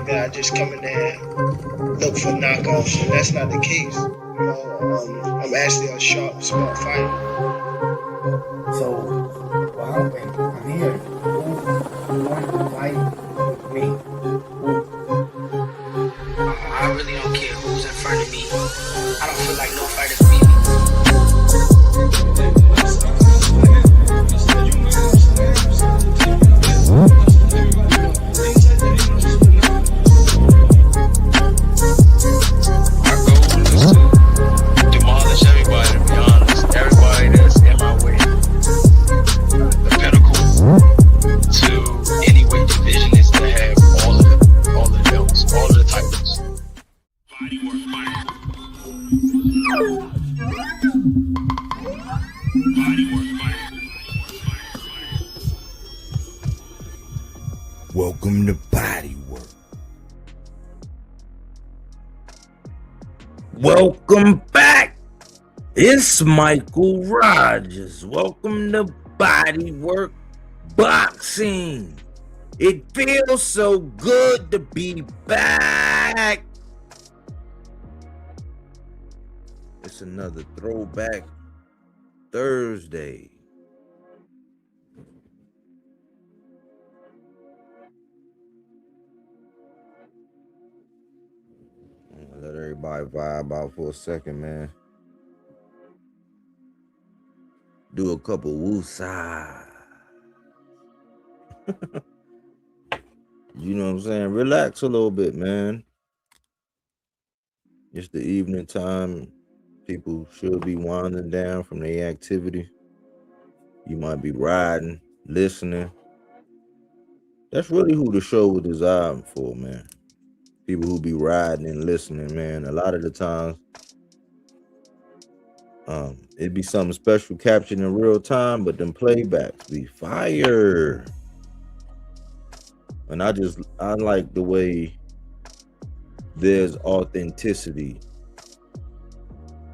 that I just come in there and look for knockoffs, and that's not the case. You know, I'm actually a sharp, smart fighter. So, well, I'm here. Who wants to fight with me? I really don't care who's in front of me. I don't feel like no fighters beat me. My goal is to demolish everybody, to be honest. Everybody that's in my way. The pinnacle to any weight division is to have all the belts, all of the titles. Welcome to Bodywork. Welcome back. It's Michael Rogers. Welcome to Bodywork Boxing. It feels so good to be back. It's another Throwback Thursday. Let everybody vibe out for a second, man. Do a couple woosah. You know what I'm saying? Relax a little bit, man. It's the evening time. People should be winding down from their activity. You might be riding, listening. That's really who the show was designed for, man. People who be riding and listening, man. A lot of the times, it'd be something special captured in real time, but them playbacks be fire. And I like the way there's authenticity.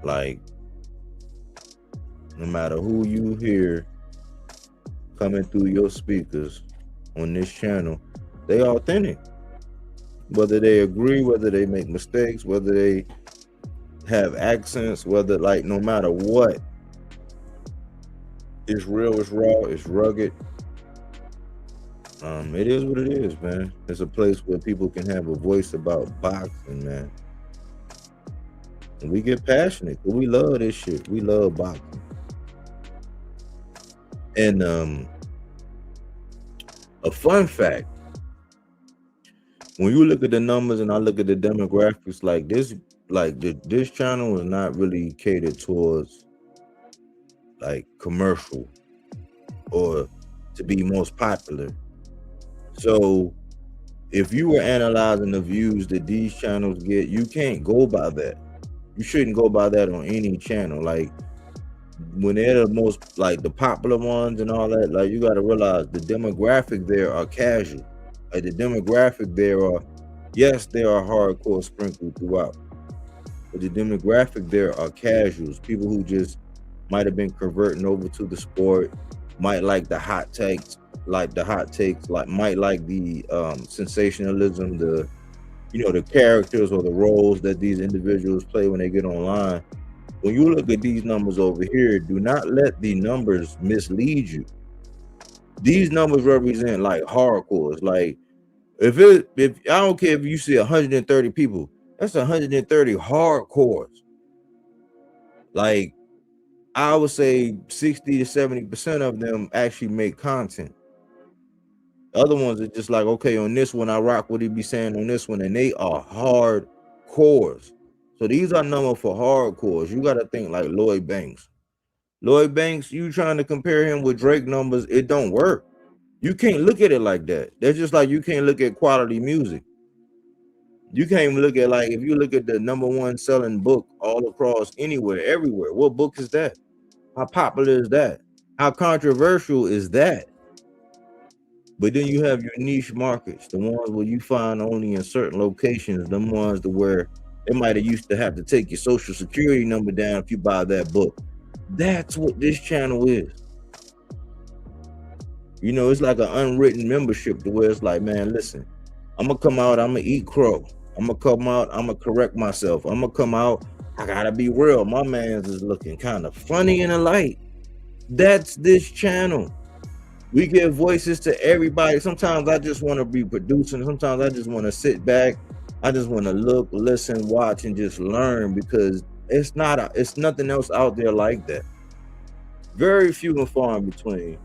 Like, no matter who you hear coming through your speakers on this channel, they authentic. Whether they agree, whether they make mistakes, whether they have accents, whether, like, no matter what, it's real, it's raw, it's rugged. It is what it is, man. It's a place where people can have a voice about boxing, man. And we get passionate, but we love this shit. We love boxing. And a fun fact, when you look at the numbers and I look at the demographics, like this channel is not really catered towards like commercial or to be most popular. So if you were analyzing the views that these channels get, you can't go by that. You shouldn't go by that on any channel. Like, when they're the most, like, the popular ones and all that, like, you got to realize the demographic there are casual. Like, the demographic there are, yes, there are hardcore sprinkled throughout, but the demographic there are casuals, people who just might have been converting over to the sport, might like the hot takes, like might like the sensationalism, the characters or the roles that these individuals play when they get online. When you look at these numbers over here, do not let the numbers mislead you. These numbers represent like hardcores. Like, if I don't care if you see 130 people, that's 130 hardcores. Like, I would say 60 to 70% of them actually make content. Other ones are just like, okay, on this one I rock what he be saying on this one, and they are hardcores. So these are numbers for hardcores. You got to think like Lloyd Banks. Lloyd Banks, you trying to compare him with Drake numbers, it don't work. You can't look at it like that. That's just like you can't look at quality music. You can't even look at, like, if you look at the #1 selling book all across anywhere, everywhere, what book is that? How popular is that? How controversial is that? But then you have your niche markets, the ones where you find only in certain locations, the ones to where they might have used to have to take your social security number down if you buy that book. That's what this channel is. You know, it's like an unwritten membership to where it's like, man, listen, I'm gonna come out, I'm gonna eat crow. I'm gonna come out, I'm gonna correct myself. I'm gonna come out, I gotta be real. My man's is looking kind of funny in the light. That's this channel. We give voices to everybody. Sometimes I just want to be producing. Sometimes I just want to sit back. I just want to look, listen, watch, and just learn, because it's nothing else out there like that. Very few and far in between.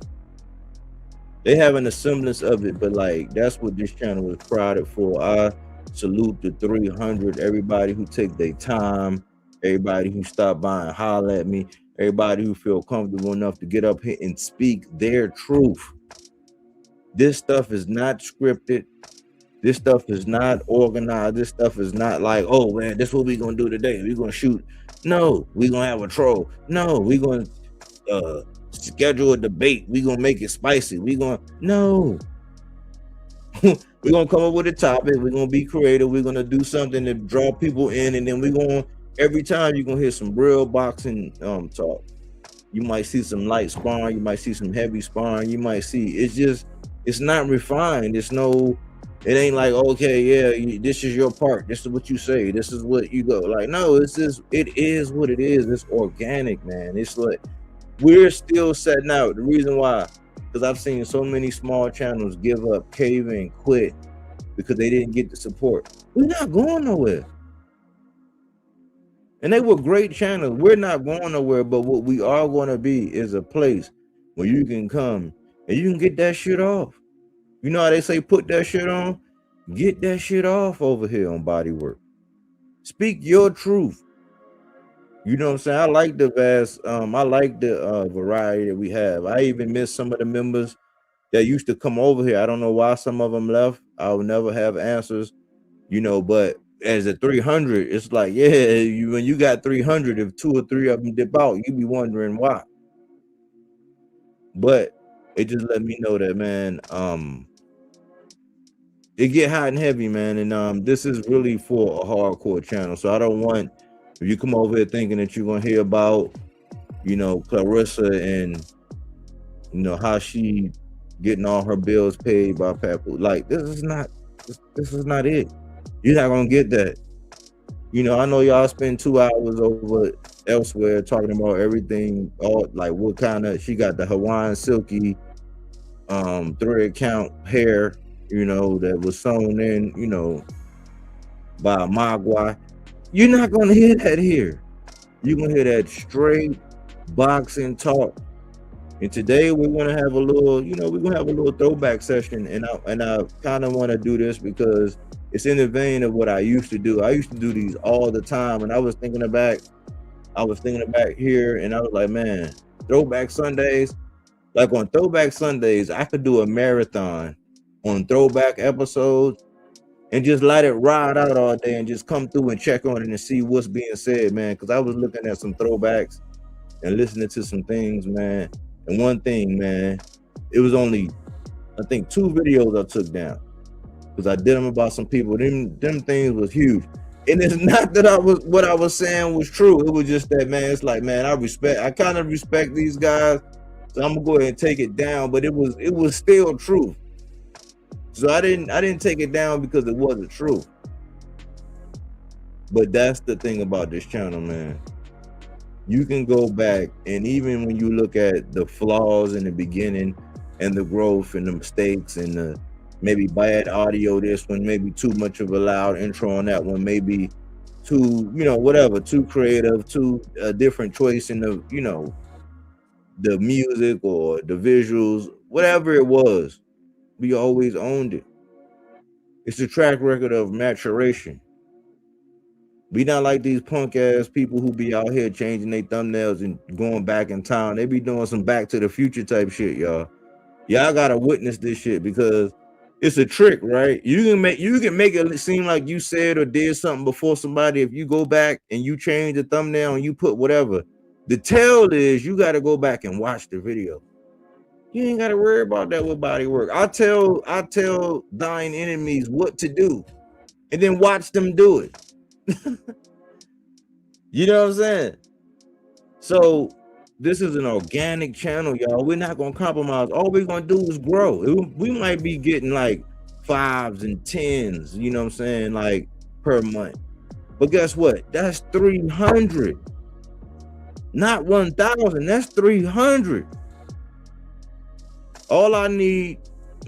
They have an semblance of it, but like that's what this channel was crowded for. I salute the 300, everybody who take their time, everybody who stop by and holler at me, everybody who feel comfortable enough to get up here and speak their truth. This stuff is not scripted. This stuff is not organized. This stuff is not like, oh man, this is what we gonna do today. We're gonna shoot. No, we gonna have a troll. No, we gonna schedule a debate. We gonna make it spicy. We gonna we're gonna come up with a topic. We're gonna be creative. We're gonna do something to draw people in, and then we're gonna, every time you're gonna hear some real boxing talk. You might see some light sparring, you might see some heavy sparring, you might see, it's not refined. It ain't like, okay, yeah, this is your part, this is what you say, this is what you go. Like, no, it is what it is. It's organic, man. It's like we're still setting out. The reason why, because I've seen so many small channels give up, cave in, quit because they didn't get the support. We're not going nowhere. And they were great channels. We're not going nowhere, but what we are going to be is a place where you can come and you can get that shit off. You know how they say put that shit on? Get that shit off over here on Bodywork. Speak your truth. You know what I'm saying? I like the variety that we have. I even miss some of the members that used to come over here. I don't know why some of them left. I'll never have answers, but as a 300, it's like, yeah, when you got 300, if 2 or 3 of them dip out, you be wondering why. But it just let me know that, man, it get hot and heavy, man. And this is really for a hardcore channel. So I don't want, if you come over here thinking that you're gonna hear about, Clarissa and how she getting all her bills paid by Papu. Like, this is not it. You're not gonna get that. I know y'all spend 2 hours over elsewhere talking about everything, all like what kind of, she got the Hawaiian silky thread count hair, that was sewn in, by a Magua. You're not gonna hear that here. You're gonna hear that straight boxing talk. And today we're gonna have a little, we're gonna have a little throwback session, and I kind of want to do this because it's in the vein of what I used to do. I used to do these all the time, and I was thinking back here, and I was like, man, Throwback Sundays, like on Throwback Sundays, I could do a marathon on throwback episodes and just let it ride out all day and just come through and check on it and see what's being said, man. Because I was looking at some throwbacks and listening to some things, man. And one thing, man, it was only, I think, 2 videos I took down because I did them about some people. Them things was huge. And it's not that what I was saying was true. It was just that, man, it's like, man, I kind of respect these guys. So I'm gonna go ahead and take it down, but it was still true. So I didn't take it down because it wasn't true. But that's the thing about this channel, man. You can go back, and even when you look at the flaws in the beginning and the growth and the mistakes and the maybe bad audio, this one, maybe too much of a loud intro on that one, maybe too, whatever, too creative, too different choice in the, the music or the visuals, whatever it was, we always owned it. It's a track record of maturation. We not like these punk ass people who be out here changing their thumbnails and going back in time. They be doing some Back to the Future type shit, y'all. Y'all gotta witness this shit because it's a trick, right? You can make it seem like you said or did something before somebody. If you go back and you change the thumbnail and you put whatever, the tell is you got to go back and watch the video. You ain't got to worry about that with Bodywork. I tell thine enemies what to do, and then watch them do it. You know what I'm saying? So this is an organic channel, y'all. We're not gonna compromise. All we're gonna do is grow. We might be getting like 5s and 10s, you know what I'm saying, like per month. But guess what? That's 300. Not 1,000. That's 300. All I need,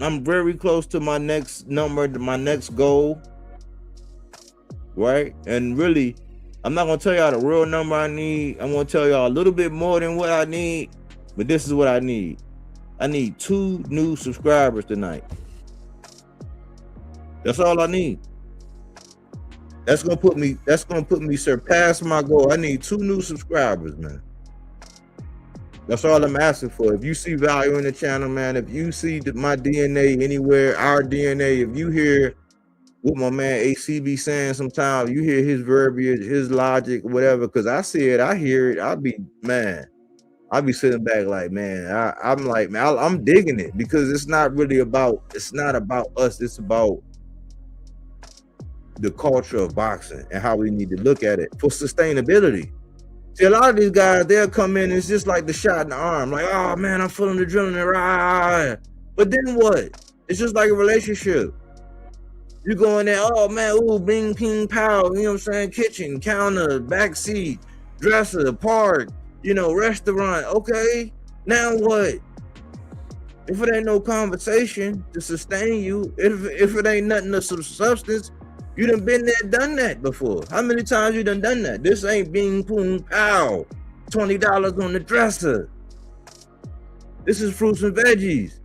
I'm very close to my next number, my next goal. Right? And really, I'm not gonna tell y'all the real number I need. I'm gonna tell y'all a little bit more than what I need, but this is what I need. I need 2 new subscribers tonight. That's all I need. That's gonna put me surpass my goal. I need 2 new subscribers, man. That's all I'm asking for. If you see value in the channel, man, if you see my DNA anywhere, our DNA, if you hear what my man AC be saying sometimes, you hear his verbiage, his logic, whatever, because I see it, I hear it, I'll be sitting back like, man, I'm like, man, I'm digging it, because it's not about us, it's about the culture of boxing and how we need to look at it for sustainability. See, a lot of these guys, they'll come in, it's just like the shot in the arm, like, oh man, I'm feeling the adrenaline, rah. But then what? It's just like a relationship. You go in there, oh man, ooh, bing, ping, pow, you know what I'm saying? Kitchen, counter, back seat, dresser, park, restaurant. Okay, now what? If it ain't no conversation to sustain you, if it ain't nothing of some substance, you done been there, done that before. How many times you done that? This ain't bing, boom, pow, $20 on the dresser. This is fruits and veggies.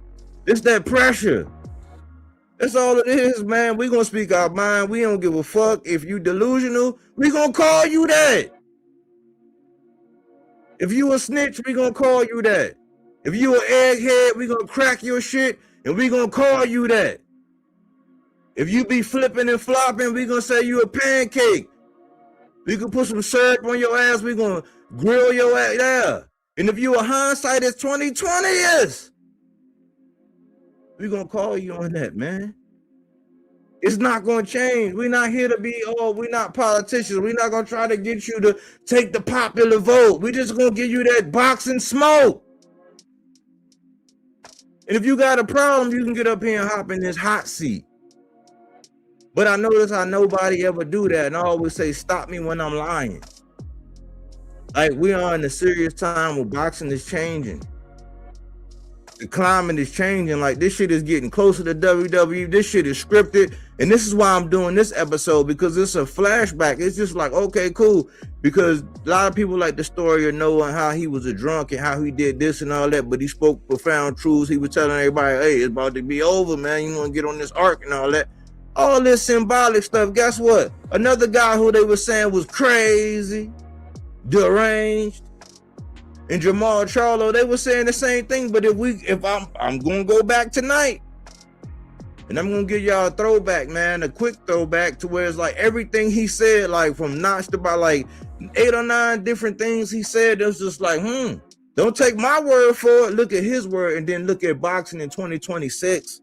This that pressure. That's all it is, man. We gonna speak our mind. We don't give a fuck if you delusional. We gonna call you that. If you a snitch, we gonna call you that. If you an egghead, we gonna crack your shit and we gonna call you that. If you be flipping and flopping, we gonna say you a pancake. We can put some syrup on your ass. We gonna grill your ass. Yeah. And if you a hindsight, it's 2020 is. We're gonna call you on that, man. It's not gonna change. We're not here to be, we're not politicians. We're not gonna try to get you to take the popular vote. We're just gonna give you that boxing smoke. And if you got a problem, you can get up here and hop in this hot seat. But I notice how nobody ever do that. And I always say, stop me when I'm lying. Like, we are in a serious time where boxing is changing. The climate is changing. Like, this shit is getting closer to WWE. This shit is scripted. And this is why I'm doing this episode, because it's a flashback. It's just like, okay, cool. Because a lot of people like the story of Noah and how he was a drunk and how he did this and all that. But he spoke profound truths. He was telling everybody, hey, it's about to be over, man. You want to get on this arc and all that. All this symbolic stuff. Guess what? Another guy who they were saying was crazy, deranged, and Jermall, Charlo, they were saying the same thing. But if I'm gonna go back tonight, and I'm gonna give y'all a throwback, man, a quick throwback to where it's like everything he said, like from notched about like 8 or 9 different things he said. It was just like, don't take my word for it. Look at his word, and then look at boxing in 2026.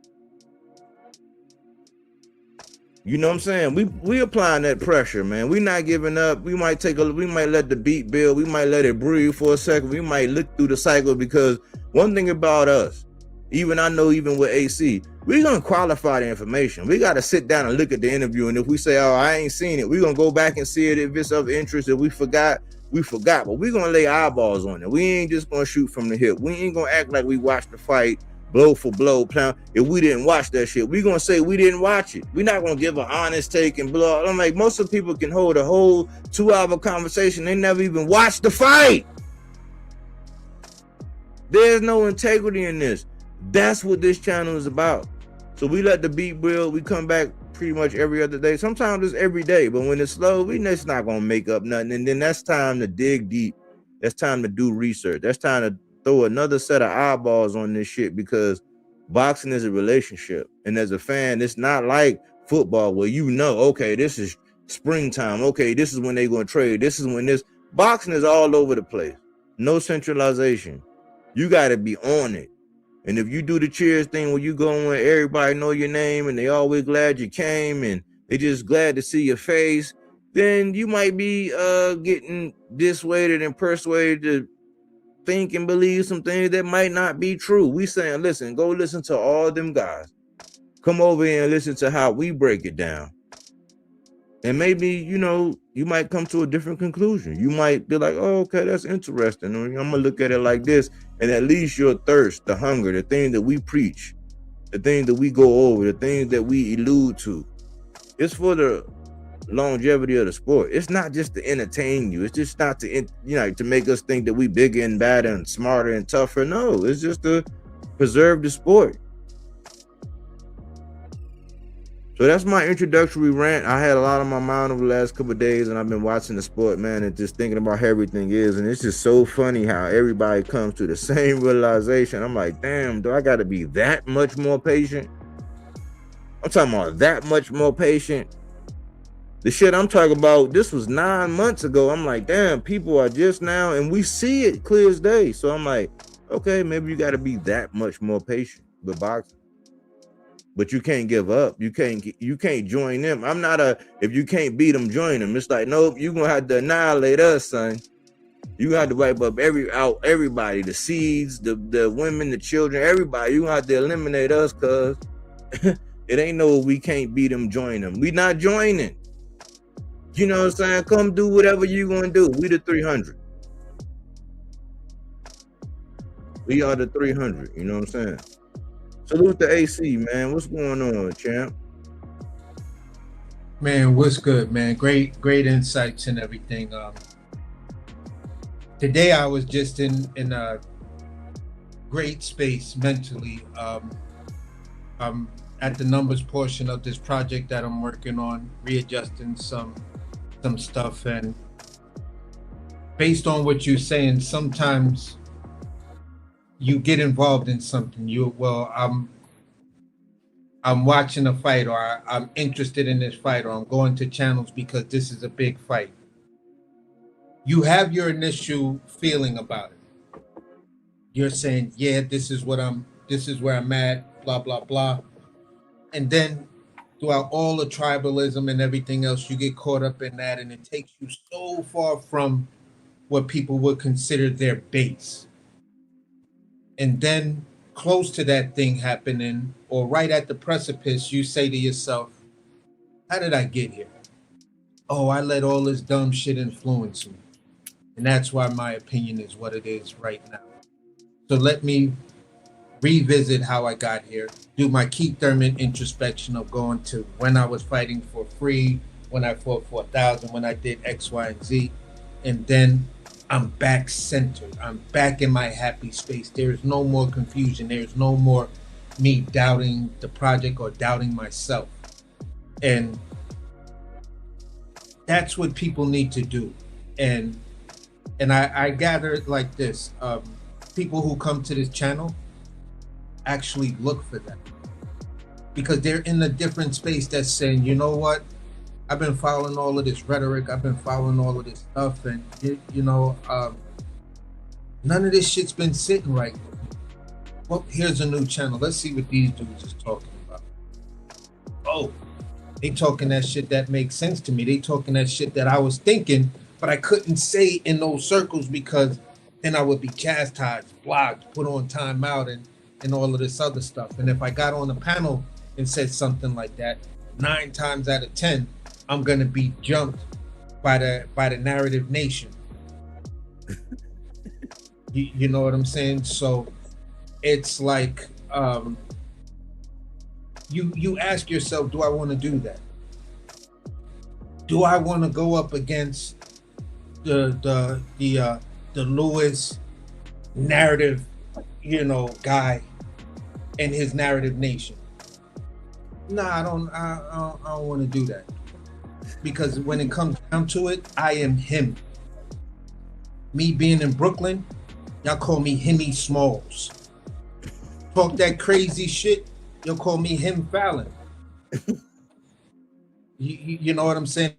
You know what I'm saying? We applying that pressure, man. We not giving up. We might let the beat build. We might let it breathe for a second. We might look through the cycle, because one thing about us, even with AC, we're going to qualify the information. We got to sit down and look at the interview. And if we say, I ain't seen it, we're going to go back and see it. If it's of interest, if we forgot. But we're going to lay eyeballs on it. We ain't just going to shoot from the hip. We ain't going to act like we watched the fight blow for blow, plan. If we didn't watch that shit, we're gonna say we didn't watch it. We're not gonna give an honest take and blow. I'm like, most of the people can hold a whole 2-hour conversation. They never even watched the fight. There's no integrity in this. That's what this channel is about. So we let the beat build. We come back pretty much every other day. Sometimes it's every day, but when it's slow, it's not gonna make up nothing. And then that's time to dig deep. That's time to do research. That's time to throw another set of eyeballs on this shit, because boxing is a relationship. And as a fan, it's not like football where okay, this is springtime. Okay, this is when they're going to trade. This is when this. Boxing is all over the place. No centralization. You got to be on it. And if you do the cheers thing where you go where everybody know your name and they always glad you came and they just glad to see your face, then you might be getting dissuaded and persuaded to think and believe some things that might not be true. We saying, listen, go listen to all them guys. Come over here and listen to how we break it down. And maybe, you know, you might come to a different conclusion. You might be like, oh, okay, that's interesting. I'm going to look at it like this. And at least your thirst, the hunger, the thing that we preach, the thing that we go over, the things that we allude to, it's for the longevity of the sport. It's not just to entertain you. It's just not to, you know, to make us think that we bigger and badder and smarter and tougher. No, it's just to preserve the sport. So that's my introductory rant. I had a lot on my mind over the last couple of days, and I've been watching the sport, man, and just thinking about how everything is. And it's just so funny how everybody comes to the same realization. I'm like, damn, do I got to be that much more patient? I'm talking about that much more patient. The shit I'm talking about, this was 9 months ago. I'm like, damn, people are just now, and we see it clear as day. So I'm like, okay, maybe you got to be that much more patient with boxing. But you can't give up. You can't join them. I'm not if you can't beat them, join them. It's like, nope, you're gonna have to annihilate us, son. You got to wipe up everybody, the seeds, the women, the children, everybody. You gonna have to eliminate us, cuz it ain't no we can't beat them, join them. We not joining. You know what I'm saying? Come do whatever you gonna do. We the 300. We are the 300. You know what I'm saying? Salute the AC, man. What's going on, champ? Man, what's good, man? Great insights and everything. Today I was just in a great space mentally. I'm at the numbers portion of this project that I'm working on, readjusting some stuff, and based on what you're saying, sometimes you get involved in something. I'm watching a fight, or I'm interested in this fight, or I'm going to channels because this is a big fight. You have your initial feeling about it. You're saying, yeah, this is where I'm at, blah, blah, blah. And then throughout all the tribalism and everything else, you get caught up in that, and it takes you so far from what people would consider their base. And then close to that thing happening, or right at the precipice, you say to yourself, how did I get here? Oh, I let all this dumb shit influence me. And that's why my opinion is what it is right now. So let me revisit how I got here, do my Keith Thurman introspection of going to when I was fighting for free, when I fought for 1,000, when I did X, Y, and Z. And then I'm back centered. I'm back in my happy space. There is no more confusion. There's no more me doubting the project or doubting myself. And that's what people need to do. And I gather it like this. People who come to this channel actually look for that, because they're in a different space that's saying, you know what? I've been following all of this rhetoric. I've been following all of this stuff, and none of this shit's been sitting right. Well, here's a new channel. Let's see what these dudes is talking about. Oh, they talking that shit that makes sense to me. They talking that shit that I was thinking, but I couldn't say in those circles because then I would be chastised, blocked, put on timeout, and all of this other stuff. And if I got on a panel and said something like that, 9 times out of 10, I'm gonna be jumped by the narrative nation. You know what I'm saying? So it's like you ask yourself, do I want to do that? Do I want to go up against the Lewis narrative, guy and his narrative nation? Nah, I don't want to do that. Because when it comes down to it, I am him. Me being in Brooklyn, y'all call me Himmy Smalls. Talk that crazy shit, you'll call me Him Fallon. you know what I'm saying?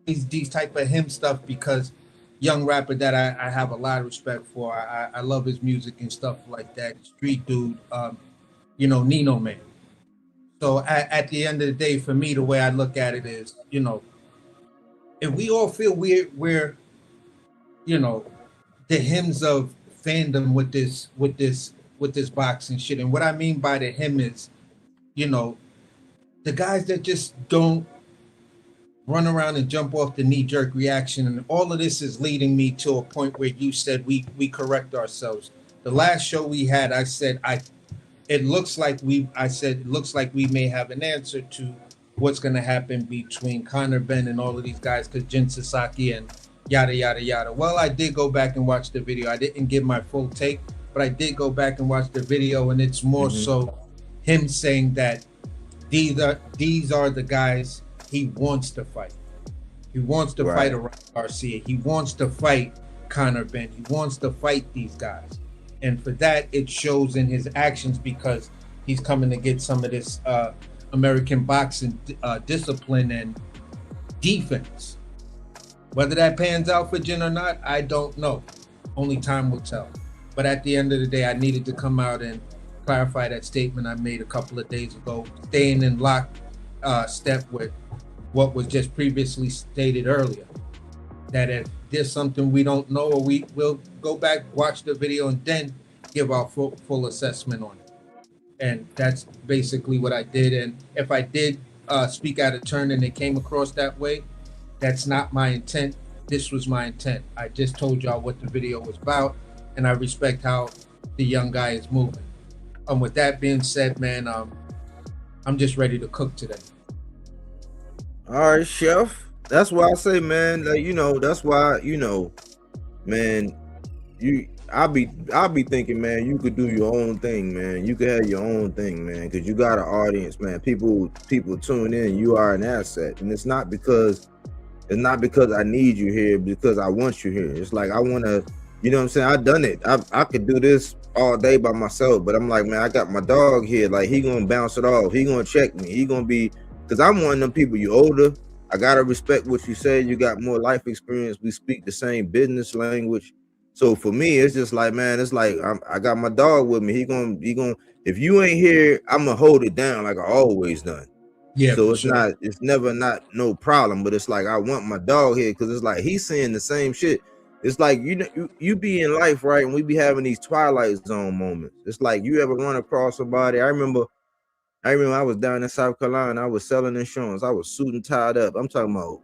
These type of him stuff, because young rapper that I have a lot of respect for. I love his music and stuff like that. Street dude, Nino Man. So at the end of the day, for me, the way I look at it is, if we all feel we're the hymns of fandom with this boxing shit. And what I mean by the hymn is you know, the guys that just don't run around and jump off the knee-jerk reaction. And all of this is leading me to a point where you said we correct ourselves. The last show we had, I said it looks like we may have an answer to what's going to happen between Conor Benn and all of these guys, because Jin Sasaki and yada yada yada. Well, I did go back and watch the video. I didn't give my full take, but I did go back and watch the video, and it's more so him saying that these are the guys he wants to fight. He wants to fight Orion Garcia. He wants to fight Conor Benn. He wants to fight these guys. And for that, it shows in his actions, because he's coming to get some of this American boxing discipline and defense. Whether that pans out for Jin or not, I don't know. Only time will tell. But at the end of the day, I needed to come out and clarify that statement I made a couple of days ago, staying in step with what was just previously stated earlier. That if there's something we don't know, or we will go back, watch the video, and then give our full assessment on it. And that's basically what I did. And if I did speak out of turn and it came across that way, that's not my intent. This was my intent. I just told y'all what the video was about, and I respect how the young guy is moving. With that being said, man, I'm just ready to cook today. All right, Chef. That's why I say, man, like, that's why, man, I'll be thinking, man, you could do your own thing, man. You could have your own thing, man, because you got an audience, man. People tune in. You are an asset, and it's not because I need you here, because I want you here. It's like I want to, you know what I'm saying? I've done it. I could do this all day by myself, but I'm like, man, I got my dog here. Like, he gonna bounce it off. He gonna check me. He gonna be, because I'm one of them people. You older. I gotta respect what you say. You got more life experience. We speak the same business language. So for me, it's just like, man, it's like I got my dog with me. He gonna. If you ain't here, I'm gonna hold it down like I always done. Yeah. So it's never not no problem. But it's like I want my dog here, because it's like he's saying the same shit. It's like you be in life, right? And we be having these Twilight Zone moments. It's like, you ever run across somebody. I remember I was down in South Carolina. I was selling insurance. I was suit and tied up. I'm talking about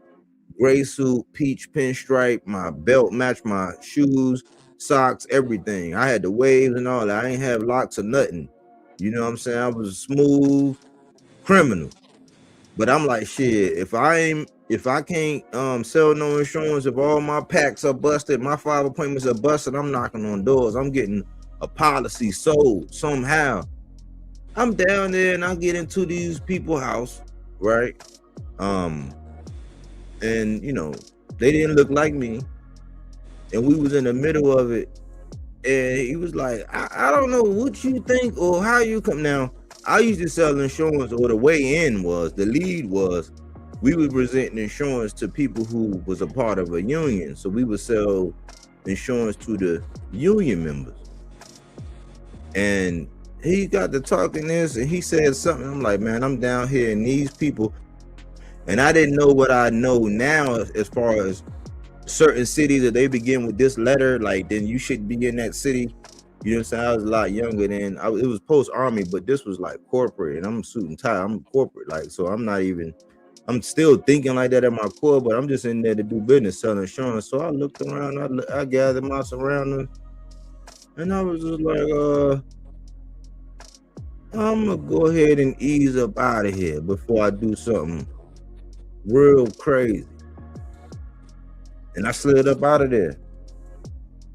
gray suit, peach pinstripe, my belt matched my shoes, socks, everything. I had the waves and all that. I ain't have locks or nothing. You know what I'm saying? I was a smooth criminal. But I'm like, shit, if I can't sell no insurance, if all my packs are busted, my 5 appointments are busted, I'm knocking on doors. I'm getting a policy sold somehow. I'm down there and I get into these people's house, right? And they didn't look like me. And we was in the middle of it. And he was like, I don't know what you think or how you come. Now, I used to sell insurance, or the way in was, the lead was, we were presenting insurance to people who was a part of a union. So we would sell insurance to the union members. And he got to talking this, and he said something. I'm like, man, I'm down here and these people, and I didn't know what I know now as far as certain cities that they begin with this letter, like, then you should be in that city. You know what I'm saying? I was a lot younger then. It was post-army, but this was like corporate, and I'm suit and tie. I'm corporate, like, so I'm still thinking like that at my core, but I'm just in there to do business, selling insurance. So I looked around, I gathered my surroundings, and I was just like, I'm gonna go ahead and ease up out of here before I do something real crazy. And I slid up out of there.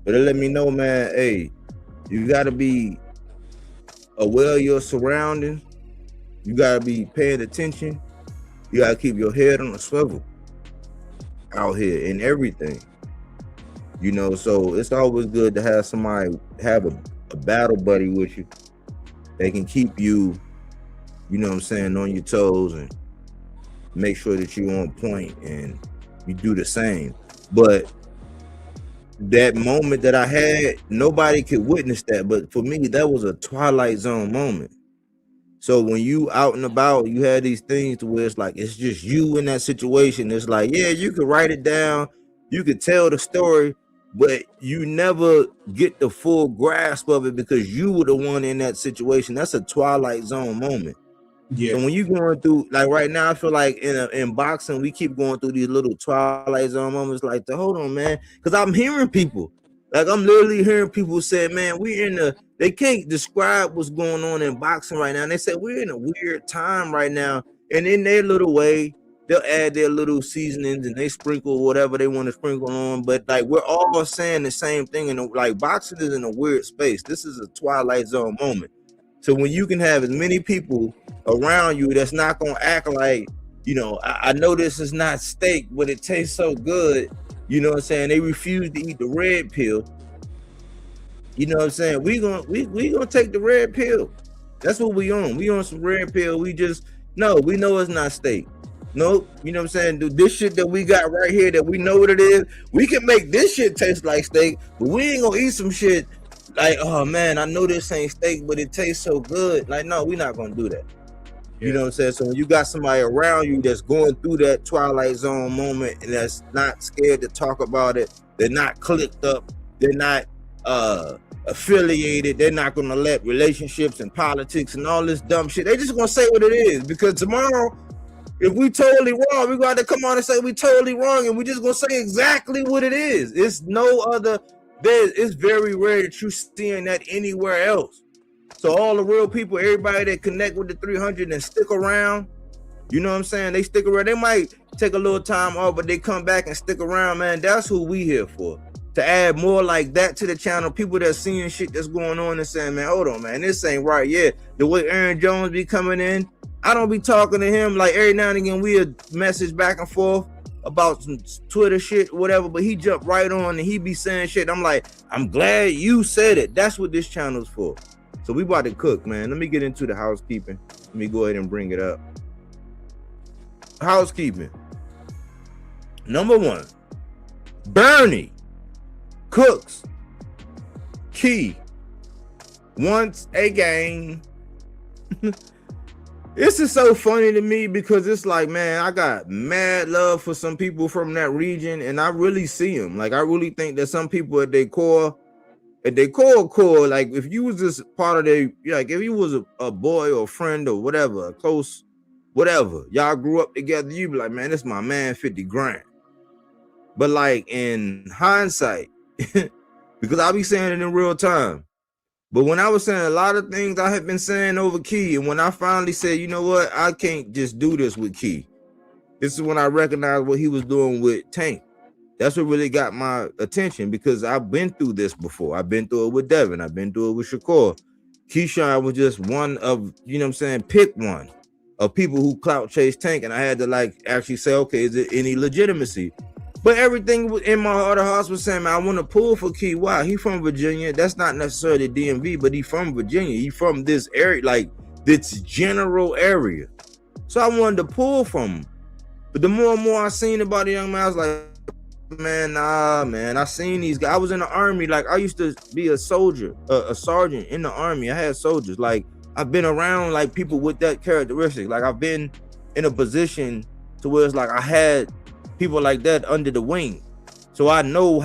But it let me know, man, hey, you gotta be aware of your surroundings. You gotta be paying attention. You gotta keep your head on a swivel out here in everything. So it's always good to have somebody, have a battle buddy with you. They can keep you, you know what I'm saying, on your toes, and make sure that you're on point and you do the same. But that moment that I had, nobody could witness that. But for me, that was a Twilight Zone moment. So when you out and about, you had these things to where it's like, it's just you in that situation. It's like, yeah, you could write it down, you could tell the story, but you never get the full grasp of it because you were the one in that situation. That's a Twilight Zone moment. Yeah. So when you going through, like right now, I feel like in boxing, we keep going through these little twilight zone moments. Like, hold on, man, because I'm hearing people, like I'm literally hearing people say, man, they can't describe what's going on in boxing right now. And they say we're in a weird time right now, and in their little way, they'll add their little seasonings and they sprinkle whatever they want to sprinkle on. But like we're all saying the same thing, and like boxing is in a weird space. This is a twilight zone moment. So when you can have as many people around you that's not gonna act like, I know this is not steak, but it tastes so good. You know what I'm saying? They refuse to eat the red pill. You know what I'm saying? We gonna take the red pill. That's what we on. We on some red pill. We know it's not steak. Nope. You know what I'm saying? This shit that we got right here that we know what it is, we can make this shit taste like steak, but we ain't gonna eat some shit like, oh man, I know this ain't steak, but it tastes so good. Like, no, we're not gonna do that. Yeah. You know what I'm saying? So when you got somebody around you that's going through that twilight zone moment and that's not scared to talk about it, they're not clicked up, they're not affiliated, they're not gonna let relationships and politics and all this dumb shit. They just gonna say what it is, because tomorrow, if we totally wrong, we got to come on and say we totally wrong, and we just gonna say exactly what it is. It's no other. It's very rare that you seeing that anywhere else. So all the real people, everybody that connect with the 300 and stick around, you know what I'm saying? They stick around. They might take a little time off, but they come back and stick around, man. That's who we here for. To add more like that to the channel, people that seeing shit that's going on and saying, man, hold on, man, this ain't right. Yeah, the way Aaron Jones be coming in, I don't be talking to him. Like every now and again, we'll message back and forth about some Twitter shit, whatever, but he jumped right on and he be saying shit. I'm like, I'm glad you said it. That's what this channel's for. So we about to cook, man. Let me get into the housekeeping. Let me go ahead and bring it up. Housekeeping. Number 1, Bernie cooks Key once again. This is so funny to me because it's like, man, I got mad love for some people from that region, and I really see them. Like, I really think that some people at their core, like, if you was just part of their, like, if you was a boy or a friend or whatever, a close, whatever, y'all grew up together, you be like, man, this my man, 50 grand. But like in hindsight, because I be saying it in real time. But when I was saying a lot of things I had been saying over Key, and when I finally said, you know what, I can't just do this with Key. This is when I recognized what he was doing with Tank. That's what really got my attention, because I've been through this before. I've been through it with Devin. I've been through it with Shakur. Keyshawn was just one of, you know what I'm saying, pick one of people who clout chase Tank. And I had to like actually say, okay, is there any legitimacy? But everything in my heart of hearts was saying, man, I want to pull for Key. Why? He from Virginia. That's not necessarily DMV, but he from Virginia. He from this area, like this general area. So I wanted to pull from him. But the more and more I seen about the young man, I was like, man, nah, man. I seen these guys. I was in the army. Like, I used to be a soldier, a sergeant in the army. I had soldiers. Like, I've been around like people with that characteristic. Like, I've been in a position to where it's like I had people like that under the wing. So I know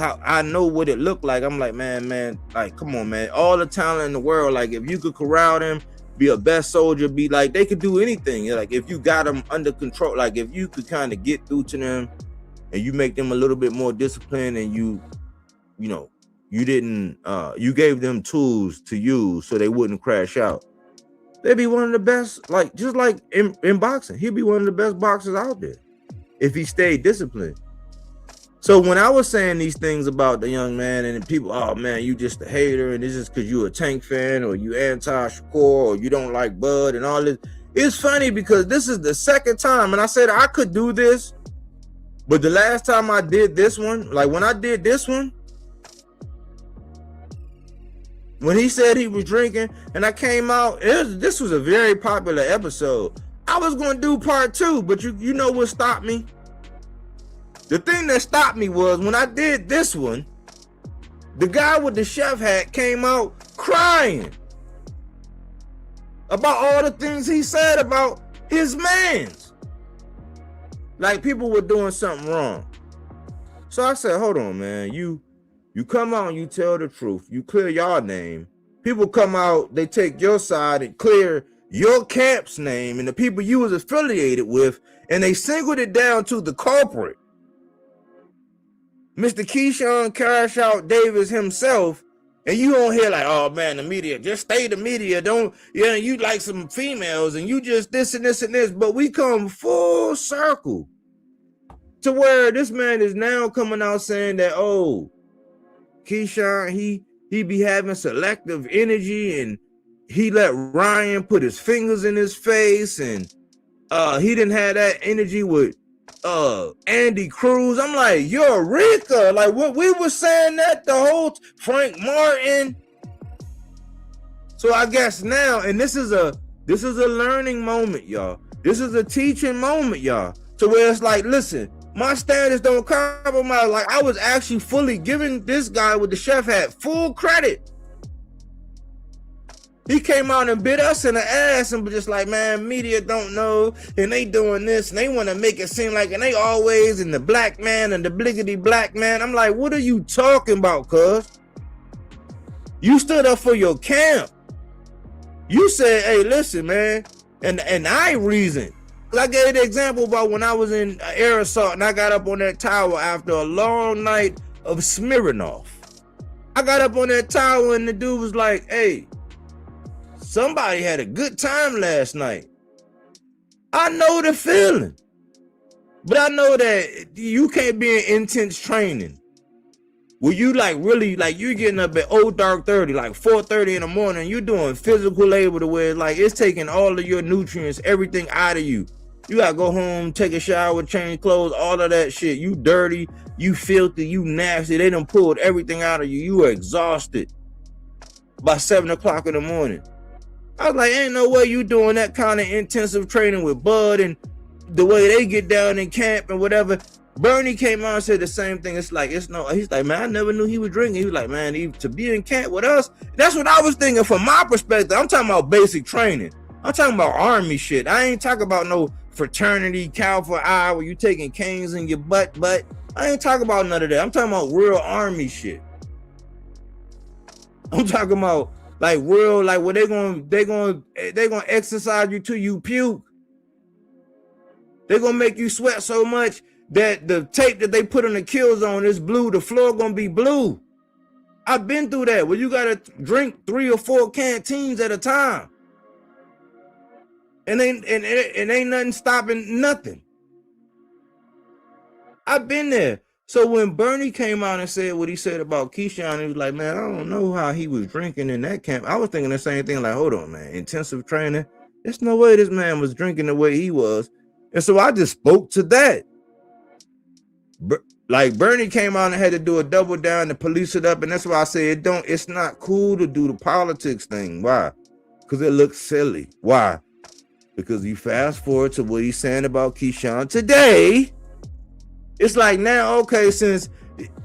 what it looked like. I'm like, man, like, come on, man. All the talent in the world, like, if you could corral them, be a best soldier, be like, they could do anything. Like, if you got them under control, like, if you could kind of get through to them and you make them a little bit more disciplined, and you gave them tools to use so they wouldn't crash out, they'd be one of the best, like, just like in boxing, he'd be one of the best boxers out there if he stayed disciplined. So when I was saying these things about the young man, and people, oh man, you just a hater, and this is because you a Tank fan, or you anti-Shakur, or you don't like Bud and all this. It's funny because this is the second time, and I said I could do this, but the last time I did this one, like when I did this one, when he said he was drinking and I came out, this was a very popular episode. I was going to do part 2, but you know what stopped me? The thing that stopped me was when I did this one, the guy with the chef hat came out crying about all the things he said about his mans. Like people were doing something wrong. So I said, hold on, man. You come out and you tell the truth. You clear your name. People come out, they take your side and clear your camp's name and the people you was affiliated with, and they singled it down to the culprit, Mr. Keyshawn Cash Out Davis himself, and you don't hear like, oh man, the media, just stay the media, don't, yeah, you like some females and you just this and this and this, but we come full circle to where this man is now coming out saying that, oh, Keyshawn, he be having selective energy and he let Ryan put his fingers in his face and he didn't have that energy with Andy Cruz. I'm like, Eureka! Like what we were saying that the whole Frank Martin. So I guess now, and this is a learning moment, y'all. This is a teaching moment, y'all. To where it's like, listen, my standards don't compromise. Like I was actually fully giving this guy with the chef hat full credit. He came out and bit us in the ass and was just like, man, media don't know, and they doing this, and they want to make it seem like, and they always in the black man and the bliggity black man. I'm like, what are you talking about, cuz? You stood up for your camp. You said, hey, listen, man, and I reasoned. I gave the example about when I was in air assault and I got up on that tower after a long night of Smirnoff. I got up on that tower and the dude was like, hey, somebody had a good time last night. I know the feeling. But I know that you can't be in intense training where you like really, like you're getting up at dark 30, like 4:30 in the morning, you're doing physical labor to where like it's taking all of your nutrients, everything out of you. You gotta go home, take a shower, change clothes, all of that shit. You dirty, you filthy, you nasty. They done pulled everything out of you. You are exhausted by 7 o'clock in the morning. I was like, ain't no way you doing that kind of intensive training with Bud and the way they get down in camp and whatever. Bernie came out and said the same thing. It's like, he's like, man, I never knew he was drinking. He was like, man, to be in camp with us, that's what I was thinking from my perspective. I'm talking about basic training. I'm talking about army shit. I ain't talking about no fraternity, cow for eye, where you taking canes in your butt. I ain't talking about none of that. I'm talking about real army shit. I'm talking about like real, like where they gonna exercise you till you puke. They're gonna make you sweat so much that the tape that they put on the kill zone is blue. The floor gonna be blue. I've been through that where you gotta drink 3 or 4 canteens at a time. And ain't nothing stopping nothing. I've been there. So when Bernie came out and said what he said about Keyshawn, he was like, man, I don't know how he was drinking in that camp. I was thinking the same thing, like, hold on, man, intensive training. There's no way this man was drinking the way he was. And so I just spoke to that. Like Bernie came out and had to do a double down to police it up. And that's why I say it's not cool to do the politics thing. Why? Because it looks silly. Why? Because you fast forward to what he's saying about Keyshawn today. It's like now, okay, since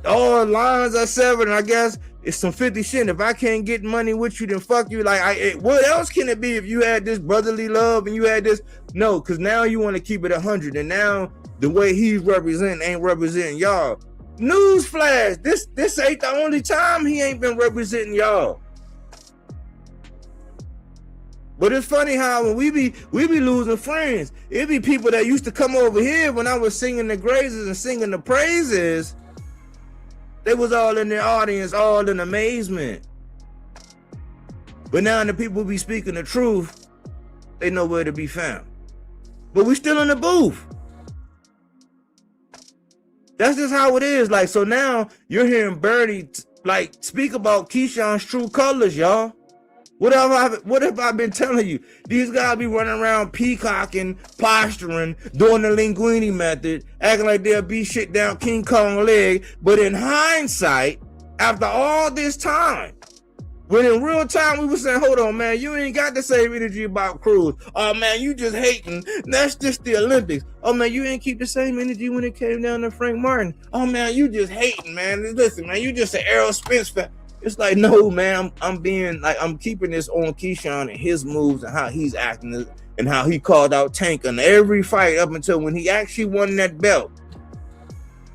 all lines are severed, and I guess it's some 50 shit. If I can't get money with you, then fuck you. Like, what else can it be if you had this brotherly love and you had this? No, because now you want to keep it 100, and now the way he's representing ain't representing y'all. Newsflash, this ain't the only time he ain't been representing y'all. But it's funny how when we be losing friends, it be people that used to come over here when I was singing the graces and singing the praises. They was all in the audience, all in amazement. But now the people be speaking the truth, they know where to be found. But we still in the booth. That's just how it is. Like, so now you're hearing Bernie like speak about Keyshawn's true colors, y'all. What have I been telling you? These guys be running around peacocking, posturing, doing the linguini method, acting like they'll be shit down King Kong leg. But in hindsight, after all this time, when in real time we were saying, hold on, man, you ain't got the same energy about Cruz. Oh, man, you just hating. That's just the Olympics. Oh, man, you ain't keep the same energy when it came down to Frank Martin. Oh, man, you just hating, man. Listen, man, you just an Errol Spence fan. It's like, no, man, I'm being like, I'm keeping this on Keyshawn and his moves and how he's acting and how he called out Tank in every fight up until when he actually won that belt.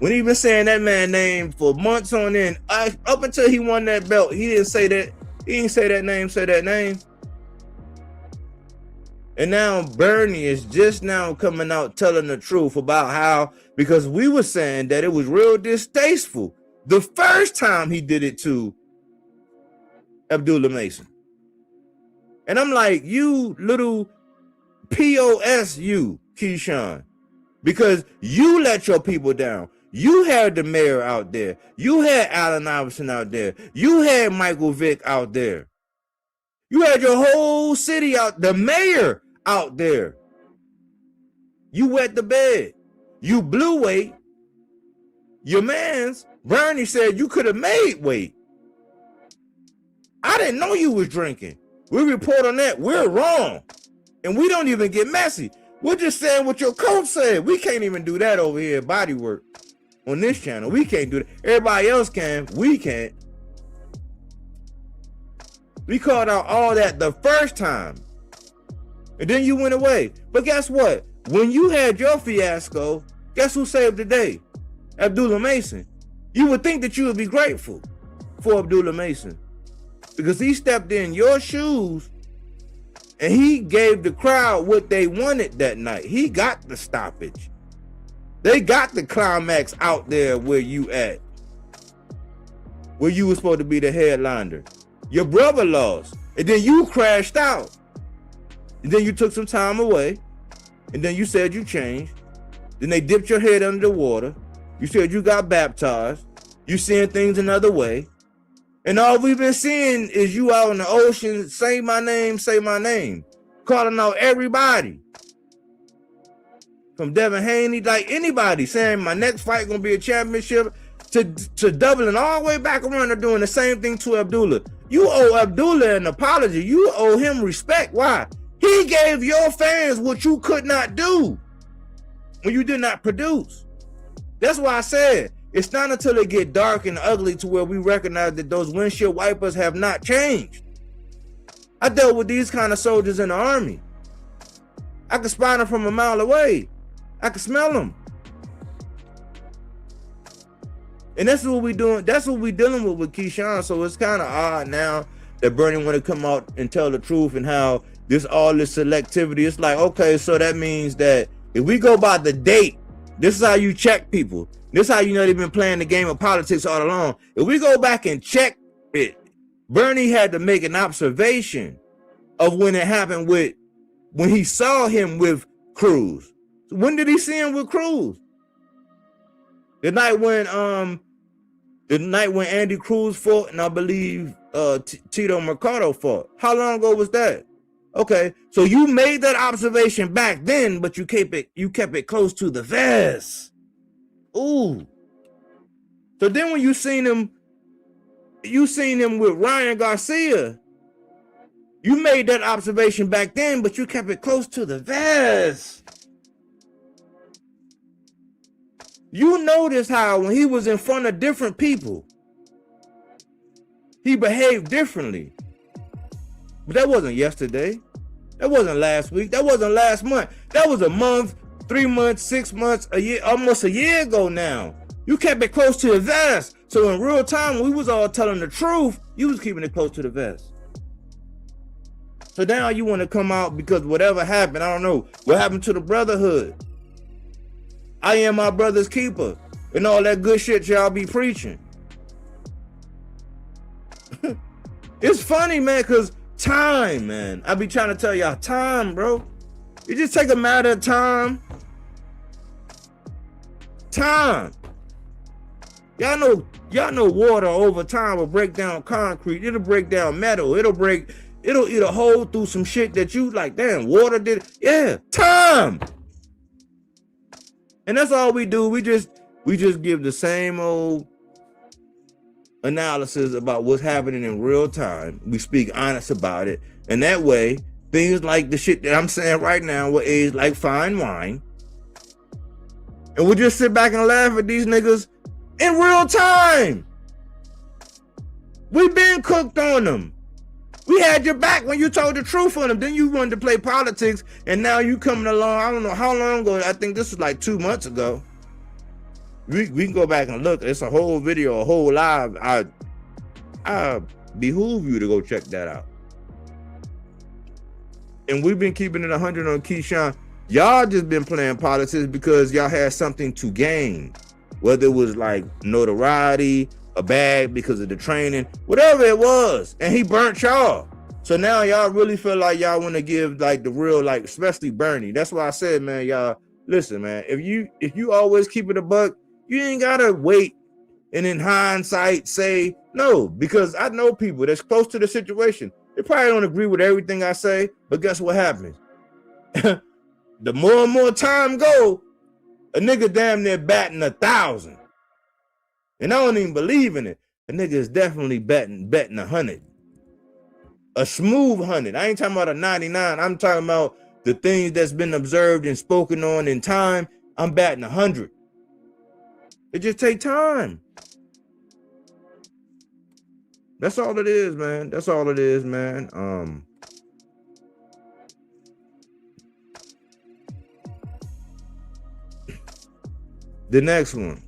When he been saying that man's name for months on end, up until he won that belt, he didn't say that. He didn't say that name, say that name. And now Bernie is just now coming out telling the truth about how, because we were saying that it was real distasteful the first time he did it to Abdullah Mason. And I'm like, you little POS, you, Keyshawn, because you let your people down. You had the mayor out there. You had Allen Iverson out there. You had Michael Vick out there. You had your whole city out, the mayor out there. You wet the bed. You blew weight. Your mans, Bernie said you could have made weight. I didn't know you was drinking. We report on that. We're wrong. And we don't even get messy. We're just saying what your coach said. We can't even do that over here at Bodywork on this channel. We can't do that. Everybody else can. We can't. We called out all that the first time. And then you went away. But guess what? When you had your fiasco, guess who saved the day? Abdullah Mason. You would think that you would be grateful for Abdullah Mason, because he stepped in your shoes and he gave the crowd what they wanted that night. He got the stoppage. They got the climax out there where you at, where you were supposed to be the headliner. Your brother lost, and then you crashed out. And then you took some time away, and then you said you changed. Then they dipped your head under the water. You said you got baptized. You seeing things another way. And all we've been seeing is you out in the ocean, say my name, calling out everybody. From Devin Haney, like anybody, saying my next fight gonna be a championship, to doubling all the way back around and doing the same thing to Abdullah. You owe Abdullah an apology. You owe him respect. Why? He gave your fans what you could not do when you did not produce. That's why I said it's not until it get dark and ugly to where we recognize that those windshield wipers have not changed. I dealt with these kind of soldiers in the army. I could spot them from a mile away. I could smell them. And that's what we doing. That's what we dealing with Keyshawn. So it's kind of odd now that Bernie want to come out and tell the truth, and how all this selectivity. It's like, okay, so that means that if we go by the date, this is how you check people. This is how you know they've been playing the game of politics all along. If we go back and check it, Bernie had to make an observation of when it happened when he saw him with Cruz. When did he see him with Cruz? The night when Andy Cruz fought, and I believe Tito Mercado fought. How long ago was that? Okay, so you made that observation back then, but you kept it close to the vest. Ooh. So then when you seen him with Ryan Garcia, you made that observation back then, but you kept it close to the vest. You notice how when he was in front of different people, he behaved differently. But that wasn't yesterday. That wasn't last week. That wasn't last month. That was a month, 3 months, 6 months, a year, almost a year ago now. You kept it close to the vest. So in real time, when we was all telling the truth, you was keeping it close to the vest. So now you want to come out because whatever happened, I don't know. What happened to the brotherhood? I am my brother's keeper. And all that good shit y'all be preaching. It's funny, man, because time, man. I be trying to tell y'all, time, bro. You just take a matter of time. Time. Y'all know water over time will break down concrete. It'll break down metal. It'll eat a hole through some shit that you like, damn, water did it. Yeah, time. And that's all we do. We just give the same old analysis about what's happening in real time. We speak honest about it. And that way, things like the shit that I'm saying right now will age like fine wine. And we'll just sit back and laugh at these niggas in real time. We been cooked on them. We had your back when you told the truth on them. Then you wanted to play politics, and now you coming along. I don't know how long ago. I think this was like 2 months ago. We can go back and look. It's a whole video, a whole live. I behoove you to go check that out. and we've been keeping it 100 on Keyshawn. Y'all just been playing politics because y'all had something to gain, whether it was like notoriety, a bag because of the training, whatever it was, and he burnt y'all. So now y'all really feel like y'all want to give like the real, like especially Bernie. That's why I said, man, y'all listen, man. If you always keep it a buck, you ain't gotta wait and in hindsight say no, because I know people that's close to the situation. They probably don't agree with everything I say, but guess what happens? The more and more time go, a nigga damn near batting 1,000. And I don't even believe in it. A nigga is definitely betting 100. A smooth 100. I ain't talking about a 99. I'm talking about the things that's been observed and spoken on in time. I'm batting 100. It just take time. That's all it is, man. That's all it is, man. The next one.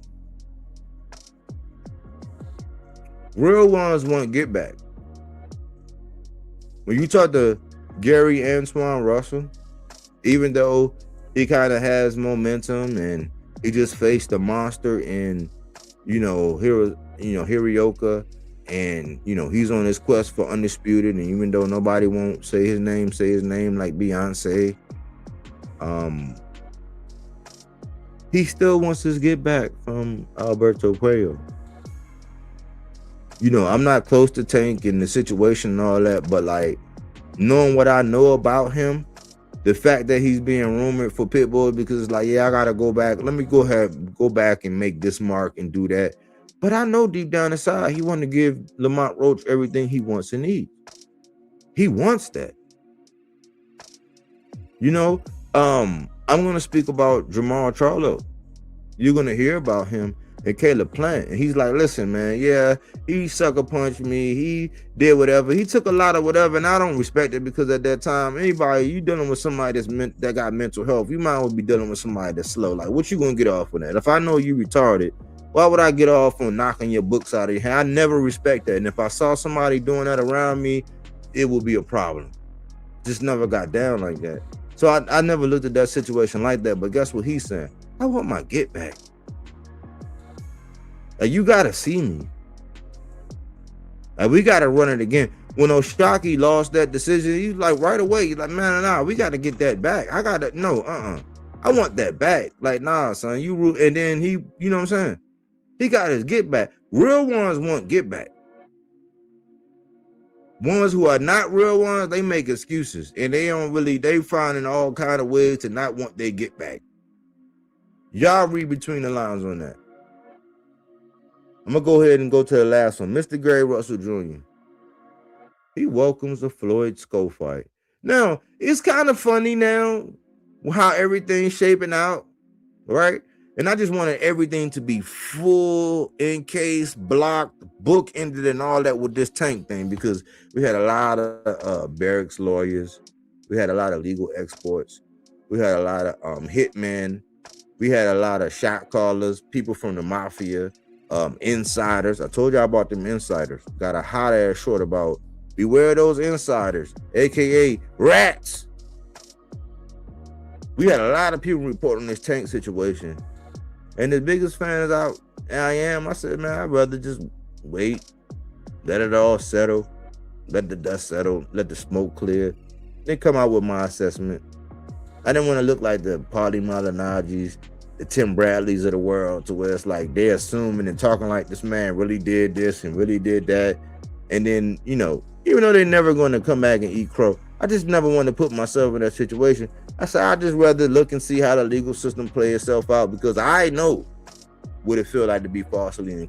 Real ones want get back. When you talk to Gary Antoine Russell, even though he kind of has momentum and he just faced a monster in, Hirioka, and he's on his quest for undisputed, and even though nobody won't say his name like Beyonce, he still wants to get back from Alberto Puello. I'm not close to Tank and the situation and all that, but like knowing what I know about him, the fact that he's being rumored for Pitbull, because it's like, yeah, I gotta go back. Let me go back and make this mark and do that. But I know deep down inside, he want to give Lamont Roach everything he wants and needs. He wants that. I'm gonna speak about Jermall Charlo. You're gonna hear about him and Caleb Plant, and he's like, listen, man, yeah, he sucker punched me, he did whatever, he took a lot of whatever, and I don't respect it, because at that time, anybody, you dealing with somebody that got mental health, you might as well be dealing with somebody that's slow. Like, what you gonna get off on that? If I know you retarded, why would I get off on knocking your books out of your hand? I never respect that, and if I saw somebody doing that around me, it would be a problem. Just never got down like that. So I never looked at that situation like that, but guess what he's saying? I want my get back. Like, you gotta see me. Like, we gotta run it again. When Oshaki lost that decision, he's like, right away, he's like, man, nah, we gotta get that back. I want that back. Like, nah, son, and then he, you know what I'm saying? He got his get back. Real ones want get back. Ones who are not real ones, they make excuses, and they finding all kind of ways to not want their get back. Y'all read between the lines on that. I'm going to go ahead and go to the last one. Mr. Gary Russell Jr. He welcomes the Floyd Skull fight. Now, it's kind of funny now how everything's shaping out, right? And I just wanted everything to be full, in case, blocked, book-ended, and all that with this Tank thing, because we had a lot of barracks lawyers. We had a lot of legal exports. We had a lot of hitmen. We had a lot of shot callers, people from the mafia. Insiders. I told y'all about them insiders. Got a hot ass short about beware those insiders, aka rats. We had a lot of people reporting this Tank situation, and the biggest fan is I said, man, I'd rather just wait, let it all settle, let the dust settle, let the smoke clear, then come out with my assessment. I didn't want to look like the Paulie Malinagi's, the Tim Bradleys of the world, to where it's like they're assuming and talking like this man really did this and really did that. And then, even though they're never going to come back and eat crow, I just never want to put myself in that situation. I said, I'd just rather look and see how the legal system plays itself out, because I know what it feel like to be falsely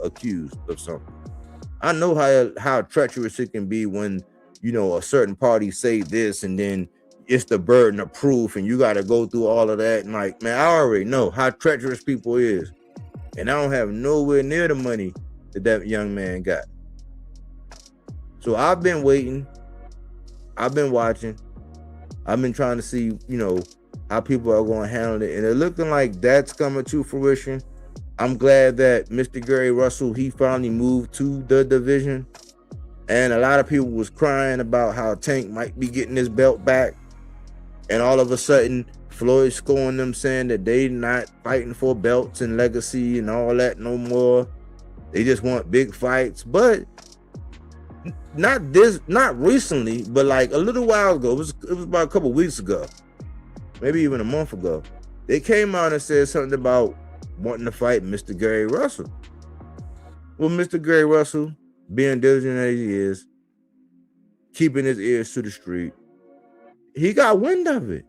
accused of something. I know how treacherous it can be when, a certain party say this, and then it's the burden of proof, and you got to go through all of that. And like, man, I already know how treacherous people is, and I don't have nowhere near the money that young man got. So I've been waiting. I've been watching. I've been trying to see, how people are going to handle it, and it's looking like that's coming to fruition. I'm glad that Mr. Gary Russell, he finally moved to the division. And a lot of people was crying about how Tank might be getting his belt back. And all of a sudden, Floyd scoring them saying that they not fighting for belts and legacy and all that no more. They just want big fights. But not recently, but like a little while ago, it was about a couple weeks ago, maybe even a month ago, they came out and said something about wanting to fight Mr. Gary Russell. Well, Mr. Gary Russell, being diligent as he is, keeping his ears to the street, he got wind of it.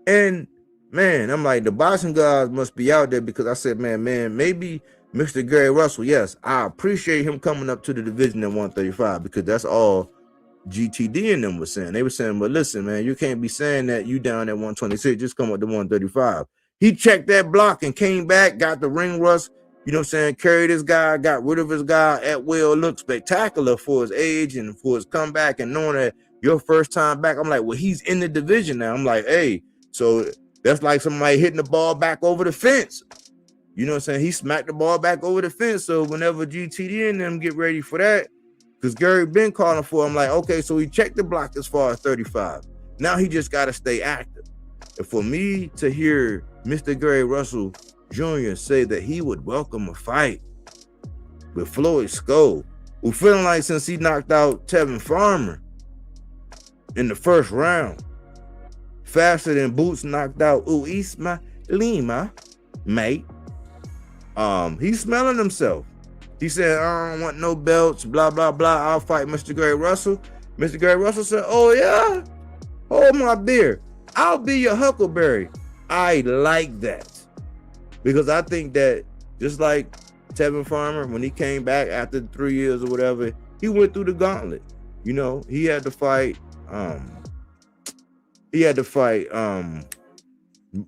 And man, I'm like, the boxing guys must be out there, because I said, man, maybe Mr. Gary Russell, yes, I appreciate him coming up to the division at 135, because that's all GTD and them was saying. They were saying, but listen, man, you can't be saying that you down at 126, just come up to 135. He checked that block and came back, got the ring rust, you know what I'm saying, carried his guy, got rid of his guy at will, looked spectacular for his age and for his comeback, and knowing that your first time back, I'm like, well, he's in the division now. I'm like, hey, so that's like somebody hitting the ball back over the fence. You know what I'm saying? He smacked the ball back over the fence. So whenever GTD and them get ready for that, because Gary been calling for him, like, okay, so he checked the block as far as 35. Now he just got to stay active. And for me to hear Mr. Gary Russell Jr. say that he would welcome a fight with Floyd Skull, who feeling like since he knocked out Tevin Farmer in the first round, faster than Boots knocked out Uisma Lima, mate. He's smelling himself. He said, I don't want no belts, blah, blah, blah. I'll fight Mr. Gary Russell. Mr. Gary Russell said, oh, yeah? Hold my beer. I'll be your Huckleberry. I like that. Because I think that just like Tevin Farmer, when he came back after 3 years or whatever, he went through the gauntlet. You know, he had to fight Raymond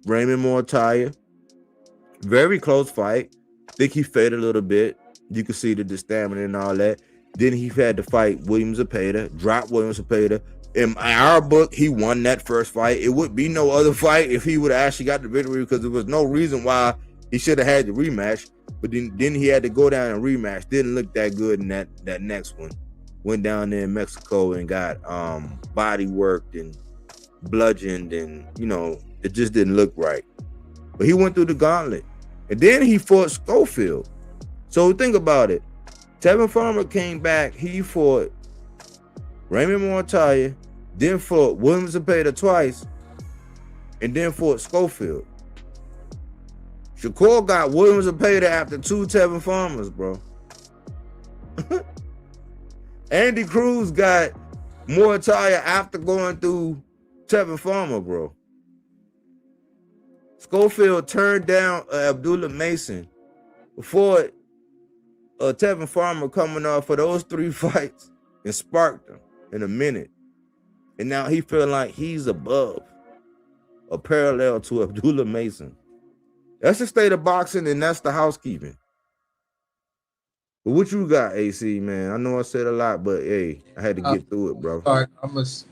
Mortaya. Very close fight. Think he faded a little bit. You can see the stamina and all that. Then he had to fight William Zepeda, drop William Zepeda. In our book, he won that first fight. It would be no other fight if he would have actually got the victory, because there was no reason why he should have had the rematch. But then he had to go down and rematch. Didn't look that good in that next one. Went down there in Mexico and got body worked and bludgeoned, and you know, it just didn't look right. But he went through the gauntlet. And then he fought Schofield. So think about it. Tevin Farmer came back. He fought Raymond Mortaya, then fought William Zepeda twice, and then fought Schofield. Shakur got William Zepeda after 2 Tevin Farmers, bro. Andy Cruz got Mortaya after going through Tevin Farmer, bro. Schofield turned down Abdullah Mason before Tevin Farmer coming off for those 3 fights and sparked him in a minute. And now he feel like he's above or parallel to Abdullah Mason. That's the state of boxing, and that's the housekeeping. But what you got, AC, man? I know I said a lot, but hey, I had to get through it, bro. All right,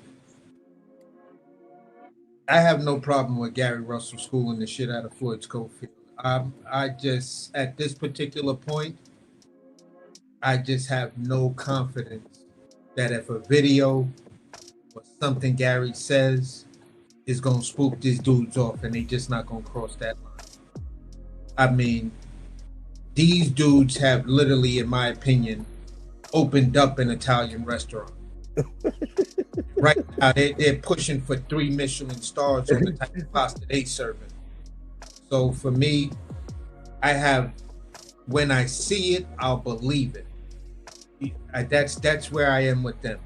I have no problem with Gary Russell schooling the shit out of Floyd Schofield. I just, at this particular point, I just have no confidence that if a video or something Gary says is going to spook these dudes off, and they just not going to cross that line. I mean, these dudes have literally, in my opinion, opened up an Italian restaurant. Right now, they're pushing for 3 Michelin stars on the type of pasta they serving. So for me, when I see it, I'll believe it. That's where I am with them,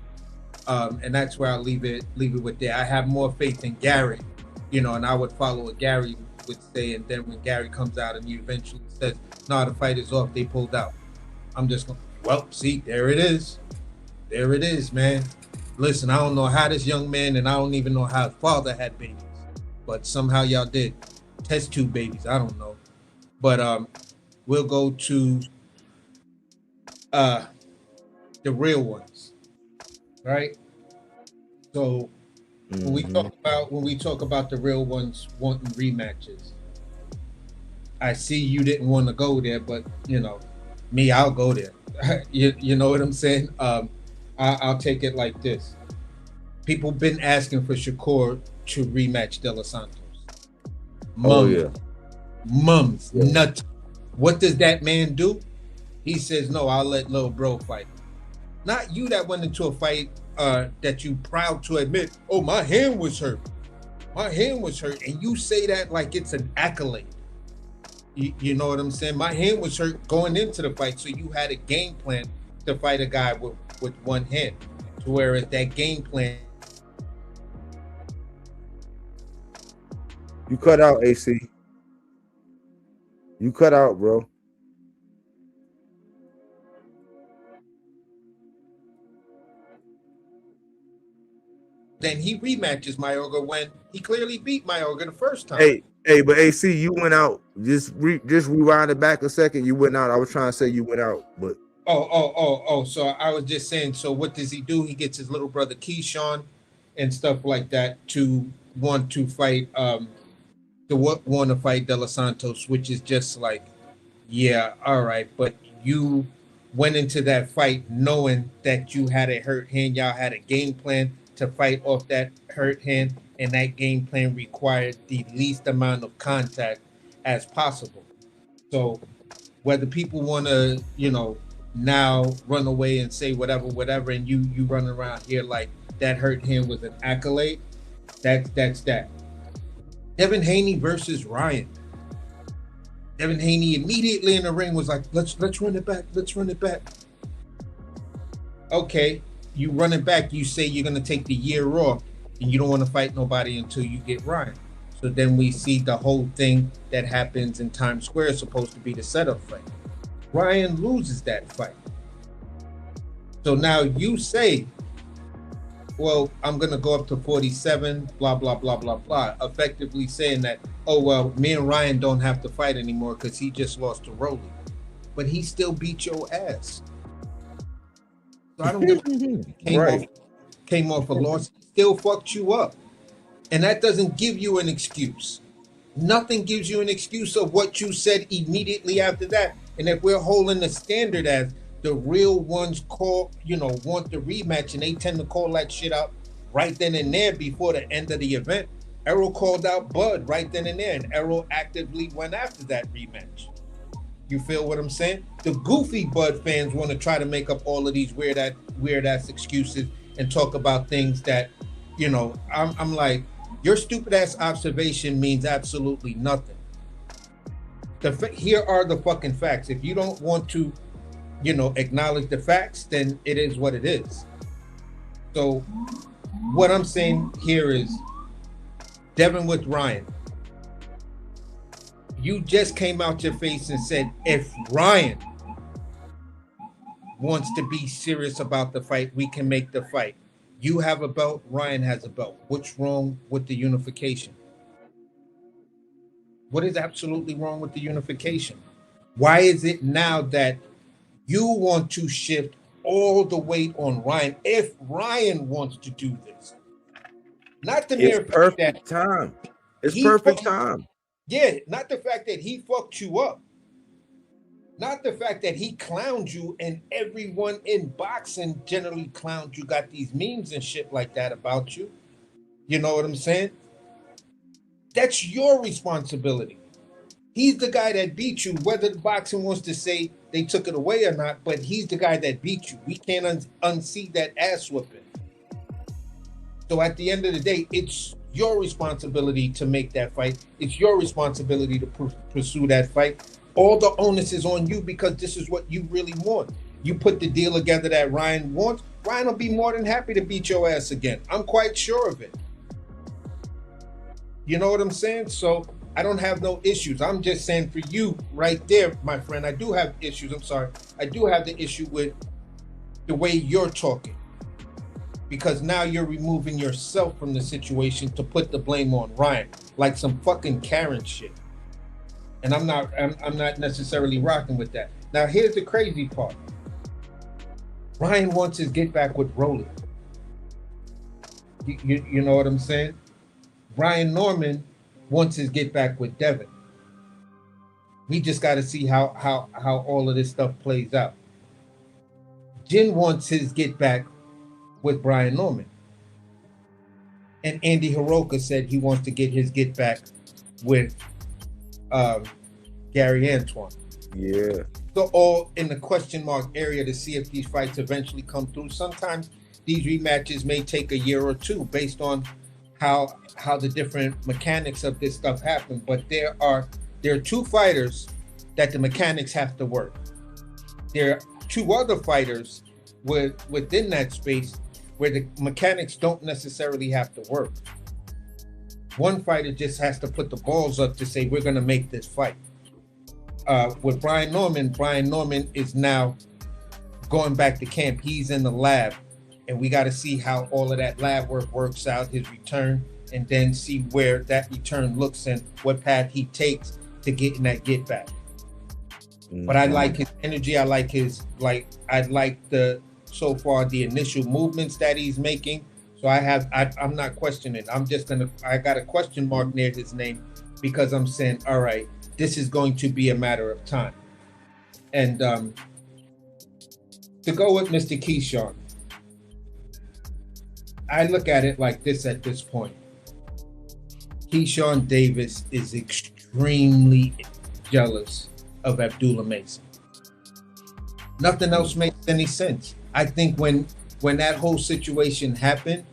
and that's where I'll leave it with that. I have more faith in Gary, and I would follow what Gary would say, and then when Gary comes out and he eventually says, "No, the fight is off, they pulled out," I'm just going, well, see, there it is, man. Listen, I don't know how this young man, and I don't even know how his father had babies, but somehow y'all did. Test tube babies, I don't know. But we'll go to the real ones, right? So when we talk about the real ones wanting rematches, I see you didn't want to go there, but Me, I'll go there. You know what I'm saying? I'll take it like this. People been asking for Shakur to rematch De Los Santos. Oh yeah. Mums, Yeah. nuts. What does that man do? He says, no, I'll let little bro fight. Not you that went into a fight that you proud to admit, oh, my hand was hurt. My hand was hurt. And you say that like it's an accolade. You know what I'm saying? My hand was hurt going into the fight. So you had a game plan to fight a guy with one hand. Whereas that game plan. You cut out, AC. You cut out, bro. Then he rematches Mayorga when he clearly beat Mayorga the first time. But AC, you went out. Just rewind it back a second. You went out. I was trying to say you went out, but So I was just saying. So what does he do? He gets his little brother Keyshawn and stuff like that to want to fight. Want to fight De Los Santos, which is just like, yeah, all right, but you went into that fight knowing that you had a hurt hand. Y'all had a game plan to fight off that hurt hand, and that game plan required the least amount of contact as possible. So whether people want to, now run away and say whatever, and you run around here like that hurt hand was an accolade, that's that. Devin Haney versus Ryan. Devin Haney immediately in the ring was like, let's run it back. Let's run it back. Okay, you run it back. You say you're going to take the year off and you don't want to fight nobody until you get Ryan. So then we see the whole thing that happens in Times Square is supposed to be the setup fight. Ryan loses that fight. So now you say, well, I'm going to go up to 47, blah, blah, blah, blah, blah, effectively saying that, oh, well, me and Ryan don't have to fight anymore because he just lost to Rolly. But he still beat your ass. So I don't give a came off a loss, he still fucked you up. And that doesn't give you an excuse. Nothing gives you an excuse of what you said immediately after that. And if we're holding the standard as the real ones want the rematch, and they tend to call that shit out right then and there before the end of the event. Errol called out Bud right then and there, and Errol actively went after that rematch. You feel what I'm saying? The goofy Bud fans want to try to make up all of these weird ass excuses and talk about things that, I'm like, your stupid ass observation means absolutely nothing. Here are the fucking facts. If you don't want to acknowledge the facts, then it is what it is. So what I'm saying here is Devin with Ryan. You just came out your face and said, if Ryan wants to be serious about the fight, we can make the fight. You have a belt, Ryan has a belt. What's wrong with the unification? What is absolutely wrong with the unification? Why is it now that you want to shift all the weight on Ryan if Ryan wants to do this? Not the mere fact that time. It's perfect time. Yeah, not the fact that he fucked you up. Not the fact that he clowned you, and everyone in boxing generally clowned you, got these memes and shit like that about you. You know what I'm saying? That's your responsibility. He's the guy that beat you, whether the boxing wants to say they took it away or not, but he's the guy that beat you. We can't unsee that ass whooping. So at the end of the day, it's your responsibility to make that fight. It's your responsibility to pursue that fight. All the onus is on you because this is what you really want. You put the deal together that Ryan wants. Ryan will be more than happy to beat your ass again. I'm quite sure of it. You know what I'm saying? So I don't have no issues. I'm just saying for you right there, my friend, I do have issues. I'm sorry. I do have the issue with the way you're talking. Because now you're removing yourself from the situation to put the blame on Ryan, like some fucking Karen shit. And I'm not necessarily rocking with that. Now here's the crazy part. Ryan wants his get back with Rolly. You know what I'm saying? Ryan Norman wants his get back with Devin. We just got to see how all of this stuff plays out. Jin wants his get back with Brian Norman, and Andy Hiroka said he wants to get his get back with Gary Antoine. Yeah. So all in the question mark area to see if these fights eventually come through. Sometimes these rematches may take a year or two based on how the different mechanics of this stuff happen. But there are two fighters that the mechanics have to work. There are two other fighters within that space where the mechanics don't necessarily have to work. One fighter just has to put the balls up to say, we're going to make this fight. With Brian Norman is now going back to camp. He's in the lab, and we got to see how all of that lab work works out, his return, and then see where that return looks and what path he takes to get in that get back. But I like his energy. I like so far the initial movements that he's making. So I'm not questioning. I got a question mark near his name because I'm saying, all right, this is going to be a matter of time. And to go with Mr. Keyshawn, I look at it like this at this point. Keyshawn Davis is extremely jealous of Abdullah Mason. Nothing else makes any sense. I think when that whole situation happened,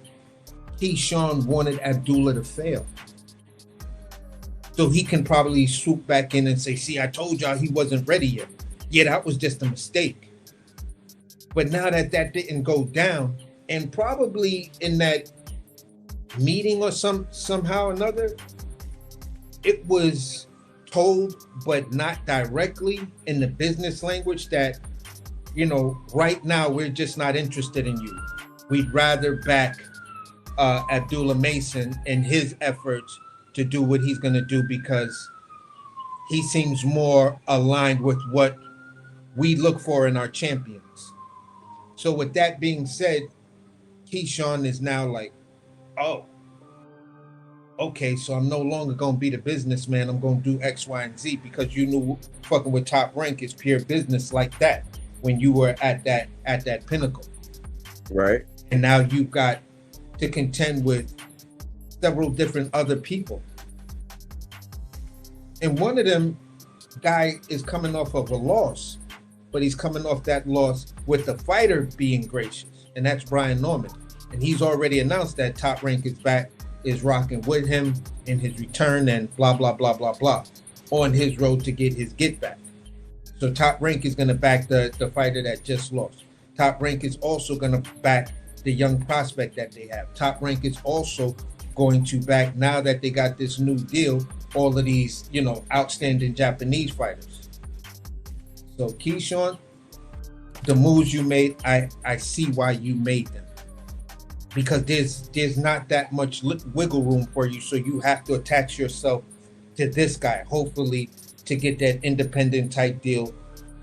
Keyshawn wanted Abdullah to fail. So he can probably swoop back in and say, see, I told y'all he wasn't ready yet. Yeah, that was just a mistake. But now that didn't go down, and probably in that meeting or somehow or another, it was told, but not directly in the business language that, right now we're just not interested in you. We'd rather back Abdullah Mason and his efforts to do what he's going to do because he seems more aligned with what we look for in our champions. So with that being said, Keyshawn is now like, oh, okay, so I'm no longer going to be the businessman. I'm going to do X, Y, and Z because you knew fucking with Top Rank is pure business like that when you were at that pinnacle. Right. And now you've got to contend with several different other people. And one of them guy is coming off of a loss, but he's coming off that loss with the fighter being gracious, and that's Brian Norman. And he's already announced that Top Rank is back, is rocking with him in his return and blah, blah, blah, blah, blah, on his road to get his get back. So Top Rank is going to back the fighter that just lost. Top Rank is also going to back the young prospect that they have. Top Rank is also going to back, now that they got this new deal, all of these, outstanding Japanese fighters. So Keyshawn, the moves you made, I see why you made them. Because there's not that much wiggle room for you, so you have to attach yourself to this guy, hopefully to get that independent type deal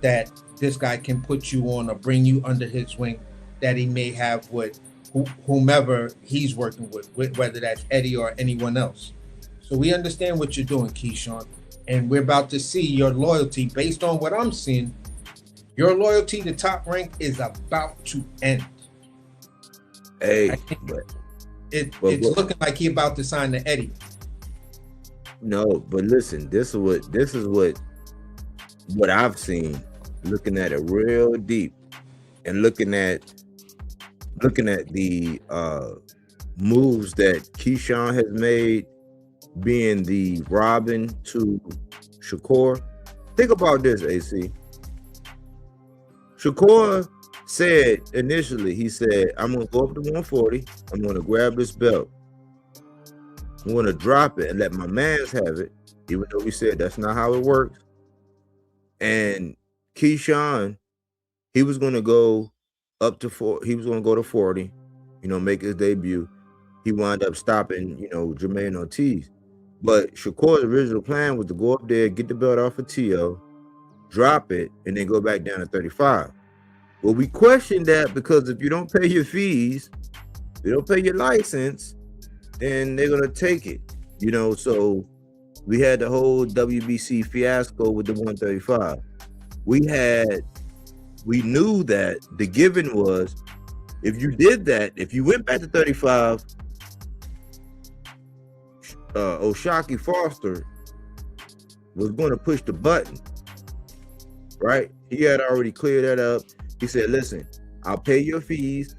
that this guy can put you on or bring you under his wing that he may have with whomever he's working with, whether that's Eddie or anyone else. So we understand what you're doing, Keyshawn, and we're about to see your loyalty. Based on what I'm seeing, your loyalty to Top Rank is about to end. Hey, it's looking like he about to sign to Eddie. No, but listen, this is what I've seen, looking at it real deep and looking at the moves that Keyshawn has made, being the Robin to Shakur. Think about this, AC. Shakur said initially, he said, I'm going to go up to 140. I'm going to grab this belt. I'm going to drop it and let my mans have it, even though we said that's not how it works. And Keyshawn, he was going to go up to 4. He was going to go to 40, make his debut. He wound up stopping, Jermaine Ortiz. But Shakur's original plan was to go up there, get the belt off of T.O., drop it, and then go back down to 35. Well, we questioned that because if you don't pay your fees, you don't pay your license, then they're going to take it. So We had the whole WBC fiasco with the 135. We knew that the given was, if you did that, if you went back to 35, O'Shaquie Foster was going to push the button, right? He had already cleared that up. He said, listen, I'll pay your fees.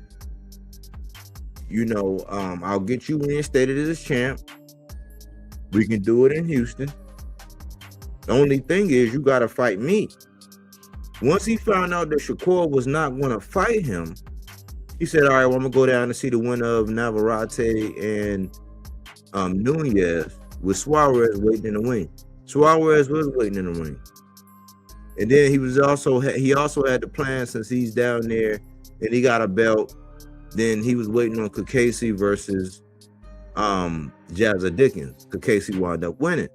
You know, I'll get you reinstated as a champ. We can do it in Houston. The only thing is you got to fight me. Once he found out that Shakur was not going to fight him, he said, all right, well, I'm going to go down and see the winner of Navarrete and Nunez with Suarez waiting in the wing. Suarez was waiting in the wing. And then he also had the plan, since he's down there and he got a belt, then he was waiting on Kakasi versus Jazza Dickens. Kakasi wound up winning.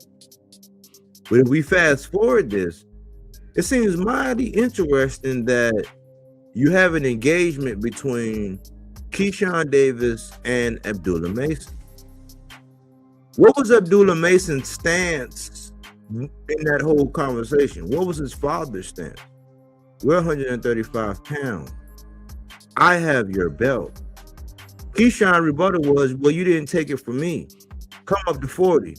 But if we fast forward this, it seems mighty interesting that you have an engagement between Keyshawn Davis and Abdullah Mason. What was Abdullah Mason's stance in that whole conversation? What was his father's stance? We're 135 pounds. I have your belt. Keyshawn rebuttal was, well, you didn't take it from me. Come up to 40.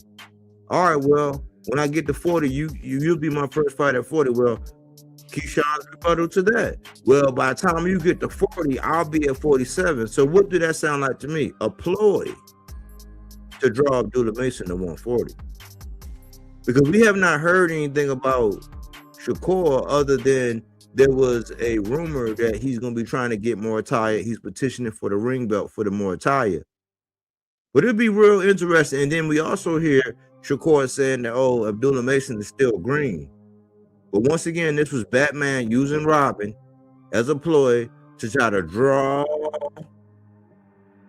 All right, well, when I get to 40, you'll be my first fight at 40. Well, Keyshawn's rebuttal to that. Well, by the time you get to 40, I'll be at 47. So what did that sound like to me? A ploy to draw Abdullah Mason to 140. Because we have not heard anything about Shakur other than there was a rumor that he's going to be trying to get Muay Thai. He's petitioning for the ring belt for the Muay Thai. But it'd be real interesting. And then we also hear Shakur saying that, oh, Abdullah Mason is still green. But once again, this was Batman using Robin as a ploy to try to draw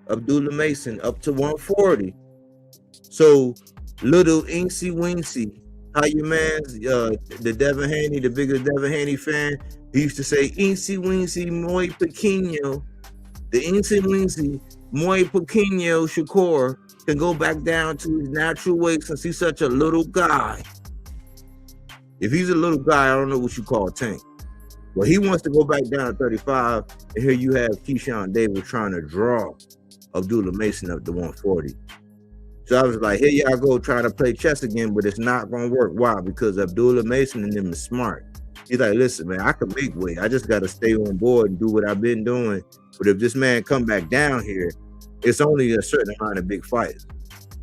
Abdullah Mason up to 140. So little Incy Wincy, how your man's the Devin Haney, the biggest Devin Haney fan, he used to say Incy Wincy muy pequeño. The Incy Wincy muy pequeño Shakur can go back down to his natural weight since he's such a little guy. If he's a little guy, I don't know what you call Tank. Well, he wants to go back down to 35, and here you have Keyshawn Davis trying to draw Abdullah Mason up to 140. So I was like, here y'all go trying to play chess again, but it's not going to work. Why? Because Abdullah Mason and them is smart. He's like, listen, man, I can make weight. I just got to stay on board and do what I've been doing. But if this man come back down here, it's only a certain amount of big fighters.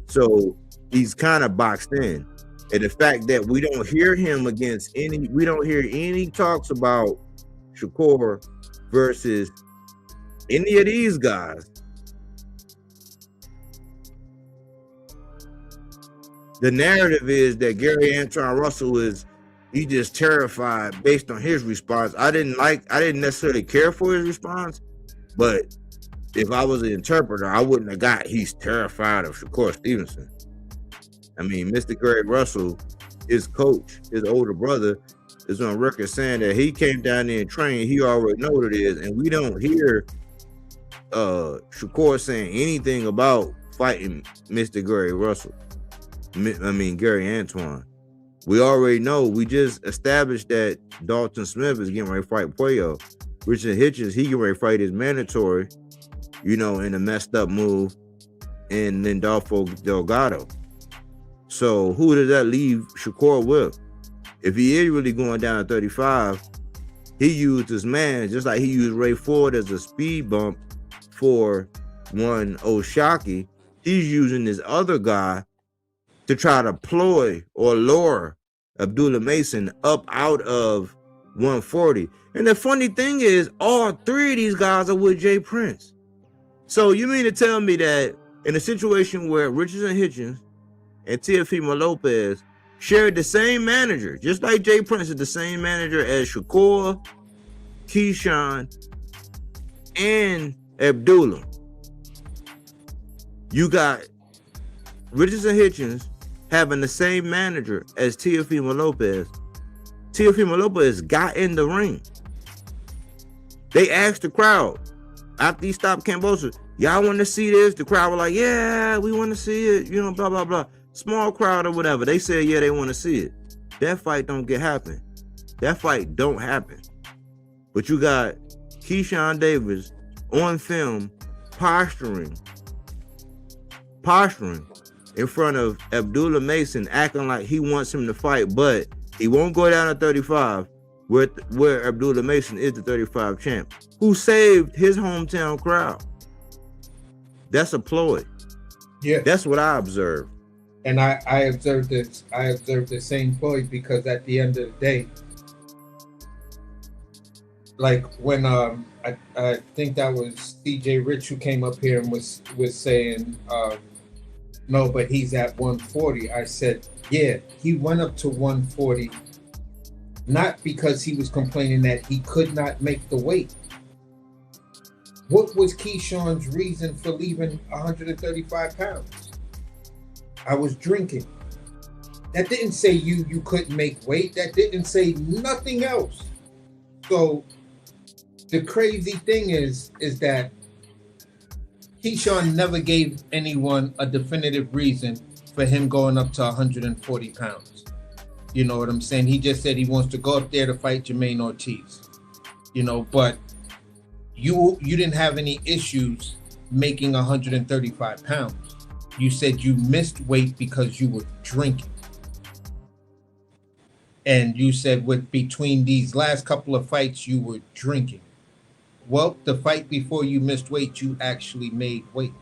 So he's kind of boxed in. And the fact that we don't hear him we don't hear any talks about Shakur versus any of these guys. The narrative is that Gary Antoine Russell he just terrified based on his response. I didn't necessarily care for his response, but if I was an interpreter, I wouldn't have got he's terrified of Shakur Stevenson. I mean, Mr. Gary Russell, his coach, his older brother, is on record saying that he came down there and trained. He already know what it is, and we don't hear Shakur saying anything about fighting Mr. Gary Russell. Gary Antoine. We already know. We just established that Dalton Smith is getting ready to fight Puello. Richard Hitchens, he getting ready to fight his mandatory, in a messed up move, and then Dolfo Delgado. So who does that leave Shakur with? If he is really going down to 35, he used his man, just like he used Ray Ford as a speed bump for one O'Shaquie. He's using this other guy to try to ploy or lure Abdullah Mason up out of 140. And the funny thing is, all three of these guys are with Jay Prince. So you mean to tell me that in a situation where Richardson Hitchens and Teofimo Lopez shared the same manager, just like Jay Prince is the same manager as Shakur, Keyshawn, and Abdullah, you got Richardson Hitchens having the same manager as Teofimo Lopez. Teofimo Lopez got in the ring. They asked the crowd after he stopped Cambosa, y'all want to see this? The crowd were like, yeah, we want to see it, blah, blah, blah. small crowd or whatever. They say, yeah, they want to see it. That fight don't happen. That fight don't happen. But you got Keyshawn Davis on film posturing in front of Abdullah Mason, acting like he wants him to fight, but he won't go down to 35, where Abdullah Mason is the 35 champ, who saved his hometown crowd. That's a ploy. Yeah, that's what I observed. And I observed this. I observed the same ploy because at the end of the day, like when I think that was CJ Rich who came up here and was saying no, but he's at 140. I said, yeah, he went up to 140, not because he was complaining that he could not make the weight. What was Keyshawn's reason for leaving 135 pounds? I was drinking. That didn't say you couldn't make weight. That didn't say nothing else. So the crazy thing is that Keyshawn never gave anyone a definitive reason for him going up to 140 pounds. You know what I'm saying? He just said he wants to go up there to fight Jermaine Ortiz. You know, but you didn't have any issues making 135 pounds. You said you missed weight because you were drinking. And you said between these last couple of fights, you were drinking. Well, the fight before you missed weight, you actually made weight.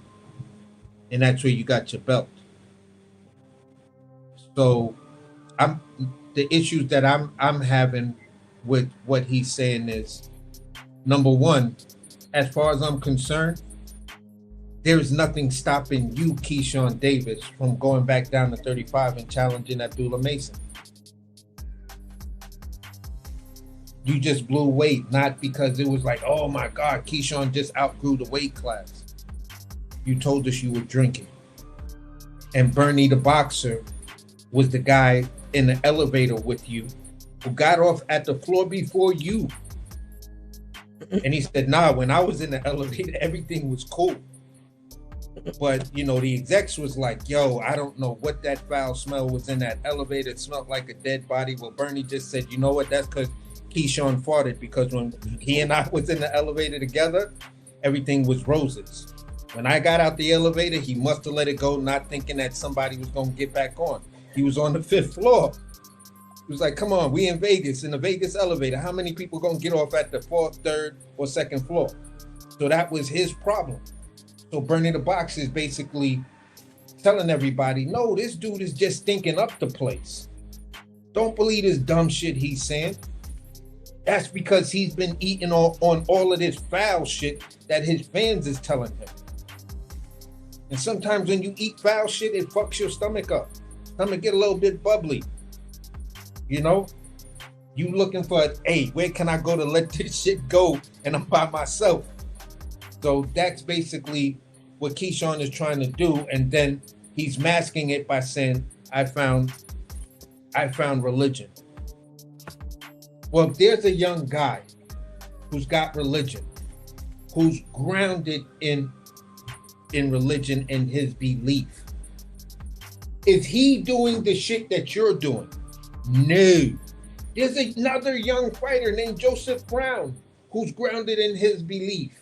And that's where you got your belt. So the issues that I'm having with what he's saying is, number one, as far as I'm concerned, there's nothing stopping you, Keyshawn Davis, from going back down to 35 and challenging Abdullah Mason. You just blew weight, not because it was like, oh my God, Keyshawn just outgrew the weight class. You told us you were drinking. And Bernie the boxer was the guy in the elevator with you who got off at the floor before you. And he said, nah, when I was in the elevator, everything was cool. But, you know, the execs was like, yo, I don't know what that foul smell was in that elevator. It smelled like a dead body. Well, Bernie just said, you know what, that's because Keyshawn farted, because when he and I was in the elevator together, everything was roses. When I got out the elevator, he must have let it go, not thinking that somebody was going to get back on. He was on the 5th floor. He was like, come on, we in Vegas, in the Vegas elevator. How many people going to get off at the 4th, 3rd, or 2nd floor? So that was his problem. So Bernie the Boxer is basically telling everybody, no, this dude is just stinking up the place. Don't believe this dumb shit he's saying. That's because he's been eating on all of this foul shit that his fans is telling him. And sometimes when you eat foul shit, it fucks your stomach up. Stomach get a little bit bubbly. You know? You looking for, hey, where can I go to let this shit go? And I'm by myself. So that's basically what Keyshawn is trying to do. And then he's masking it by saying, I found religion. Well, if there's a young guy who's got religion, who's grounded in religion and his belief, is he doing the shit that you're doing? No. There's another young fighter named Joseph Brown who's grounded in his belief.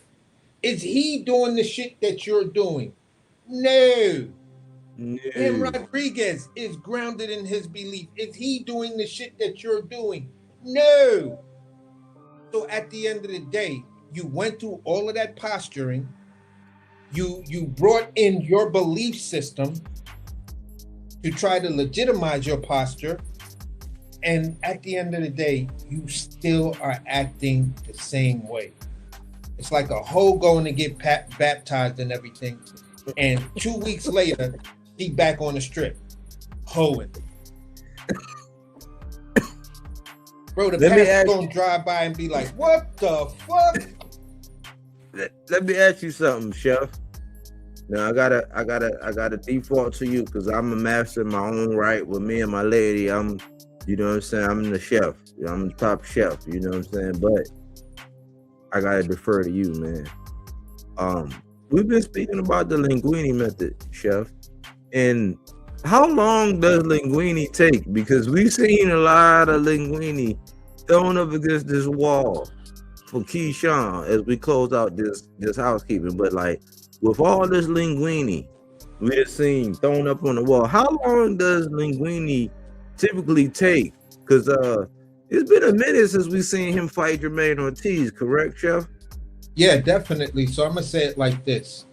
Is he doing the shit that you're doing? No. Tim Rodriguez is grounded in his belief. Is he doing the shit that you're doing? No. So at the end of the day, you went through all of that posturing. You brought in your belief system to try to legitimize your posture. And at the end of the day, you still are acting the same way. It's like a hoe going to get baptized and everything. And 2 weeks later, she back on the strip, hoeing. Bro, the pastor's gonna drive by and be like, what the fuck? Let me ask you something, Chef. Now I gotta default to you because I'm a master in my own right. With me and my lady, you know what I'm saying, I'm the chef. I'm the top chef, you know what I'm saying? But I gotta defer to you, man. We've been speaking about the linguine method, Chef, and How long does linguine take? Because we've seen a lot of linguine thrown up against this wall for Keyshawn as we close out this housekeeping. But like with all this linguine we have seen thrown up on the wall, how long does linguine typically take? Because it's been a minute since we seen him fight Jermaine Ortiz, correct, Chef? Yeah, definitely. So I'm gonna say it like this.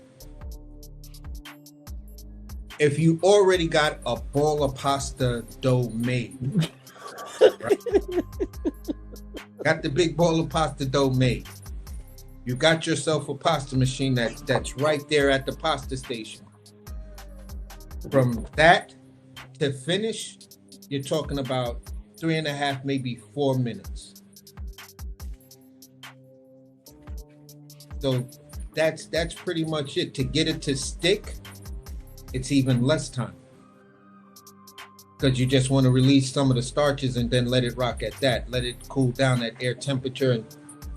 If you already got a ball of pasta dough made, right? Got the big ball of pasta dough made, you got yourself a pasta machine that's right there at the pasta station. From that to finish, you're talking about 3.5, maybe 4 minutes. So that's pretty much it. To get it to stick, it's even less time, because you just want to release some of the starches and then let it rock at that. Let it cool down at air temperature and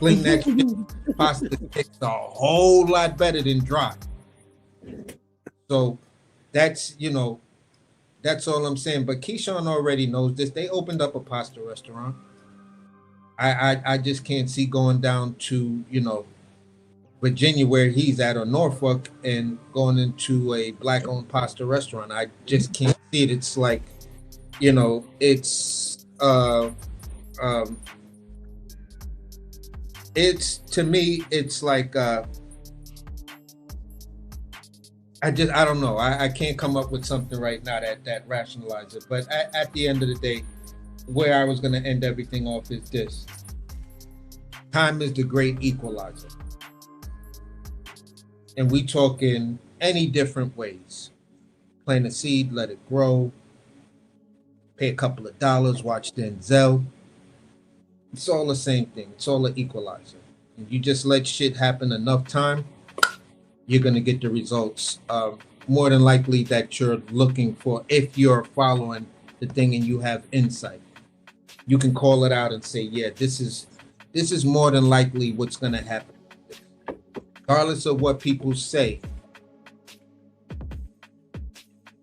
fling that shit. Pasta sticks a whole lot better than dry. So that's, that's all I'm saying. But Keyshawn already knows this. They opened up a pasta restaurant. I just can't see going down to, Virginia, where he's at, or Norfolk, and going into a black-owned pasta restaurant. I just can't see it. It's like, it's to me, it's like I don't know. I can't come up with something right now that rationalizes it. But at the end of the day, where I was going to end everything off is this: time is the great equalizer. And we talk in any different ways. Plant a seed, let it grow, pay a couple of dollars, watch Denzel. It's all the same thing. It's all an equalizer. And you just let shit happen enough time, you're going to get the results more than likely that you're looking for, if you're following the thing and you have insight. You can call it out and say, yeah, this is more than likely what's going to happen. Regardless of what people say,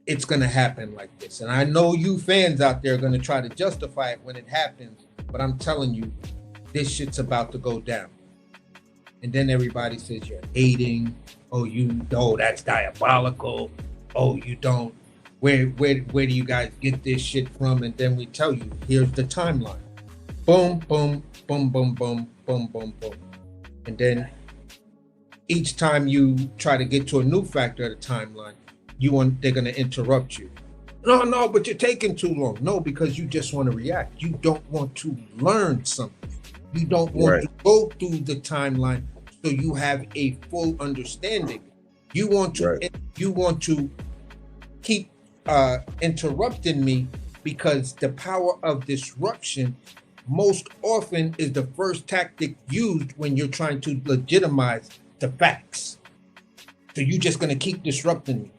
it's going to happen like this. And I know you fans out there are going to try to justify it when it happens, but I'm telling you, this shit's about to go down. And then everybody says you're hating. Oh, that's diabolical. Oh, you don't. Where do you guys get this shit from? And then we tell you, here's the timeline. Boom, boom, boom, boom, boom, boom, boom, boom. And then each time you try to get to a new factor of the timeline, they're going to interrupt you. No, but you're taking too long. No, because you just want to react. You don't want to learn something. You don't want to go through the timeline so you have a full understanding. You want to keep interrupting me, because the power of disruption most often is the first tactic used when you're trying to legitimize the facts. So you're just going to keep disrupting me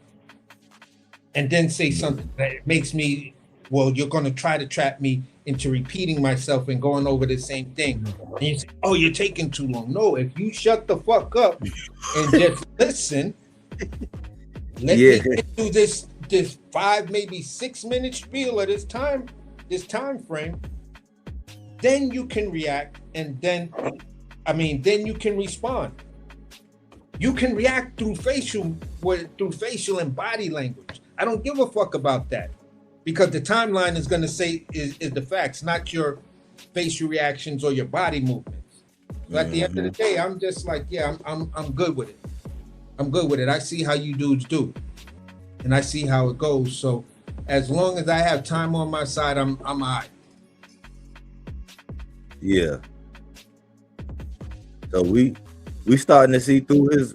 and then say something that makes me, well, you're going to try to trap me into repeating myself and going over the same thing. And you say, oh, you're taking too long. No, if you shut the fuck up and just listen, let me get through this 5, maybe 6 minute spiel of this time frame, then you can react, and then you can respond. You can react through facial and body language. I don't give a fuck about that, because the timeline is going to say is the facts, not your facial reactions or your body movements. So at the end of the day, I'm just like, yeah, I'm good with it. I'm good with it. I see how you dudes do, and I see how it goes. So as long as I have time on my side, I'm all right. Yeah. So we starting to see through his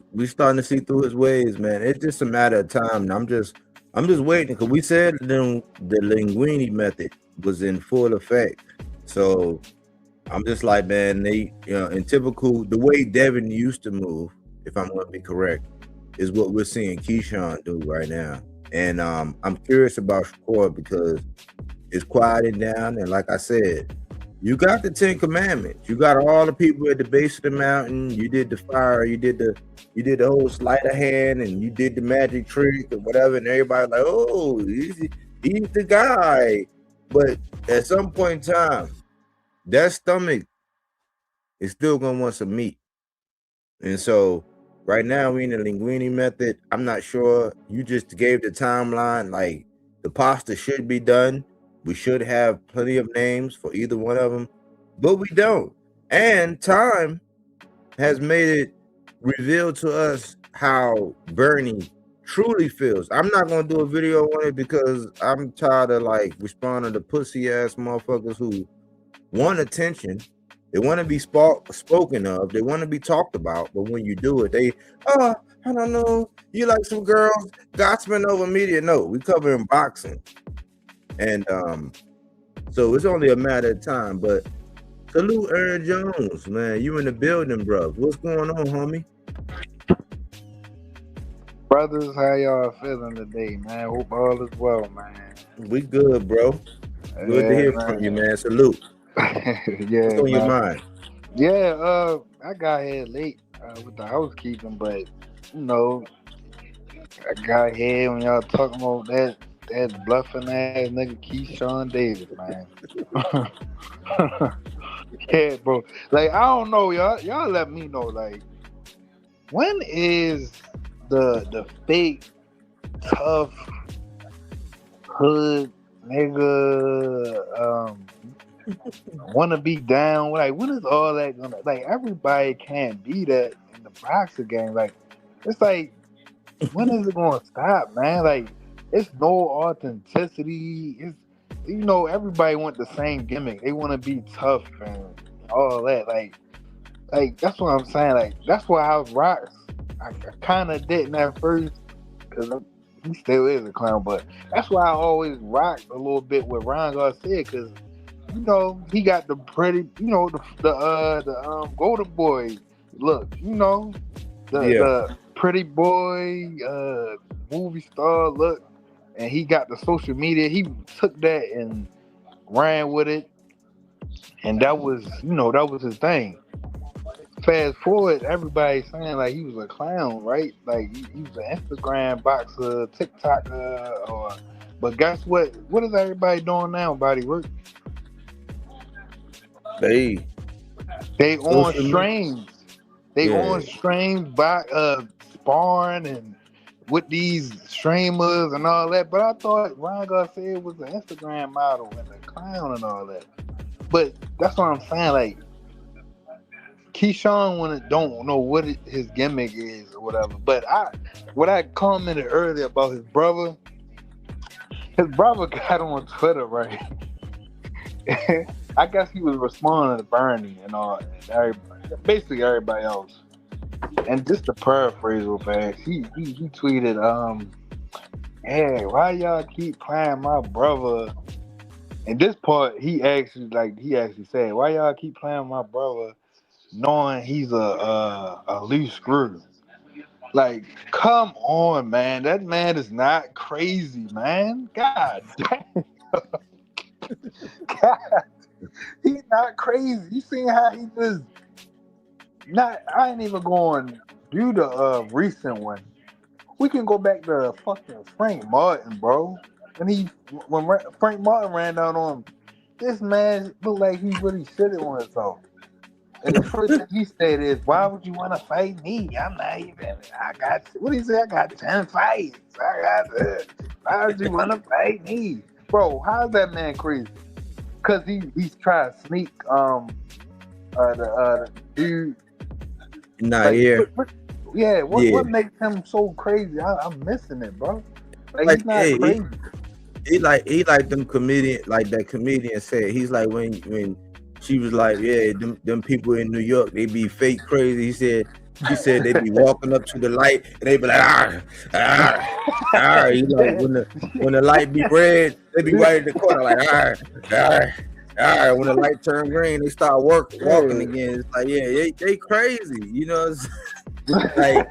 ways, man. It's just a matter of time. And I'm just waiting, because we said the linguine method was in full effect. So I'm just like, man, they, in typical, the way Devin used to move, if I'm going to be correct, is what we're seeing Keyshawn do right now. And I'm curious about Shakur, because it's quieting down. And like I said, You got the 10 commandments. You got all the people at the base of the mountain. You did the fire. You did the whole sleight of hand, and you did the magic trick or whatever. And everybody like, oh, he's the guy. But at some point in time, that stomach is still gonna want some meat. And so right now we in the linguine method. I'm not sure. You just gave the timeline. Like the pasta should be done. We should have plenty of names for either one of them, but we don't. And time has made it reveal to us how Bernie truly feels. I'm not gonna do a video on it because I'm tired of like responding to pussy ass motherfuckers who want attention. They want to be spoken of. They want to be talked about. But when you do it, I don't know. You like some girls gossiping over media? No, we covering boxing. And so it's only a matter of time. But salute Aaron Jones, man. You in the building, bro. What's going on, homie? Brothers, how y'all feeling today, man? Hope all is well, man. We good, bro. Good to hear from you, man. Salute. Yeah, what's on your mind? Yeah, I got here late with the housekeeping, but you know, I got here when y'all talking about that bluffing ass nigga Keyshawn Davis, man. Yeah, bro. Like, I don't know, y'all let me know, like, when is the fake tough hood nigga wanna be down? Like, when is all that gonna, like, everybody can't be that in the boxing game. Like, it's like, when is it gonna stop, man? Like, it's no authenticity. It's, you know, everybody want the same gimmick. They want to be tough and all that. Like that's what I'm saying. Like, that's why I was rocks. I kind of didn't at first because he still is a clown, but that's why I always rocked a little bit with Ron Garcia because, you know, he got the pretty, you know, the golden boy look, you know, the pretty boy movie star look, and he got the social media. He took that and ran with it, and that was, you know, that was his thing. Fast forward, everybody's saying like he was a clown, right? Like he was an Instagram boxer, TikToker, but guess what? What is everybody doing now? Bodywork. They on streams. They on streams by sparring and with these streamers and all that. But I thought Ron Garcia was an Instagram model and a clown and all that. But that's what I'm saying. Like, Keyshawn don't know what his gimmick is or whatever. But what I commented earlier about his brother got on Twitter, right? I guess he was responding to Bernie and all, basically everybody else. And just to paraphrase real fast, he tweeted, "Hey, why y'all keep playing my brother?" And this part, he actually said, "Why y'all keep playing my brother, knowing he's a loose screw?" Like, come on, man. That man is not crazy, man. God damn. God, he's not crazy. You seen how he just I ain't even going to do the recent one. We can go back to fucking Frank Martin, bro. And when Frank Martin ran down on him, this man looked like he really shitted on himself. And the first thing he said is, "Why would you want to fight me? I'm not even. I got, what he say? I got 10 fights. Why would you want to fight me, bro? How's that man crazy? Cause he's trying to sneak the dude. Not here. What makes him so crazy? I'm missing it, bro. Like, he's not crazy. He like them comedian, like that comedian said. He's like when she was like, yeah, them people in New York, they be fake crazy. He said they be walking up to the light and they be like, He's like, when the light be red, they be right in the corner like, when the light turn green, they start walking again. It's like, yeah, they crazy, you know. It's like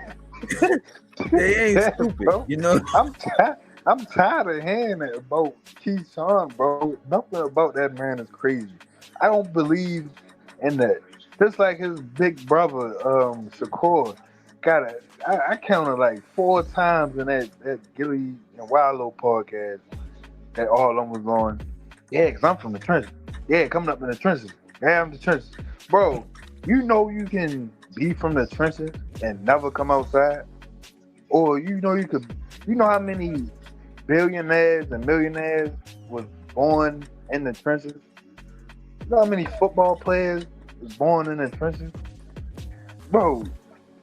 they ain't stupid, you know. I'm tired of hearing it about Keyshawn, bro. Nothing about that man is crazy. I don't believe in that. Just like his big brother, Shakur, I counted like 4 times in that Gilly and Wallow podcast that all of them was on. Yeah, because I'm from the trenches. Yeah, coming up in the trenches. Yeah, I'm the trenches. Bro, you know you can be from the trenches and never come outside? Or you know how many billionaires and millionaires was born in the trenches? You know how many football players was born in the trenches? Bro,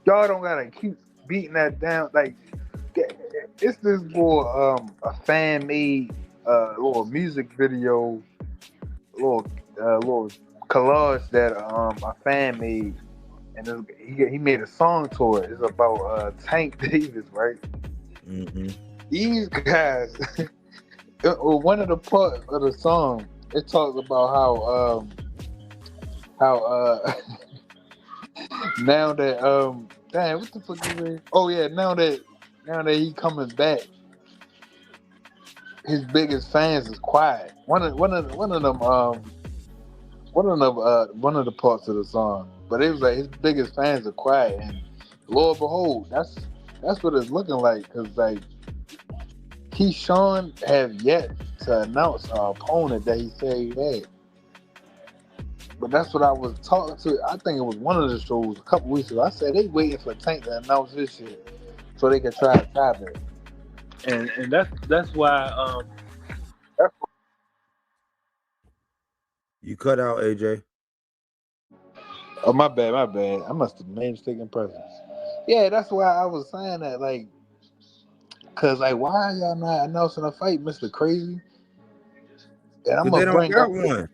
y'all don't gotta keep beating that down. Like, it's this boy, a fan made little music video, little collage that a fan made, and he made a song to it. It's about Tank Davis, right? Mm-hmm. These guys, one of the parts of the song, it talks about how now that damn, what the fuck is it? Oh yeah, now that he coming back, his biggest fans is quiet. One of the parts of the song, but it was like his biggest fans are quiet, and Lord behold, that's what it's looking like, because like Keyshawn have yet to announce an opponent that he said he had. But that's what I was talking to. I think it was one of the shows a couple weeks ago. I said they waiting for Tank to announce this shit so they can try to top it. And that's why You cut out, AJ. oh my bad. I must have made mistaken presence. Yeah, that's why I was saying that, like, cause like why are y'all not announcing a fight, Mr. Crazy? And I'm They gonna don't bring got up one.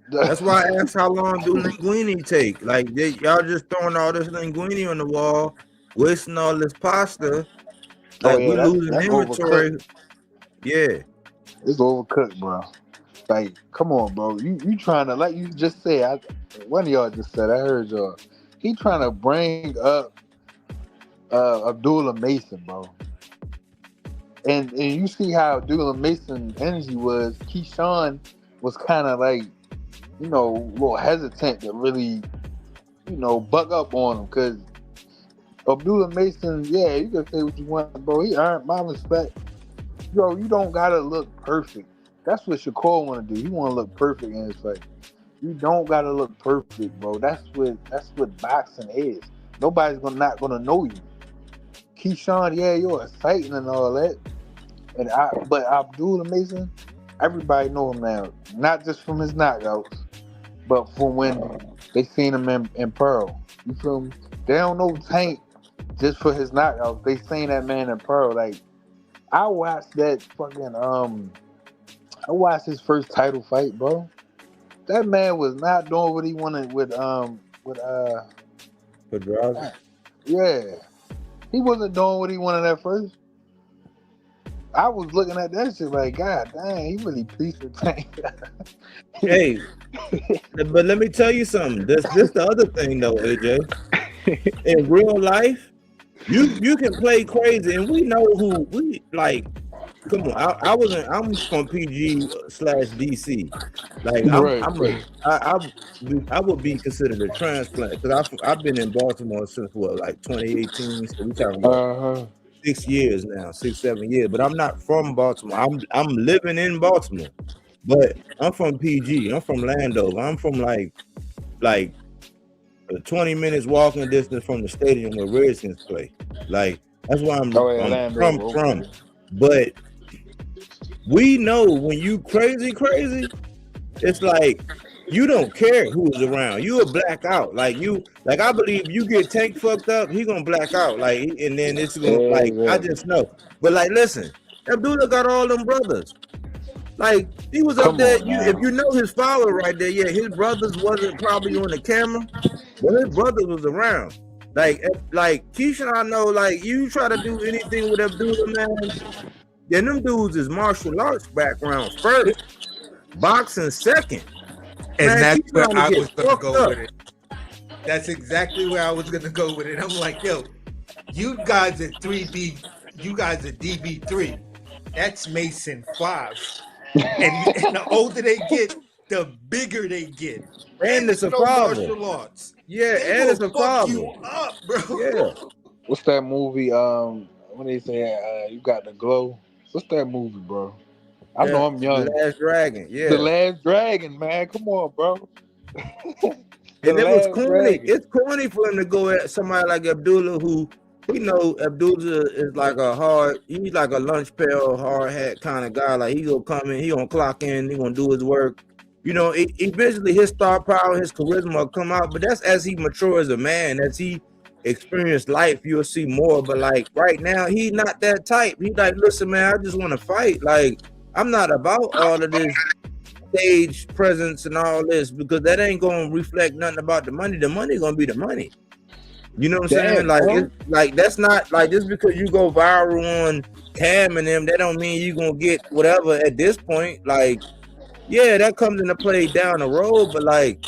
That's why I asked how long do linguine take? Like y'all just throwing all this linguine on the wall, wasting all this pasta. oh Like yeah, we losing that's inventory. overcooked. Yeah. It's overcooked, bro. Like, come on, bro. You trying to, like you just said, one of y'all just said, I heard y'all. He trying to bring up Abdullah Mason, bro. And you see how Abdullah Mason energy was. Keyshawn was kind of like, a little hesitant to really, buck up on him, because Abdullah Mason, yeah, you can say what you want, bro. He earned my respect. Yo, you don't gotta look perfect. That's what Shakur want to do. He want to look perfect in his fight. You don't gotta look perfect, bro. That's what boxing is. Nobody's not gonna know you. Keyshawn, yeah, you're exciting and all that. But Abdullah Mason, everybody know him now. Not just from his knockouts, but from when they seen him in Pearl. You feel me? They don't know Tank just for his knockouts. They seen that man in Pearl. Like, I watched that fucking I watched his first title fight, bro. That man was not doing what he wanted with Pedraza. yeah. He wasn't doing what he wanted at first. I was looking at that shit like, God dang, he really pleased with Tank. Hey, but let me tell you something. This the other thing though, AJ. In real life, you can play crazy, and we know who we like. Come on, I'm from PG/DC. Like I would be considered a transplant, because I've been in Baltimore since like 2018. So we talking about 6 years now, 7 years. But I'm not from Baltimore. I'm living in Baltimore, but I'm from PG. I'm from Landover. I'm from like 20 minutes walking distance from the stadium where Redskins play. Like, that's where I'm from. But we know when you crazy, it's like you don't care who's around. You will black out. Like I believe you get Tank fucked up, he gonna black out. Like, and then it's gonna I just know. But like, listen, Abdullah got all them brothers. Like, he was up there. If you know his follower right there, yeah, his brothers wasn't probably on the camera, but his brothers was around. Like Keisha, I know, like, you try to do anything with Abdullah, man, then them dudes is martial arts background first, boxing second. And man, that's where I was gonna go up with it. That's exactly where I was gonna go with it. I'm like, yo, you guys are 3B, you guys are DB3. That's Mason 5. And the older they get, the bigger they get. And it's a no problem. martial arts. Yeah, They and will it's a fuck problem. you up, bro. Yeah. What's that movie? When they say you got the glow. What's that movie, bro? I know I'm The young. Last Dragon. Yeah. The Last Dragon, man. Come on, bro. And it was Last corny. Dragon. It's corny for him to go at somebody like Abdullah, who we know Abdullah is like he's like a lunch pail, hard hat kind of guy. Like he gonna come in, he gonna clock in, he gonna do his work. You know, eventually his star power, his charisma will come out. But that's as he matures as a man, as he experienced life, you'll see more. But like right now, he's not that type. He's like, listen, man, I just want to fight. Like I'm not about all of this stage presence and all this, because that ain't gonna reflect nothing about the money. The money gonna be the money. You know what I'm saying? Like, it's, like that's not like just because you go viral on Cam and them, that don't mean you gonna get whatever at this point. Like, yeah, that comes into play down the road, but like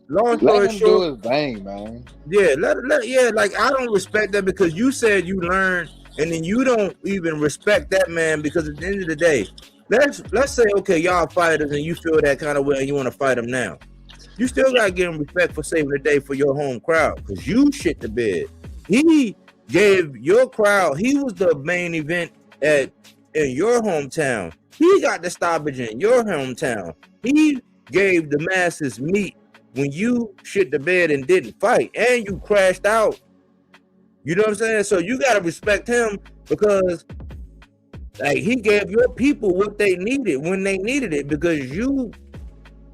long story Let him do short, his thing, man. yeah, like I don't respect that because you said you learned, and then you don't even respect that man, because at the end of the day, let's say, okay, y'all fighters and you feel that kind of way and you want to fight him now. You still got to give him respect for saving the day for your home crowd, because you shit the bed. He gave your crowd, he was the main event in your hometown. He got the stoppage in your hometown. He gave the masses meat when you shit the bed and didn't fight, and you crashed out. You know what I'm saying? So you got to respect him, because like he gave your people what they needed when they needed it, because you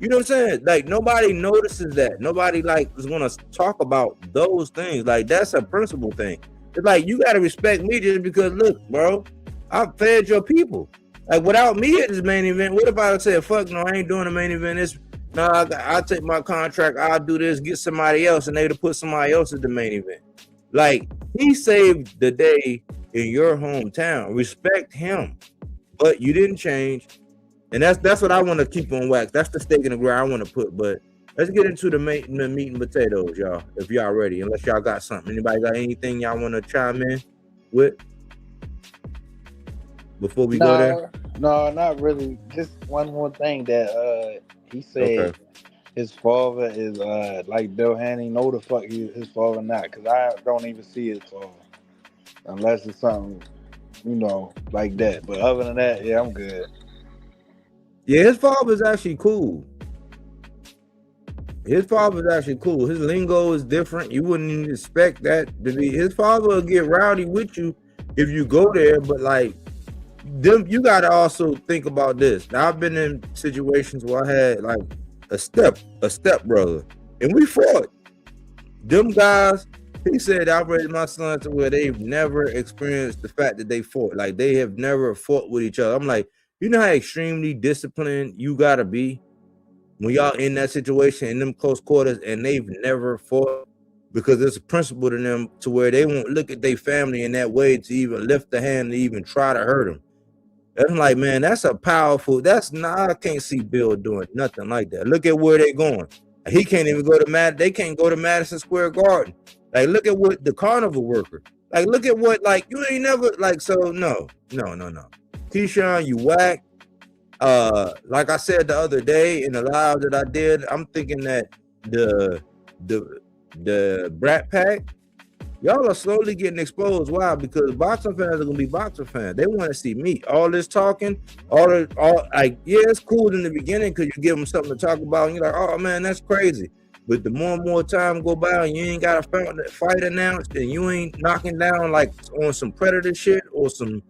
know what I'm saying? Like nobody notices that. Nobody like is gonna talk about those things. Like that's a principle thing. It's like you gotta respect me just because, look, bro, I fed your people. Like without me at this main event, what if I said, fuck no, I ain't doing the main event. I'll take my contract, I'll do this, get somebody else, and they'd put somebody else at the main event. Like he saved the day in your hometown. Respect him, but you didn't change, and that's what I want to keep on wax. That's the stake in the ground I want to put. But let's get into the meat and potatoes, y'all. If y'all ready, unless y'all got something. Anybody got anything y'all want to chime in with before we go there? No, not really. Just one more thing that he said. Okay. His father is like Bill Haney. Know the fuck his father not, because I don't even see his father unless it's something, you know, like that. But other than that, yeah, I'm good. Yeah, his father's actually cool. His lingo is different. You wouldn't even expect that to be. His father will get rowdy with you if you go there, but like them, you gotta also think about this. Now, I've been in situations where I had like a step brother, and we fought. Them guys, he said, I raised my son to where they've never experienced the fact that they fought. Like they have never fought with each other. I'm like, you know how extremely disciplined you gotta be when y'all in that situation in them close quarters, and they've never fought, because it's a principle to them to where they won't look at their family in that way to even lift the hand to even try to hurt them. I'm like, man, that's a powerful. I can't see Bill doing nothing like that. Look at where they're going. He can't even go to they can't go to Madison Square Garden. Like, look at what the carnival worker. Like, look at what, like, you ain't never, like, so no. Keyshawn, you whack. Like I said the other day in the live that I did, I'm thinking that the Brat Pack, y'all are slowly getting exposed. Why? Because boxing fans are gonna be boxing fans. They want to see meat. All this talking, all like, yeah, it's cool in the beginning because you give them something to talk about, and you're like, oh man, that's crazy. But the more and more time go by, and you ain't got a fight announced, and you ain't knocking down like on some Predator shit or some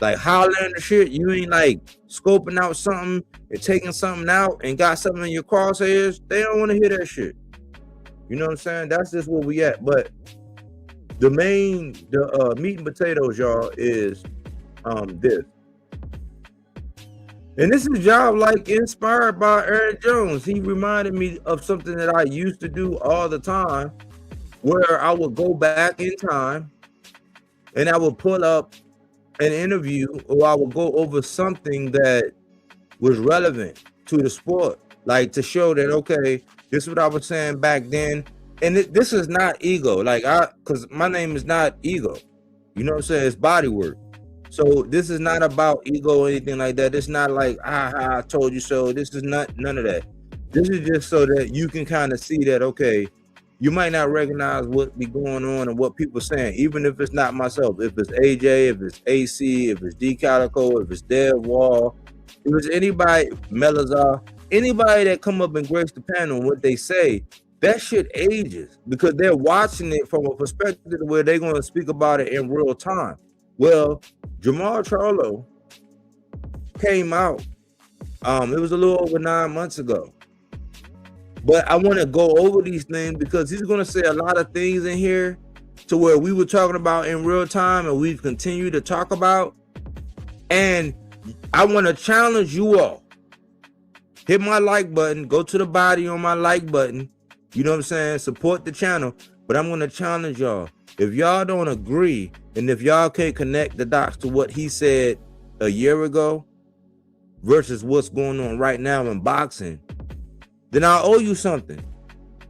like Highlander shit, you ain't like scoping out something and taking something out and got something in your crosshairs, they don't want to hear that shit. You know what I'm saying? That's just where we at. But the meat and potatoes, y'all, is this. And this is y'all like inspired by Aaron Jones. He reminded me of something that I used to do all the time, where I would go back in time and I would pull up an interview, or I would go over something that was relevant to the sport, like to show that, okay, this is what I was saying back then. And this is not ego, like because my name is not ego. You know what I'm saying? It's Bodywork. So this is not about ego or anything like that. It's not like I told you so. This is not none of that. This is just so that you can kind of see that, okay, you might not recognize what be going on and what people saying, even if it's not myself. If it's AJ, if it's AC, if it's D Calico, if it's Dev Wall, if it's anybody, Melazar, anybody that come up and grace the panel and what they say, that shit ages because they're watching it from a perspective where they're going to speak about it in real time. Well, Jermall Charlo came out. It was a little over 9 months ago. But I want to go over these things because he's going to say a lot of things in here to where we were talking about in real time and we've continued to talk about. And I want to challenge you all. Hit my like button. Go to the body on my like button. You know what I'm saying? Support the channel. But I'm going to challenge y'all. If y'all don't agree and if y'all can't connect the dots to what he said a year ago versus what's going on right now in boxing, then I owe you something.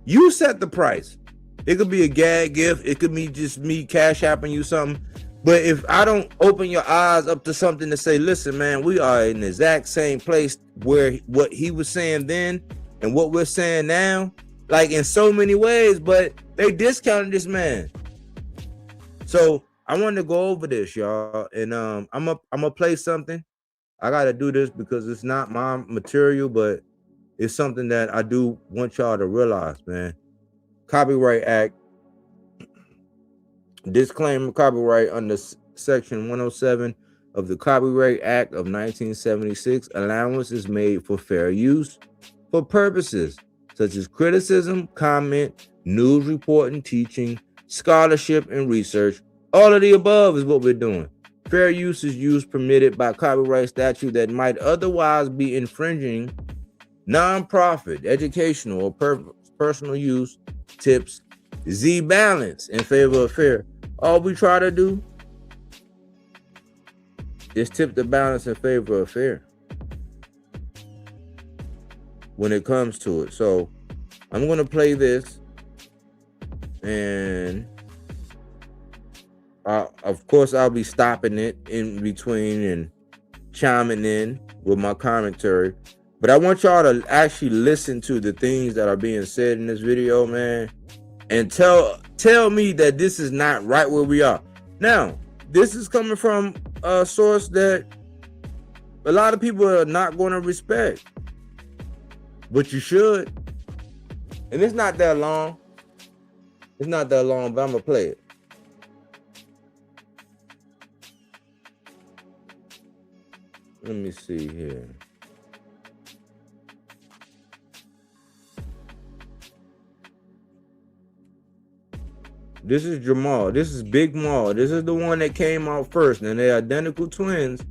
You set the price. It could be a gag gift. It could be just me cash apping you something. But if I don't open your eyes up to something to say, listen, man, we are in the exact same place where what he was saying then and what we're saying now, like in so many ways, but they discounted this man. So I wanted to go over this, y'all. And I'm gonna play something. I gotta do this because it's not my material, but it's something that I do want y'all to realize, man. Copyright Act. Disclaimer, copyright under Section 107 of the Copyright Act of 1976. Allowance is made for fair use for purposes such as criticism, comment, news reporting, teaching, scholarship, and research. All of the above is what we're doing. Fair use is used permitted by copyright statute that might otherwise be infringing non-profit, educational, or personal use tips. Z balance in favor of fair. All we try to do is tip the balance in favor of fair when it comes to it. So I'm going to play this, and of course I'll be stopping it in between and chiming in with my commentary. But I want y'all to actually listen to the things that are being said in this video, man, and tell me that this is not right where we are. Now, this is coming from a source that a lot of people are not going to respect, but you should. And it's not that long. It's not that long, but I'm going to play it. Let me see here. This is Jermall. This is Big Maul. This is the one that came out first. And they're identical twins.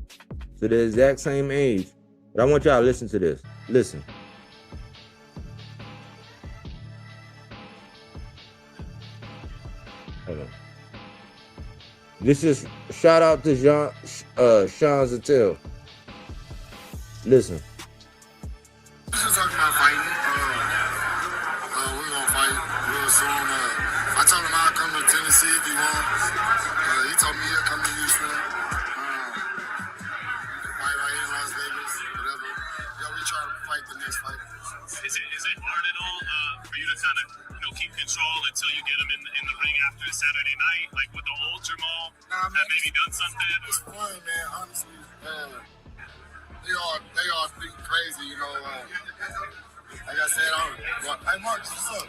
So they're the exact same age. But I want y'all to listen to this. Listen. Hold on. This is shout out to Sean Zattel. Listen. This is talking about fighting. We're gonna fight real soon. I told him I'll come to Tennessee if he wants. He told me he'll come to Houston. Fight right here in Las Vegas, whatever. Yeah, we try to fight the next fight. Is it hard at all for you to kind of keep control until you get him in the ring after Saturday night, like with the old Jermall? Have maybe done something? It's fun, man. Honestly, they all think crazy, Like I said, hey Marcus, what's up?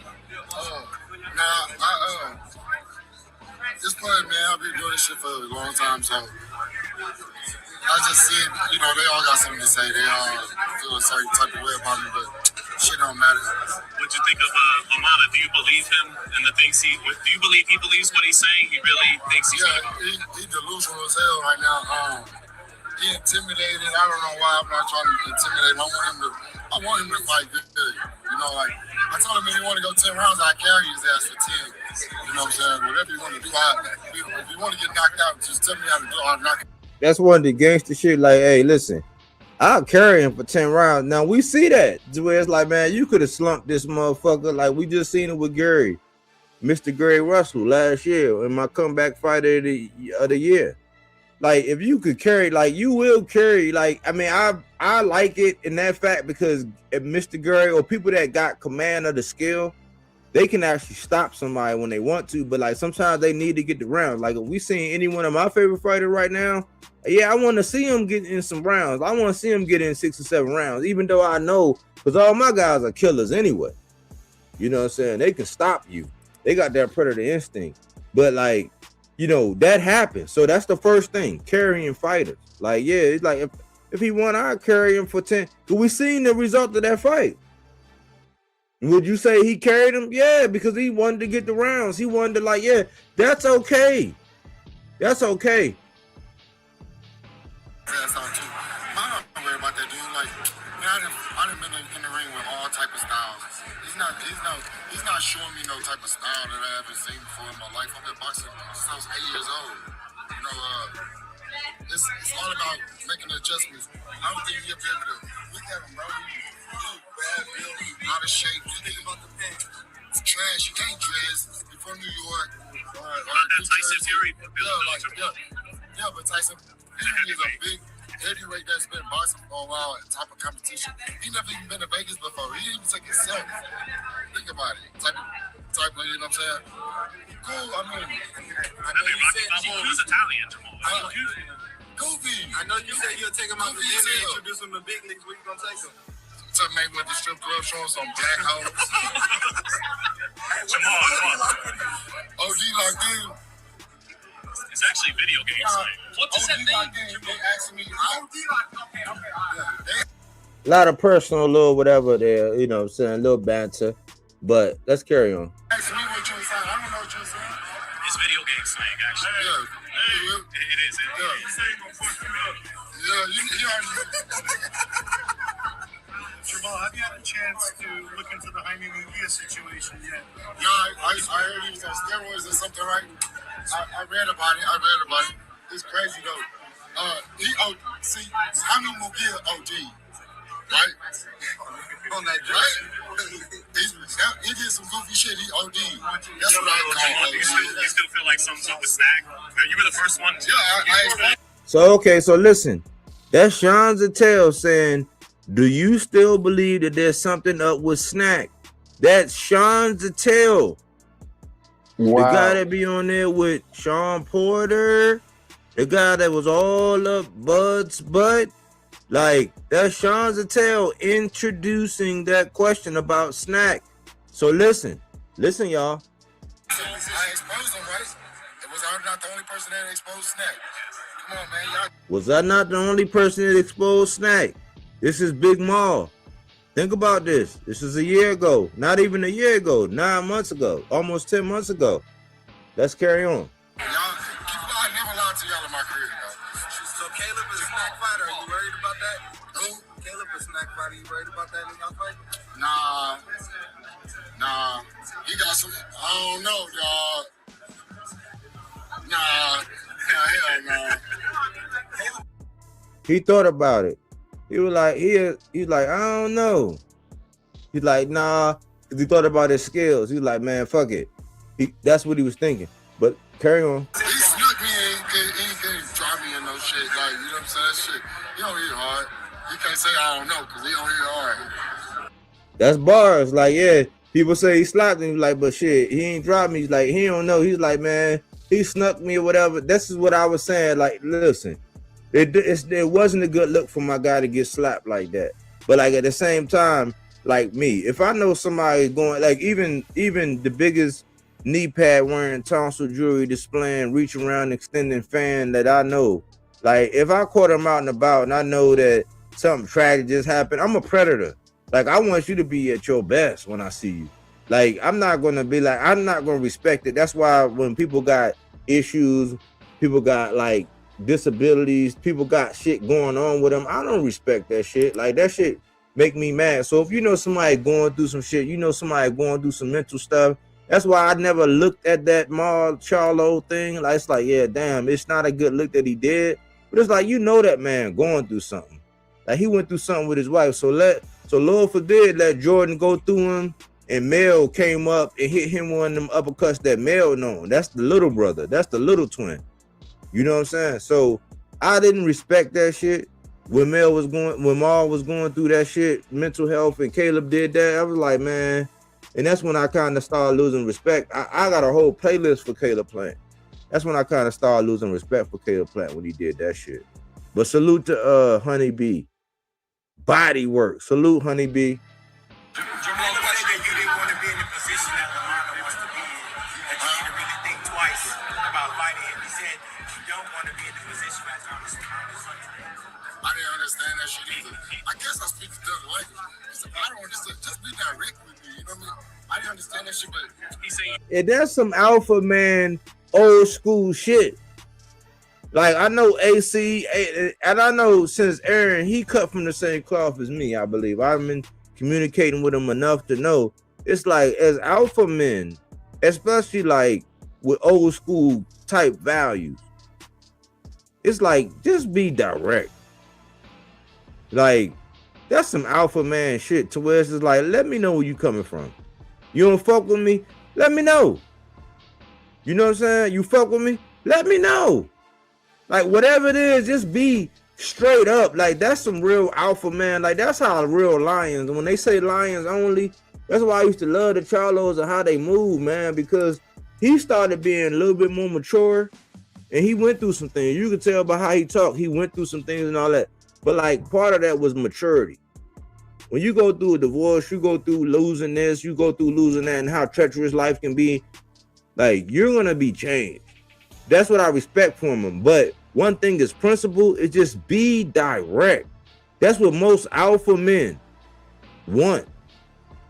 It's fun, man. I've been doing this shit for a long time, so I just see it, they all got something to say. They all feel a certain type of way about me, but shit don't matter. What'd you think of Lamana? Do you believe him and the things do you believe he believes what he's saying? He really thinks he's he's delusional as hell right now. He intimidated. I don't know why. I'm not trying to intimidate him. I want him to fight good. I told him if he want to go 10 rounds, I carry his ass for 10. You know what I'm saying? Whatever you want to do, if you want to get knocked out, just tell me how to do it. I'll knock it. That's one of the gangster shit. Like, hey, listen, I'll carry him for 10 rounds. Now we see that where it's like, man, you could have slumped this motherfucker. Like we just seen it with Gary, Mr. Gary Russell last year in my comeback fight of the year. like if you could carry, like you will carry, like I mean, I like it in that fact because if Mr. Gary or people that got command of the skill, they can actually stop somebody when they want to, but like sometimes they need to get the rounds. Like if we seen any one of my favorite fighters right now, yeah, I want to see him get in some rounds. I want to see him get in 6 or 7 rounds, even though I know because all my guys are killers anyway. You know what I'm saying? They can stop you. They got that predator instinct. But like, you know, that happens. So that's the first thing, carrying fighters. Like, yeah, it's like if he won, I'd carry him for 10. Because we seen the result of that fight. Would you say he carried him? Yeah, because he wanted to get the rounds. He wanted to, like, yeah, that's okay. That's okay. That's all too. I'm not worried about that dude. Like, man, I done been in the ring with all type of styles. He's not showing me no type of style that I haven't seen before in my life. I've been boxing since I was 8 years old. You know, it's all about making adjustments. I don't think he'll be able to look at him, bro. Bad build, out of shape. You think about the pants. It's trash. You can't dress. You're from New York. That Tyson Fury build. Yeah, but Tyson Fury is a big heavyweight that's been boxing for a while at top of competition. He never even been to Vegas before. He didn't even take himself. Think about it. Type of, you know what I'm saying? Cool. I mean, I know you said he's Italian, Jermall. Goofy. I know you said you'll take him out to dinner and introduce him to big leagues. Where you gonna take him? To make with the strip club showing some black hoes. Jermall, OG locked in. It's actually video games. What does that mean? They asking me, OG locked in. A lot of personal little whatever there, you know what I'm saying, a little banter. But let's carry on. Asking me what you were saying. I don't know what you were saying. It's video game slang, actually. Yeah. It is. Yeah, you already. Jermall, have you had a chance to look into the Jaime Munguia situation yet? No, I heard he was on steroids or something, right? I read about it. It's crazy though. See, Jaime Munguia OD, right? On that right? He did some goofy shit. He OD. That's what I call You still feel like something's up with Snac? You were the first one. Yeah, So okay, so listen, that's Sean Zattel saying, do you still believe that there's something up with Snac? That's Sean Zattel. Wow. The guy that be on there with Sean Porter, the guy that was all up Bud's butt. Like, that's Sean Zattel introducing that question about Snac. So listen, y'all. I exposed him, right? Was I not the only person that exposed Snac? Come on, man. Y'all. Was I not the only person that exposed Snac? This is Big Maul. Think about this. This is a year ago. Not even a year ago. 9 months ago. Almost 10 months ago. Let's carry on. Y'all, I never lied to y'all in my career, though. So Caleb is a Snac fighter. Are you worried about that? Who? Caleb is a Snac fighter. You worried about that in your fight? Nah. He got some. I don't know, dog. Nah. Hell no. He thought about it. He was like, he's like, I don't know. He's like, nah, because he thought about his skills. He was like, man, fuck it. That's what he was thinking. But carry on. He snuck me and he couldn't drop me in no shit. Like, you know what I'm saying? That shit, he don't hit hard. He can't say I don't know because he don't hit hard. That's bars. Like, yeah, people say he slapped him. He's like, but shit, he ain't dropped me. He's like, he don't know. He's like, man, he snuck me or whatever. This is what I was saying. Like, listen. It wasn't a good look for my guy to get slapped like that. But like at the same time, like me, if I know somebody going, like even the biggest knee pad wearing tonsil jewelry displaying, reach around, extending fan that I know, like if I caught him out and about and I know that something tragic just happened, I'm a predator. Like I want you to be at your best when I see you. Like I'm not gonna respect it. That's why when people got issues, people got like disabilities, people got shit going on with them, I don't respect that shit. Like that shit make me mad. So if you know somebody going through some shit, you know somebody going through some mental stuff, that's why I never looked at that Charlo thing. Like it's like, yeah, damn, it's not a good look that he did. But it's like, you know that man going through something. Like he went through something with his wife. So Lord forbid let Jordan go through him and Mel came up and hit him one of them uppercuts that Mel known. That's the little brother. That's the little twin. You know what I'm saying? So I didn't respect that shit. When Maul was going through that shit, mental health, and Caleb did that, I was like, man, and that's when I kind of started losing respect. I got a whole playlist for Caleb Plant. That's when I kind of started losing respect for Caleb Plant when he did that shit. But salute to Honeybee. Bodywork. Salute, Honeybee. Jermall said that you didn't want to be in the position that Lamar wants to be in, that you need to really think twice about fighting him. He said you don't want to be in the position that's on the I didn't understand that shit either. I guess I speak the other language. I don't understand. Just be direct with me. You know what I mean? I didn't understand that shit, but he's saying. Yeah, that's some alpha man, old school shit. Like, I know AC, and I know since Aaron, he cut from the same cloth as me, I believe. I've been communicating with him enough to know. It's like, as alpha men, especially like with old school type values, it's like, just be direct. Like, that's some alpha man shit to where it's just like, let me know where you coming from. You don't fuck with me? Let me know. You know what I'm saying? You fuck with me? Let me know. Like, whatever it is, just be straight up. Like, that's some real alpha man. Like, that's how real lions, when they say lions only, that's why I used to love the Charlos and how they move, man, because he started being a little bit more mature and he went through some things. You could tell by how he talked, he went through some things and all that. But like, part of that was maturity. When you go through a divorce, you go through losing this, you go through losing that, and how treacherous life can be. Like, you're gonna be changed. That's what I respect from him. But one thing is principle, is just be direct. That's what most alpha men want.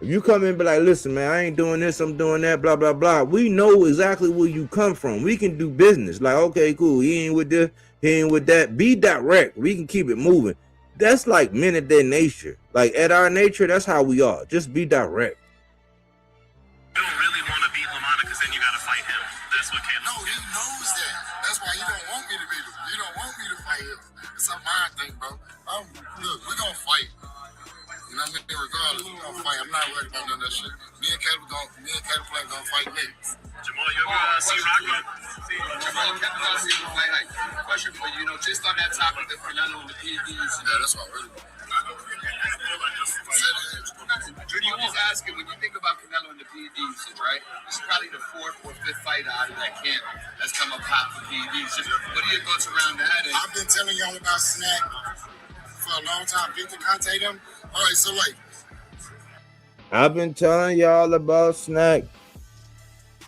If you come in and be like, listen, man, I ain't doing this, I'm doing that, blah, blah, blah. We know exactly where you come from. We can do business. Like, okay, cool. He ain't with this, he ain't with that. Be direct. We can keep it moving. That's like men at their nature. Like, at our nature, that's how we are. Just be direct. You don't really want to beat Lamana because then you got to fight him. That's what Caleb. No, he knows that. That's why he don't want me to beat him. He don't want me to fight him. It's a mind thing, bro. Look, we're going to fight. You know what I mean? Regardless, we're going to fight. I'm not worried about none of that shit. Me and Caleb Plant going to fight next. Jamal, you ever see Rocco? Jermall, Kevin, I see you fight. Like, question for you, just on that topic of Canelo and the PEDs. Yeah, that's what I really want. Judy was asking, when you think about Canelo and the PEDs, right? This is probably the fourth or fifth fighter out of that camp that's come up hot for PEDs. Just, what are your thoughts around that? And I've been telling y'all about Snac for a long time. Victor Conte them. All right, so like, I've been telling y'all about Snac,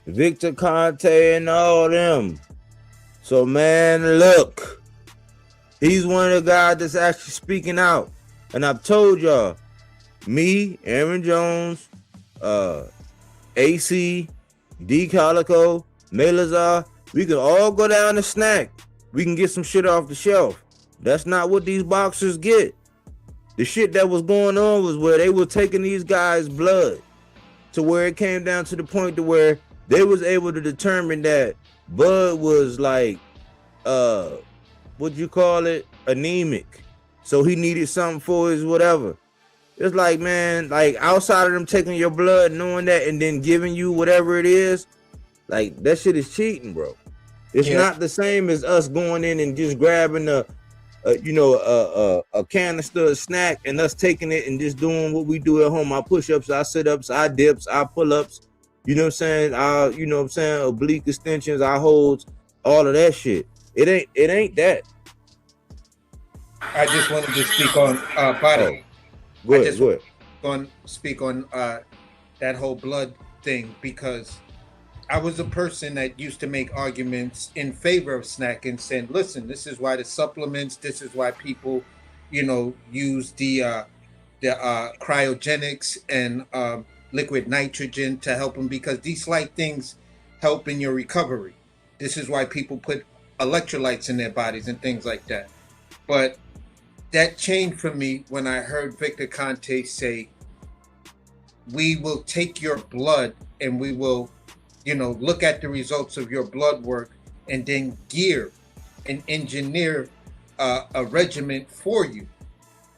Victor Conte, and all them. So, man, look, he's one of the guys that's actually speaking out. And I've told y'all, me, Aaron Jones, AC, D Calico, Melazar, we can all go down to Snac. We can get some shit off the shelf. That's not what these boxers get. The shit that was going on was where they were taking these guys' blood to where it came down to the point to where they was able to determine that Bud was like, what'd you call it? Anemic. So he needed something for his whatever. It's like, man, like outside of them taking your blood, knowing that, and then giving you whatever it is, like that shit is cheating, bro. It's not the same as us going in and just grabbing a canister of Snac and us taking it and just doing what we do at home. Our push-ups, our sit-ups, our dips, our pull-ups, you know what I'm saying? Our, you know what I'm saying, oblique extensions, our holds, all of that shit. It ain't that. I just wanted to speak on body. Go ahead. Want to speak on that whole blood thing, because I was a person that used to make arguments in favor of Snac and saying, listen, this is why the supplements, this is why people, use the cryogenics and liquid nitrogen to help them, because these slight things help in your recovery. This is why people put electrolytes in their bodies and things like that. But that changed for me when I heard Victor Conte say, we will take your blood and we will, look at the results of your blood work and then gear and engineer a regimen for you.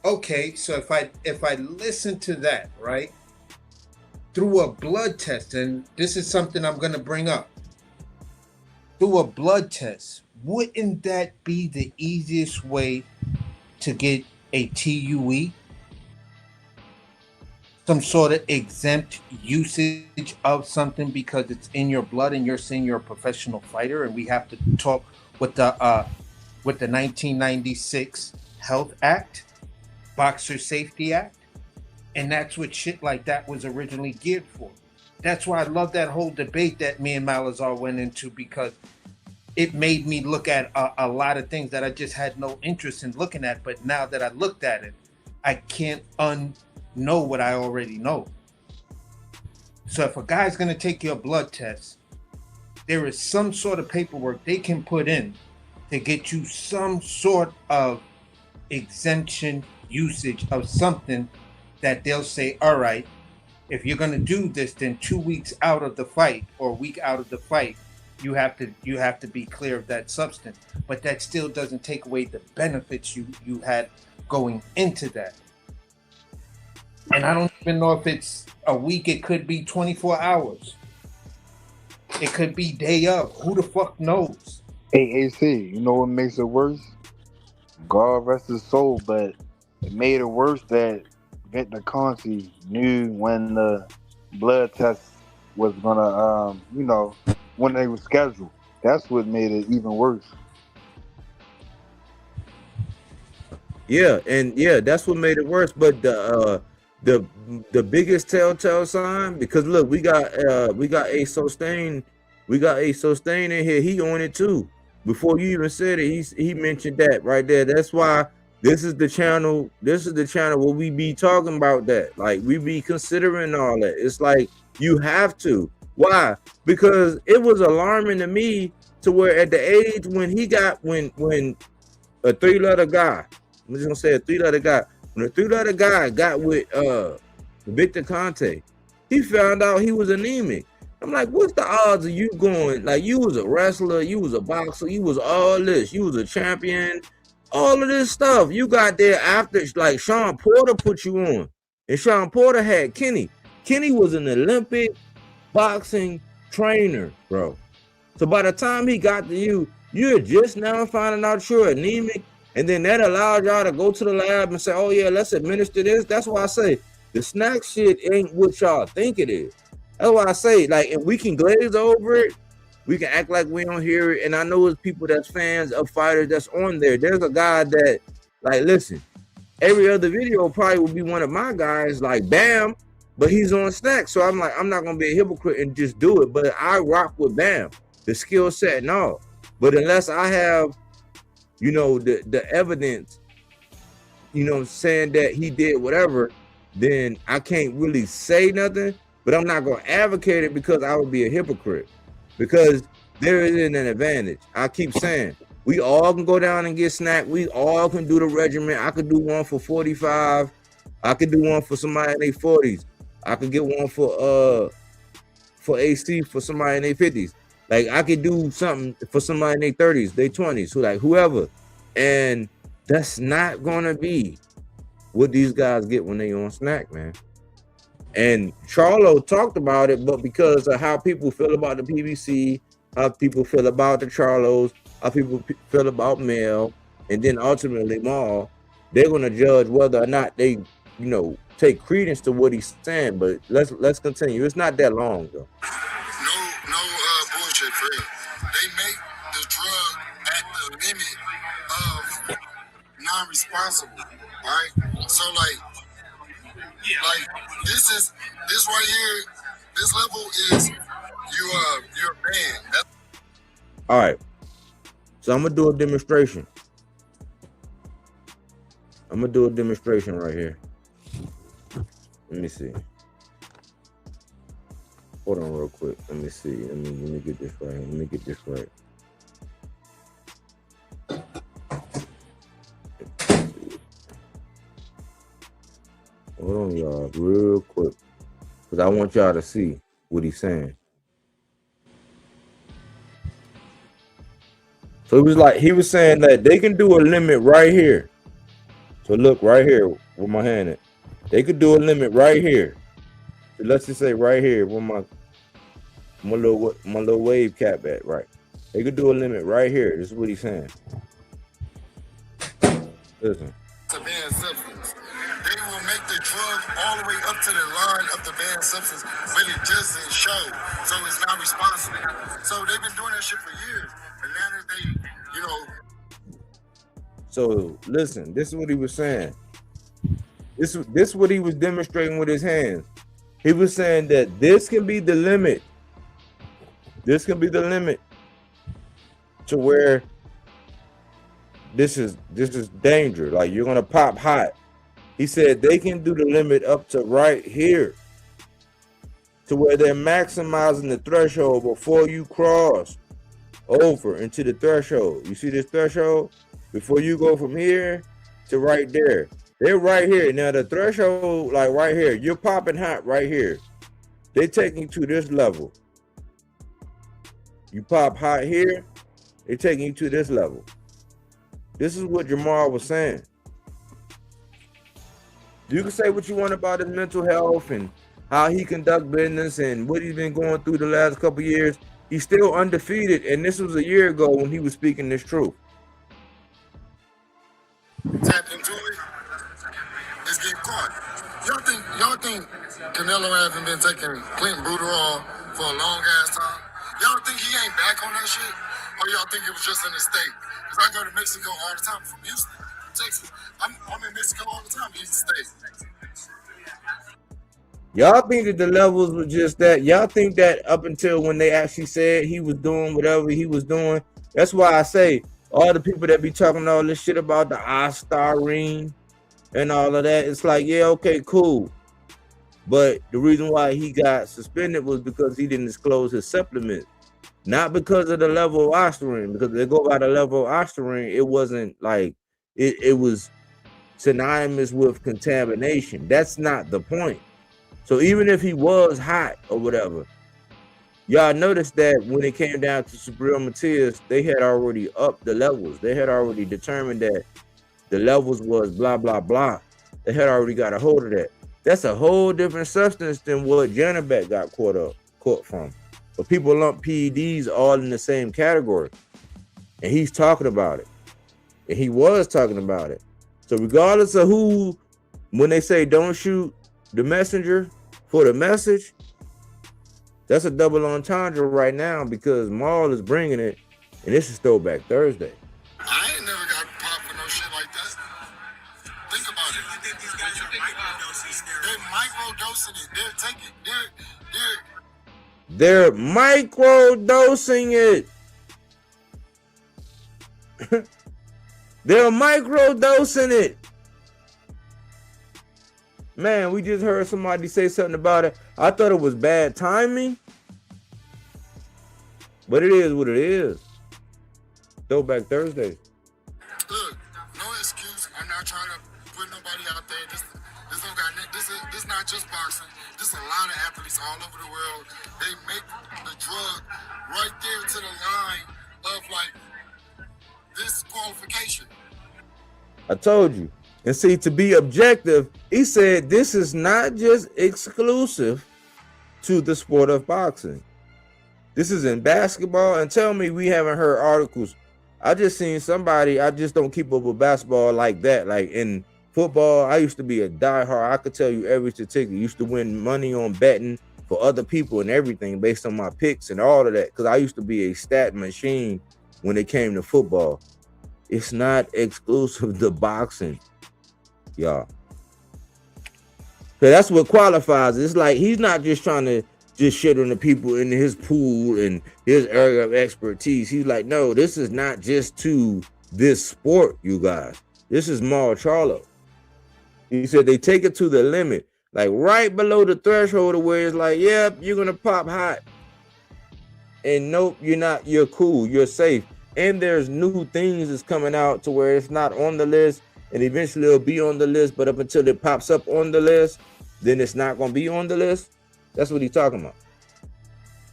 Okay, so if I listen to that, right, through a blood test, and this is something I'm going to bring up, through a blood test, wouldn't that be the easiest way to get a TUE? Some sort of exempt usage of something because it's in your blood and you're saying you're a professional fighter, and we have to talk with the 1996 Health Act, Boxer Safety Act, and that's what shit like that was originally geared for. That's why I love that whole debate that me and Malazar went into, because it made me look at a lot of things that I just had no interest in looking at. But now that I looked at it, I can't know what I already know. So if a guy's going to take your blood test, there is some sort of paperwork they can put in to get you some sort of exemption usage of something that they'll say, all right, if you're going to do this, then 2 weeks out of the fight or a week out of the fight, you have to be clear of that substance. But that still doesn't take away the benefits you had going into that. And I don't even know if it's a week. It could be 24 hours. It could be day of. Who the fuck knows? AAC, you know what makes it worse? God rest his soul, but it made it worse that Victor Conti knew when the blood test was gonna, when they were scheduled. That's what made it even worse. Yeah, and yeah, that's what made it worse. But the biggest telltale sign, because look, we got a sustain in here. He on it too. Before you even said it, he mentioned that right there. That's why this is the channel where we be talking about that. Like, we be considering all that. It's like you have to. Why? Because it was alarming to me to where at the age when a three-letter guy, I'm just gonna say a three-letter guy, when a three-letter guy got with Victor Conte, he found out he was anemic. I'm like, what's the odds of you going, like, you was a wrestler, you was a boxer, you was all this, you was a champion, all of this stuff. You got there after, like, Sean Porter put you on. And Sean Porter had Kenny. Kenny was an Olympic boxing trainer, bro. So by the time he got to you, you're just now finding out you're anemic. And then that allowed y'all to go to the lab and say, oh yeah, let's administer this. That's why I say the snack shit ain't what y'all think it is. That's why I say, like, if we can glaze over it, we can act like we don't hear it. And I know it's people that's fans of fighters that's on there. There's a guy that, like, listen, every other video probably would be one of my guys, like Bam, but he's on Snack. So I'm like, I'm not gonna be a hypocrite and just do it. But I rock with Bam, the skill set and all. But unless I have, the evidence, saying that he did whatever, then I can't really say nothing. But I'm not going to advocate it because I would be a hypocrite. Because there isn't an advantage. I keep saying, we all can go down and get Snack. We all can do the regimen. I could do one for 45. I could do one for somebody in their 40s. I could get one for AC for somebody in their 50s. Like, I could do something for somebody in their 30s, their 20s, whoever. And that's not going to be what these guys get when they on Snack, man. And Charlo talked about it, but because of how people feel about the PBC, how people feel about the Charlos, how people feel about Mel, and then ultimately Maul, they're going to judge whether or not they, take credence to what he's saying. But let's continue. It's not that long, though. No bullshit, Fred. They make the drug at the limit of non-responsible, right? So, like this right here, this level is you're a man. All right. So I'm gonna do a demonstration. I'm gonna do a demonstration right here. Let me see. Hold on real quick. Let me see. Let me get this right. Let me get this right. Hold on, y'all, real quick, because I want y'all to see what he's saying. So he was saying that they can do a limit right here. So look right here with my hand at. They could do a limit right here. So let's just say right here where my little wave cap at, right? They could do a limit right here. This is what he's saying. Listen. To banned substance. They will make the drug all the way up to the line of the banned substance, but it doesn't show. So it's not responsible. So they've been doing that shit for years. And now that they, you know. So listen, this is what he was saying. This is what he was demonstrating with his hands. He was saying that this can be the limit. This can be the limit to where this is danger. Like you're gonna pop hot. He said they can do the limit up to right here, to where they're maximizing the threshold before you cross over into the threshold. You see this threshold? Before you go from here to right there. They're right here. Now the threshold, like right here, you're popping hot right here. They taking you to this level. You pop hot here, they're taking you to this level. This is what Jermall was saying. You can say what you want about his mental health and how he conduct business and what he's been going through the last couple of years. He's still undefeated, and this was a year ago when he was speaking this truth. Tapped into it, it's getting caught. Y'all think Canelo hasn't been taking Clinton Bruderol for a long ass time? Y'all think he ain't back on that shit? Or y'all think it was just in the state? Because I go to Mexico all the time from Houston, Texas. I'm in Mexico all the time, Houston State. Y'all think that the levels were just that? Y'all think that up until when they actually said he was doing whatever he was doing? That's why I say all the people that be talking all this shit about the iStarine and all of that, it's like, yeah, okay, cool. But the reason why he got suspended was because he didn't disclose his supplement. Not because of the level of iStarine, because they go by the level of iStarine, it wasn't like, it was synonymous with contamination. That's not the point. So even if he was hot or whatever, y'all noticed that when it came down to Subriel Matias, they had already upped the levels. They had already determined that the levels was blah, blah, blah. They had already got a hold of that. That's a whole different substance than what Janabek got caught from. But people lump PEDs all in the same category. And he's talking about it. And he was talking about it. So regardless of who, when they say don't shoot the messenger for the message, that's a double entendre right now because Maul is bringing it, and this is Throwback Thursday. I ain't never got popped for no shit like that. Think about it. I think these guys are microdosing. They're microdosing it. They're microdosing it. They're microdosing it. Man, we just heard somebody say something about it. I thought it was bad timing, but it is what it is. Throwback Thursday. Look, no excuse. I'm not trying to put nobody out there. This not just boxing. This is a lot of athletes all over the world. They make the drug right there to the line of like disqualification. I told you. And see, to be objective, he said this is not just exclusive to the sport of boxing. This is in basketball. And tell me we haven't heard articles. I just seen somebody, I just don't keep up with basketball like that. Like in football, I used to be a diehard. I could tell you every statistic. I used to win money on betting for other people and everything based on my picks and all of that. Because I used to be a stat machine when it came to football. It's not exclusive to boxing, y'all. So that's what qualifies. It's like he's not just trying to just shit on the people in his pool and his area of expertise. He's like, no, this is not just to this sport, you guys. This is more Charlo. He said they take it to the limit, like right below the threshold of where it's like, yep, you're gonna pop hot. And nope, you're not, you're cool, you're safe. And there's new things that's coming out to where it's not on the list, and eventually it'll be on the list, but up until it pops up on the list, then it's not gonna be on the list. That's what he's talking about.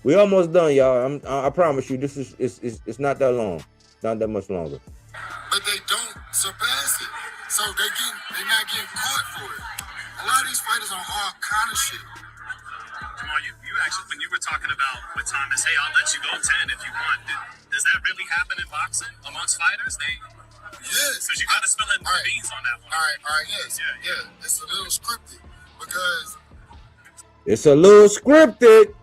We almost done, y'all. I promise you, this is it's not that long, not that much longer. But they don't surpass it, so they're not getting caught for it. A lot of these fighters on all kind of shit. Jermall, you actually, when you were talking about with Thomas, hey, I'll let you go 10 if you want. Does that really happen in boxing amongst fighters? Yes. So you gotta spill in All right. beans on that one. All right, yes. Yeah. It's a little scripted because It's a little scripted.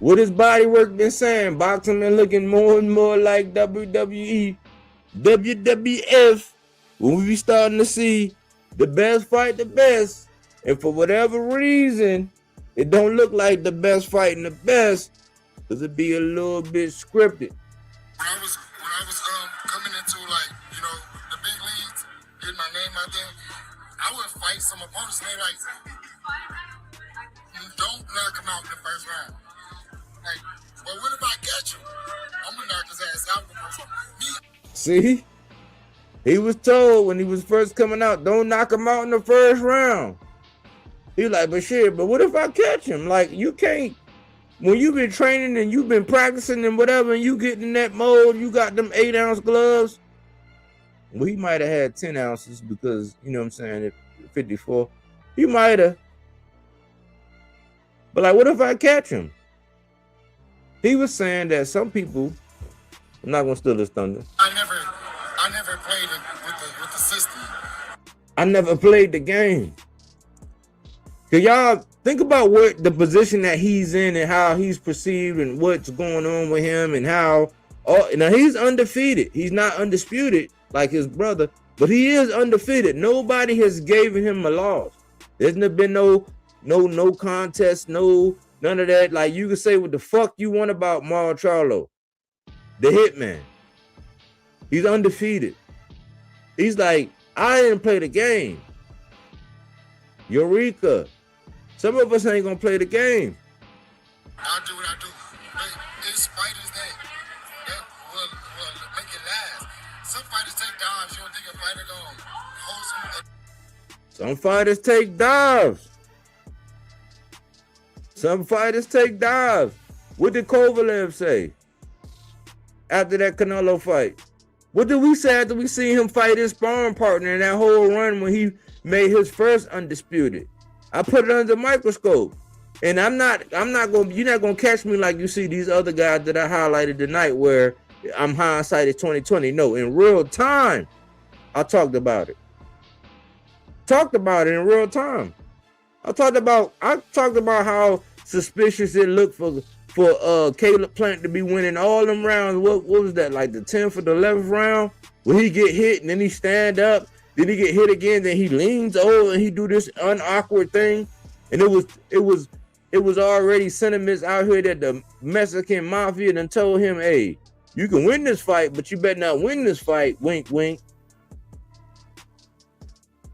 What has Bodywork been saying? Boxing been looking more and more like WWE, WWF. When we be starting to see the best fight the best, and for whatever reason, it don't look like the best fighting the best, because it be a little bit scripted. when I was coming into like, you know, the big leagues, getting my name out there, I would fight some opponents and they like, don't knock him out in the first round. Like, well, what if I catch him? I'm gonna knock his ass out in the first round. See? He was told when he was first coming out, don't knock him out in the first round. He like, but shit, but what if I catch him? Like, you can't, when you've been training and you've been practicing and whatever, and you get in that mode, you got them 8-ounce gloves. Well, he might have had 10 ounces because, you know what I'm saying, at 54. He might have. But like, what if I catch him? He was saying that some people, I'm not gonna steal his thunder. I never played it with the system. I never played the game. Cause y'all think about what the position that he's in and how he's perceived and what's going on with him and how. Oh, now he's undefeated. He's not undisputed like his brother, but he is undefeated. Nobody has given him a loss. There's been no contest, none of that. Like, you can say what the fuck you want about Charlo, the Hitman. He's undefeated. He's like, I didn't play the game. Eureka. Some of us ain't gonna play the game. I'll do what I do. But it's fighters that will make it last. Some fighters take dives. You don't think a fighter gonna hold some? Some fighters take dives. Some fighters take dives. What did Kovalev say after that Canelo fight? What did we say after we seen him fight his sparring partner in that whole run when he made his first undisputed? I put it under the microscope. And you're not gonna catch me like you see these other guys that I highlighted tonight where I'm hindsight is 2020. No, in real time, I talked about it. Talked about it in real time. I talked about how suspicious it looked for Caleb Plant to be winning all them rounds. What was that, like the 10th or the 11th round? Where he get hit and then he stand up, then he get hit again, then he leans over and he do this unawkward thing. And it was already sentiments out here that the Mexican mafia done told him, hey, you can win this fight, but you better not win this fight. Wink, wink.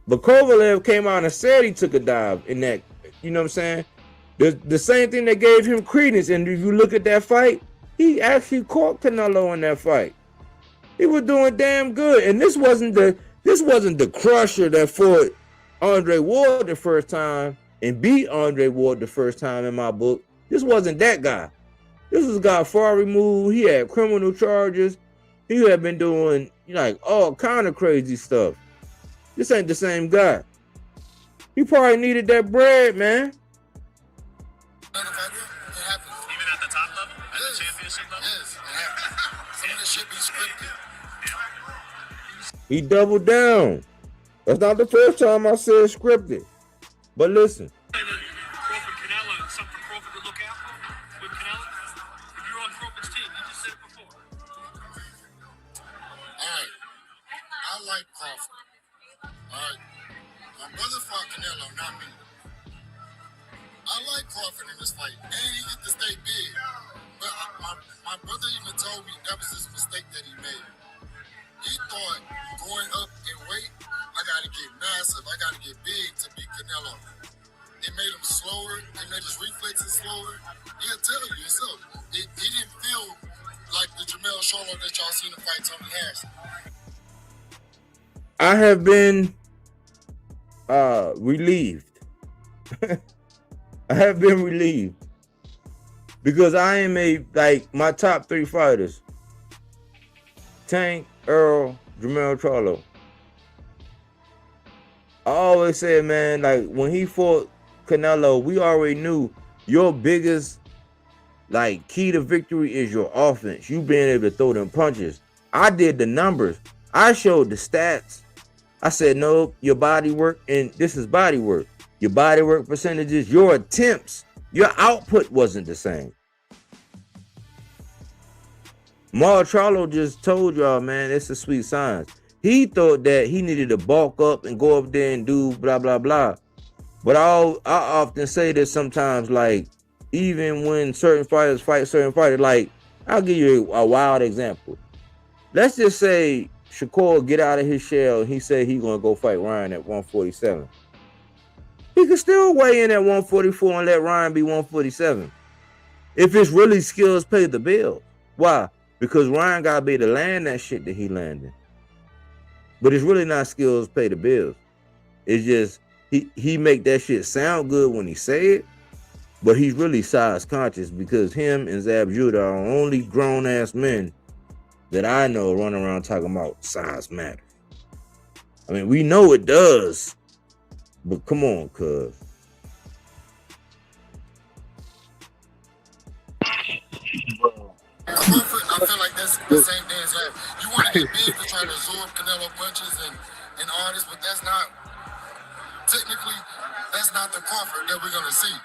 But Kovalev came out and said he took a dive in that, you know what I'm saying? The same thing that gave him credence. And if you look at that fight, he actually caught Canelo in that fight. He was doing damn good. And this wasn't the crusher that fought Andre Ward the first time and beat Andre Ward the first time in my book. This wasn't that guy. This was a guy far removed. He had criminal charges. He had been doing like all kind of crazy stuff. This ain't the same guy. He probably needed that bread, man. It happens. Even at the top level? At the championship level? Yes, it happens. Some of this shit be scripted. He doubled down. That's not the first time I said scripted. But listen. Crawford, Canelo, something Crawford to look out for with Canelo? If you're on Crawford's team, you just said it before. Alright. I like Crawford. Alright. My brother fought Canelo, not me. I like Crawford in this fight. And he get to stay big. But my brother even told me that was his mistake that he made. He thought going up in weight, I gotta get massive, I gotta get big to beat Canelo. It made him slower, it made his reflexes slower. He'll tell you himself. He didn't feel like the Jermall Charlo that y'all seen him fight Tony Harrison. I have been relieved. I have been relieved. Because I am my top 3 fighters. Tank, Earl, Jermall Charlo. I always said, man, like when he fought Canelo, we already knew your biggest Like, key to victory is your offense. You being able to throw them punches. I did the numbers. I showed the stats. I said, no, your body work, and this is body work. Your body work percentages, your attempts, your output wasn't the same. Charlo just told y'all, man, it's a sweet science. He thought that he needed to bulk up and go up there and do blah, blah, blah. But I often say this sometimes, like, even when certain fighters fight certain fighters, like, I'll give you a wild example. Let's just say Shakur get out of his shell and he said he's going to go fight Ryan at 147. He could still weigh in at 144 and let Ryan be 147. If it's really skills pay the bill. Why? Because Ryan got to be able to land that shit that he landed. But it's really not skills pay the bills. It's just he make that shit sound good when he say it, but he's really size conscious because him and Zab Judah are the only grown-ass men that I know running around talking about size matters. I mean, we know it does, but come on, cuz. I feel like that's the same thing as that. You want to get big to try to absorb Canelo punches and all this, but that's not, technically, that's not the Crawford that we're going to see.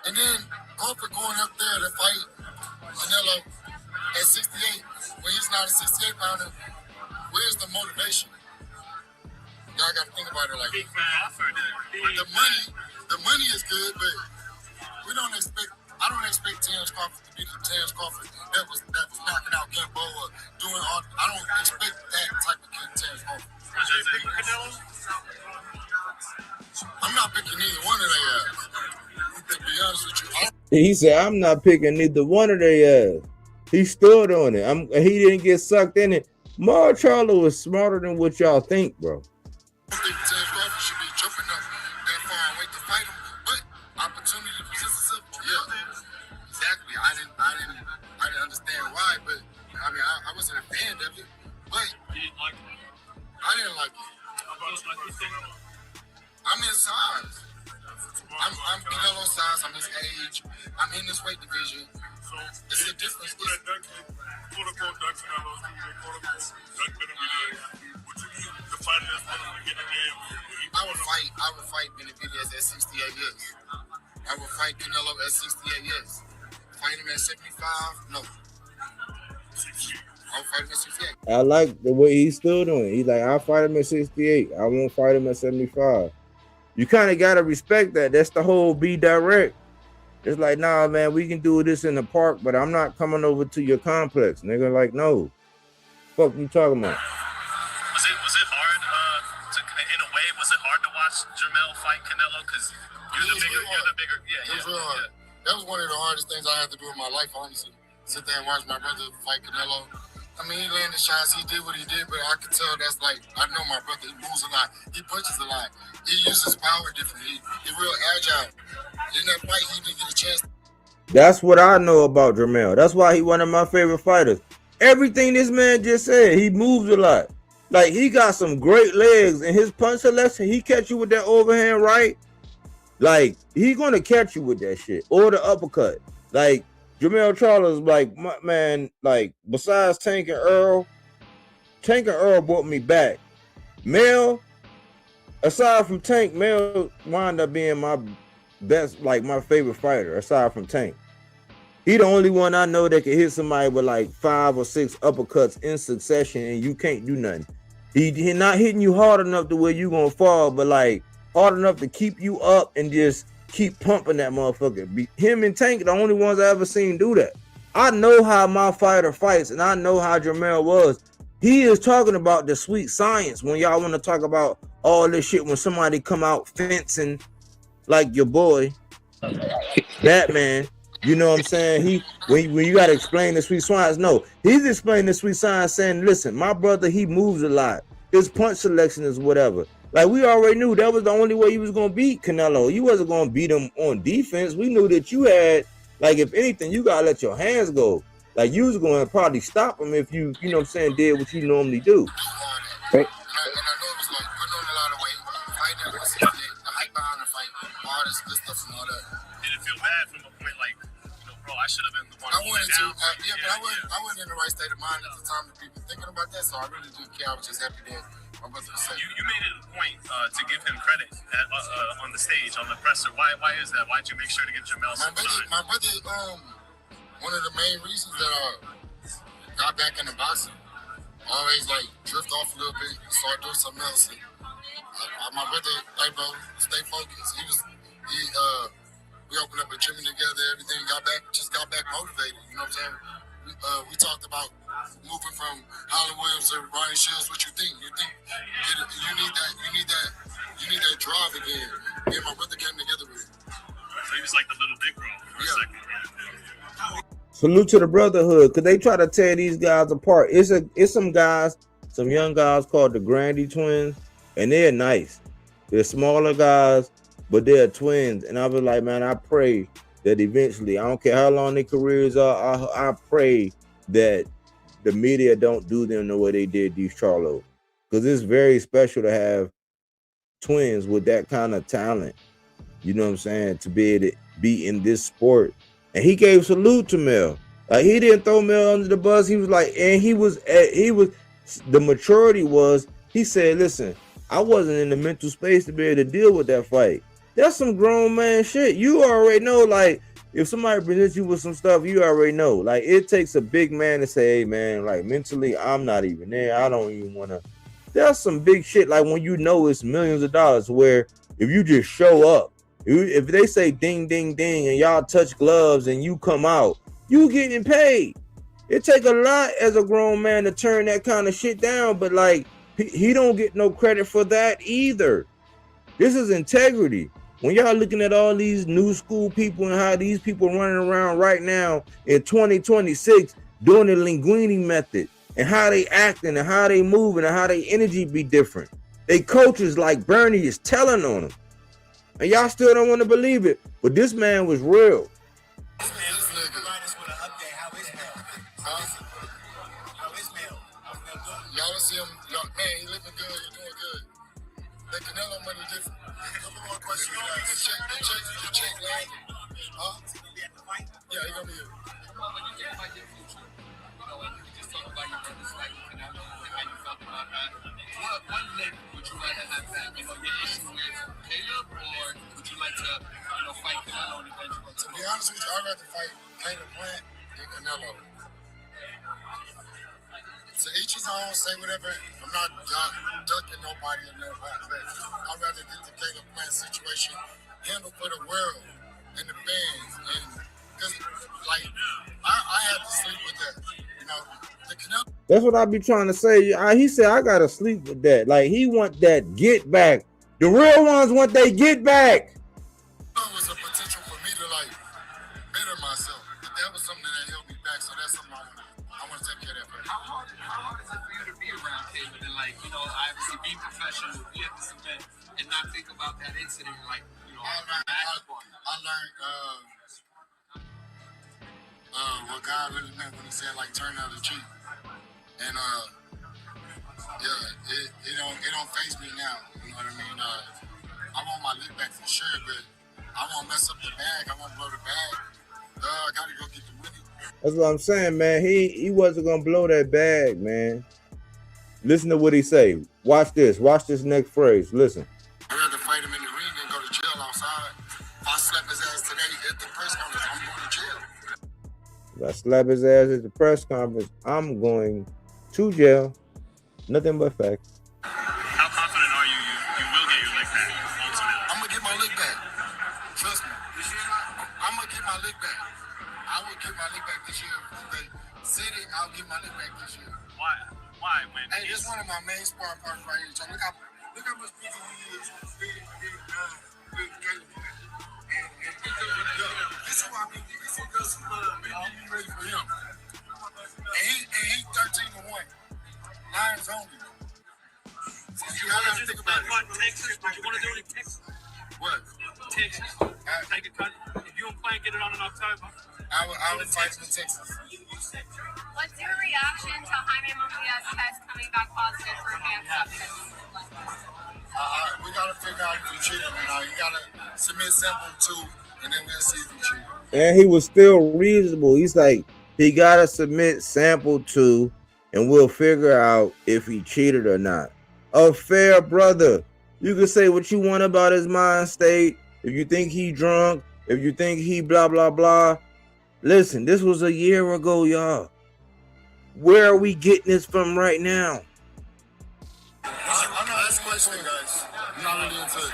And then Crawford going up there to fight Canelo at 68, when he's not a 68 pounder, where's the motivation? Y'all got to think about it like that. The money is good, but I don't expect Terrence Crawford to be the Terrence Crawford that was knocking out Gamboa, doing all. I don't expect that type of kid, Terrence Crawford. I'm not picking either one of their ass. To be honest with you, He said, "I'm not picking neither one of their ass." He stood on it. He didn't get sucked in it. Charlo is smarter than what y'all think, bro. I don't think Terrence Crawford should be jumping up that far and wait to fight him, but opportunity to present itself. Yeah, exactly. I didn't understand why, but I mean, I wasn't a fan of it, but I didn't like it. I'm his size. I'm Canelo size. I'm his age. I'm in this weight division. It's a difference. I would fight Benavidez at 68 years. I would fight Canelo at 68 years. Fight him at 75? No. I would fight him at 68. I like the way he's still doing. He's like, I'll fight him at 68. I won't fight him at 75. You kind of got to respect that. That's the whole be direct. It's like, nah, man, we can do this in the park, but I'm not coming over to your complex. Nigga, like, no. Fuck you talking about? Was it hard in a way? Was it hard to watch Jermall fight Canelo? Because you're the bigger. It was real hard. That was one of the hardest things I had to do in my life, honestly. Sit there and watch my brother fight Canelo. I mean, he landed shots, he did what he did, but I could tell that's like, I know my brother, he moves a lot, he punches a lot, he uses power differently, he real agile. In that fight, he didn't get a chance. That's what I know about Jermall. That's why he one of my favorite fighters. Everything this man just said, he moves a lot. Like, he got some great legs, and his punch selection, he catch you with that overhand right. Like, he gonna catch you with that shit, or the uppercut. Like, Charlo is like, man, like, besides Tank and Earl brought me back. Mel, aside from Tank, Mel wound up being my best, like, my favorite fighter, aside from Tank. He the only one I know that can hit somebody with like 5 or 6 uppercuts in succession and you can't do nothing. He not hitting you hard enough to where you gonna fall, but like hard enough to keep you up and just keep pumping that motherfucker. Him and Tank the only ones I ever seen do that. I know how my fighter fights, and I know how Jermall was. He is talking about the sweet science when y'all want to talk about all this shit when somebody come out fencing like your boy Batman. You know what I'm saying? When you gotta explain the sweet science, no, he's explaining the sweet science, saying, listen, my brother, he moves a lot. His punch selection is whatever. Like, we already knew that was the only way he was gonna beat Canelo. You wasn't gonna beat him on defense. We knew that you had, like, if anything, you gotta let your hands go. Like, you was gonna probably stop him if you know what I'm saying, did what you normally do. Right. And I know it was like putting on a lot of weight, fighting at 168, the hype behind the fight, all this good stuff and all that. Did it feel bad from a point like, bro, I should have been the one. I wanted to, down. but I wasn't in the right state of mind at the time to be thinking about that, so I really didn't care. I was just happy that my brother was safe. You made it a point to give him credit on the stage, on the presser. Why is that? Why'd you make sure to give Jermall some time? My brother, one of the main reasons that I got back into boxing, always like drift off a little bit, start doing something else. And, my brother, hey bro, stay focused. We opened up a gym together, everything, got back motivated, you know what I'm saying? We talked about moving from Holland Williams to Ronnie Shields. What you think? You need that drive again. Me and my brother came together with it. So he was like the little big bro for a second. Salute to the brotherhood, cause they try to tear these guys apart. It's some guys, some young guys called the Grandy twins, and they're nice. They're smaller guys, but they're twins. And I was like, man, I pray that eventually, I don't care how long their careers are, I pray that the media don't do them the way they did these Charlo. Because it's very special to have twins with that kind of talent. You know what I'm saying? To be able to be in this sport. And he gave salute to Mel. Like, he didn't throw Mel under the bus. He was like, and he was, the maturity was, he said, listen, I wasn't in the mental space to be able to deal with that fight. That's some grown man shit. You already know, like, if somebody presents you with some stuff, you already know. Like, it takes a big man to say, hey, man, like, mentally, I'm not even there. I don't even want to. That's some big shit. Like, when you know it's millions of dollars, where if you just show up, if they say ding, ding, ding, and y'all touch gloves and you come out, you getting paid. It take a lot as a grown man to turn that kind of shit down, but, like, he don't get no credit for that either. This is integrity. When y'all looking at all these new school people and how these people running around right now in 2026 doing the linguini method and how they acting and how they moving and how they energy be different. They coaches like Bernie is telling on them. And y'all still don't want to believe it. But this man was real. Y'all see him, man, he looking good, he doing good. That Canelo money different. Couple more questions. The check landed. Huh? Yeah, he gonna be here. What leg would you rather have back? Your issue with Caleb, or would you like to, fight Canelo eventually? To be honest with you, I'd rather fight Caleb Plant than Canelo. So each his own, say whatever. I'm not ducking nobody in there. I'd rather get the Caleb Plant situation handled for the world and the fans. And because, like, I had to sleep with that. The Canelo. That's what I be trying to say. He said, I got to sleep with that. Like, he want that get back. The real ones want they get back. There was a potential for me to, like, better myself. But that was something that held me back. So that's something I want to take care of that. How hard is it for you to be around Caleb and, obviously be professional, be at this event, and not think about that incident, I learned what God really meant when he said, like, turn the other cheek. And, it don't faze me now. You know what I mean? I want my lick back for sure, but I won't mess up the bag. I won't blow the bag. I got to go get the money. That's what I'm saying, man. He wasn't going to blow that bag, man. Listen to what he say. Watch this. Watch this next phrase. Listen. I'd rather fight him in the ring than go to jail outside. If I slap his ass today at the press conference, I'm going to jail. If I slap his ass at the press conference, I'm going to jail. Nothing but facts. How confident are you will get your lick back ultimately? I'm going to get my lick back. Trust me. I'm going to get my lick back. I will get my lick back this year. City, I'll get my lick back this year. Why? When hey, this is one of my main sparring partners right here. So look how much busy he is with Caleb. This is why this is good love, man. I'm ready for him. And he's 13-1. Lions only. So you gotta think about it. Texas? What you want to do in Texas? What? Texas. Take a cut. If you don't play, get it on in October. I would fight in Texas. What's your reaction to Jaime Munguia's test coming back positive for hand substance? We gotta figure out if we treat him or not. You gotta submit sample 2, and then we'll see if we treat him. and he was still reasonable. He's like, he gotta submit sample to, and we'll figure out if he cheated or not. A fair brother. You can say what you want about his mind state. If you think he drunk, if you think he blah blah blah. Listen, this was a year ago, y'all. Where are we getting this from right now? I'm not asking question, guys. I'm not really into it.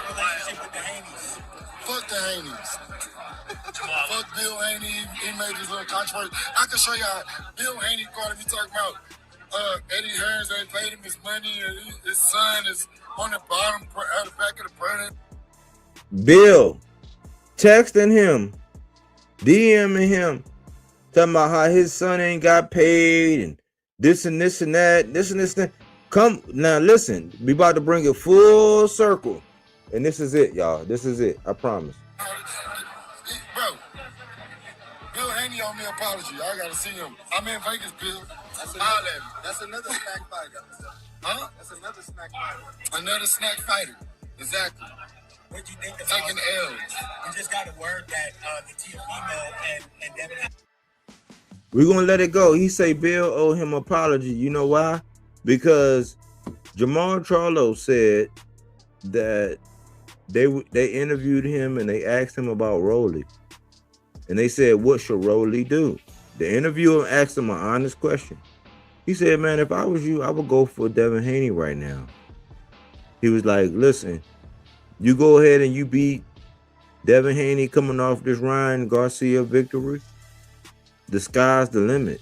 Fuck the Haney's. Fuck Bill Haney. He made this little controversy. I can show y'all Bill Haney caught him. He talking about Eddie Hearns. They paid him his money, and his son is on the bottom at the back of the president. Bill texting him, DMing him, talking about how his son ain't got paid and this and this and that, this and this thing. Come now, listen. We about to bring it full circle, and this is it, y'all. This is it. I promise. Bro, Bill Haney owe me an apology. I gotta see him. I'm in Vegas, Bill. That's another snack fighter. Huh? That's another snack fighter. Another snack fighter. Exactly. What do you think about taking L's? You just got a word that the team female and Devin. We're gonna let it go. He say Bill owe him an apology. You know why? Because Jermall Charlo said that they interviewed him and they asked him about Rolly. And they said, what should Rolly do? The interviewer asked him an honest question. He said, man, if I was you, I would go for Devin Haney right now. He was like, listen, you go ahead and you beat Devin Haney coming off this Ryan Garcia victory. The sky's the limit.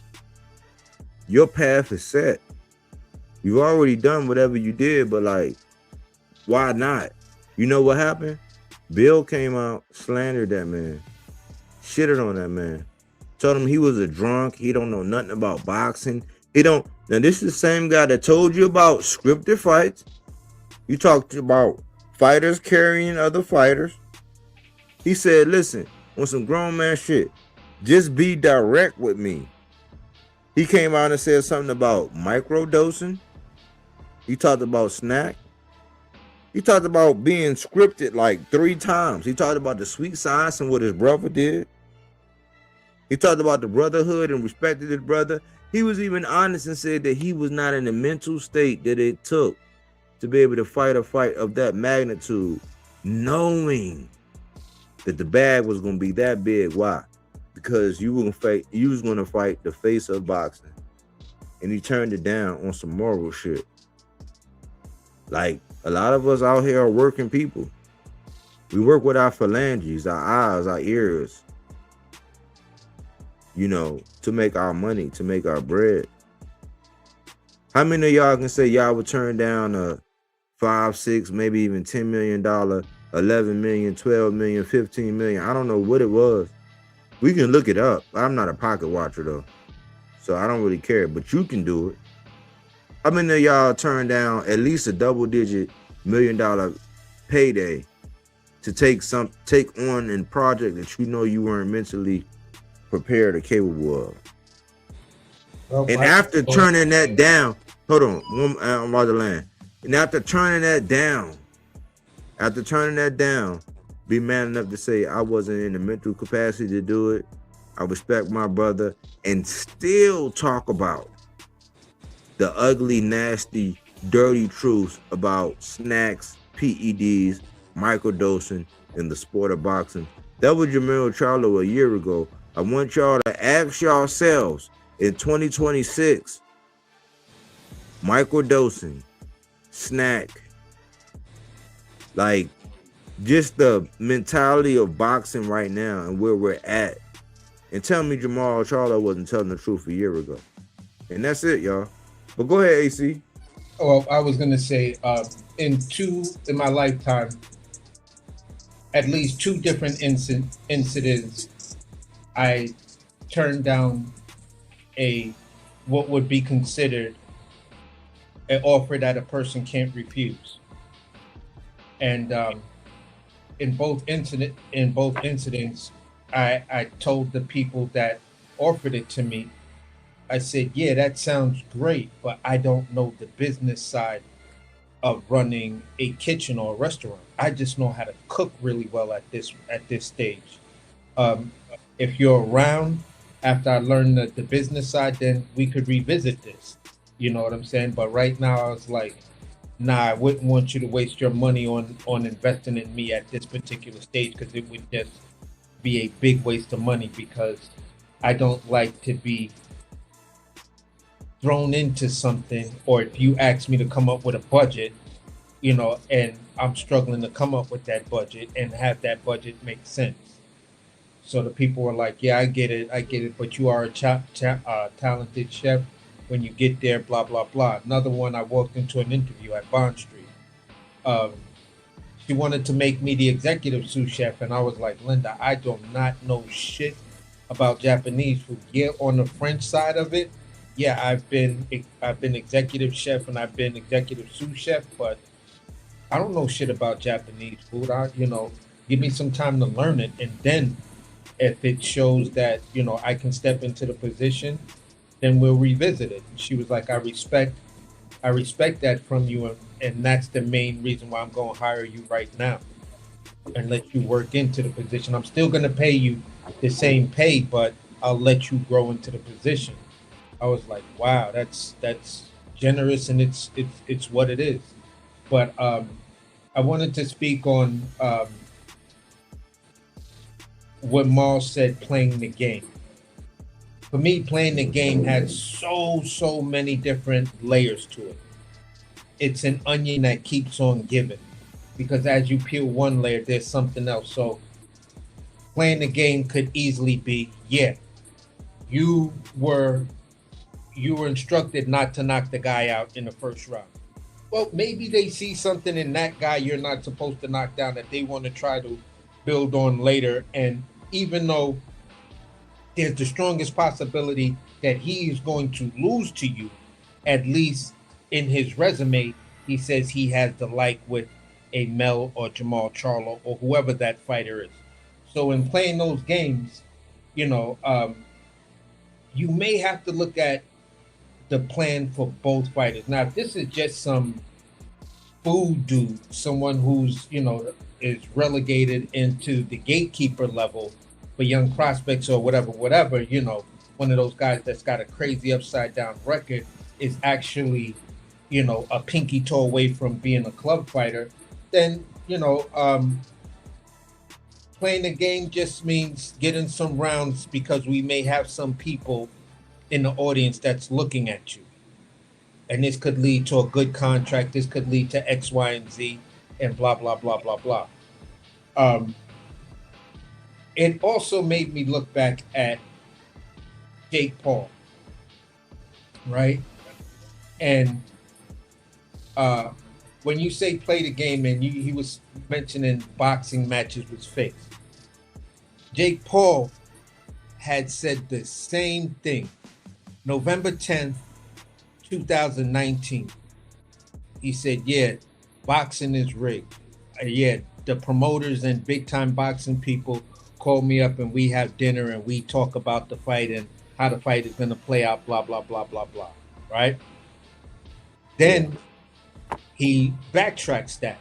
Your path is set. You've already done whatever you did, but like, why not? You know what happened? Bill came out, slandered that man, shitted on that man, told him he was a drunk, he don't know nothing about boxing. Now this is the same guy that told you about scripted fights. You talked about fighters carrying other fighters. He said, listen, on some grown man shit, just be direct with me. He came out and said something about microdosing. He talked about Snac. He talked about being scripted like 3 times. He talked about the sweet science and what his brother did. He talked about the brotherhood and respected his brother. He was even honest and said that he was not in the mental state that it took to be able to fight a fight of that magnitude, knowing that the bag was going to be that big. Why? Because you was going to fight the face of boxing. And he turned it down on some moral shit. Like, a lot of us out here are working people. We work with our phalanges, our eyes, our ears, you know, to make our money, to make our bread. How many of y'all can say y'all would turn down a $5, $6, maybe even $10 million, 11 million, 12 million, 15 million? I don't know what it was. We can look it up. I'm not a pocket watcher though, so I don't really care, but you can do it. How many of y'all turn down at least a double-digit $1 million payday to take on a project that you know you weren't mentally prepared or capable of? Well, and after turning that down, hold on, I'm on the land. And after turning that down, be man enough to say I wasn't in the mental capacity to do it. I respect my brother, and still talk about the ugly, nasty, dirty truths about snacks, PEDs, microdosing, and the sport of boxing. That was Jermall Charlo a year ago. I want y'all to ask yourselves in 2026, microdosing, snack, like just the mentality of boxing right now and where we're at. And tell me Jermall Charlo wasn't telling the truth a year ago. And that's it, y'all. But go ahead, AC. Well, I was gonna say, in my lifetime, at least 2 different incidents, I turned down what would be considered an offer that a person can't refuse. And in both incidents, I told the people that offered it to me, I said, yeah, that sounds great, but I don't know the business side of running a kitchen or a restaurant. I just know how to cook really well at this stage. if you're around after I learn the business side, then we could revisit this. You know what I'm saying? But right now, I was like, nah, I wouldn't want you to waste your money on investing in me at this particular stage because it would just be a big waste of money because I don't like to be thrown into something, or if you ask me to come up with a budget, you know, and I'm struggling to come up with that budget and have that budget make sense. So the people were like, "Yeah, I get it, but you are a talented chef. When you get there, blah blah blah." Another one, I walked into an interview at Bond Street. Um, she wanted to make me the executive sous chef, and I was like, "Linda, I do not know shit about Japanese food. Yeah, on the French side of it, yeah, I've been executive chef and I've been executive sous chef, but I don't know shit about Japanese food. Give me some time to learn it, and then if it shows that I can step into the position, then we'll revisit it." And she was like, I respect that from you, and that's the main reason why I'm going to hire you right now and let you work into the position. I'm still going to pay you the same pay, but I'll let you grow into the position. I was like, wow, that's generous, and it's what it is. But I wanted to speak on what Maul said, playing the game. For me, playing the game has so many different layers to it. It's an onion that keeps on giving, because as you peel one layer, there's something else. So playing the game could easily be, yeah, you were instructed not to knock the guy out in the first round. Well, maybe they see something in that guy you're not supposed to knock down that they want to try to build on later. And even though there's the strongest possibility that he is going to lose to you, at least in his resume, he says he has the like with a Mel or Jermall Charlo or whoever that fighter is. So in playing those games, you may have to look at the plan for both fighters. Now, if this is just some food dude, someone who's, is relegated into the gatekeeper level for young prospects or whatever, one of those guys that's got a crazy upside down record is actually, a pinky toe away from being a club fighter, then, playing the game just means getting some rounds because we may have some people in the audience that's looking at you. And this could lead to a good contract. This could lead to X, Y, and Z, and blah, blah, blah, blah, blah. It also made me look back at Jake Paul, right? And when you say play the game, and he was mentioning boxing matches was fake. Jake Paul had said the same thing. November 10th, 2019. He said, yeah, boxing is rigged. Yeah, the promoters and big time boxing people call me up and we have dinner and we talk about the fight and how the fight is going to play out, blah, blah, blah, blah, blah. Right? Then he backtracks that.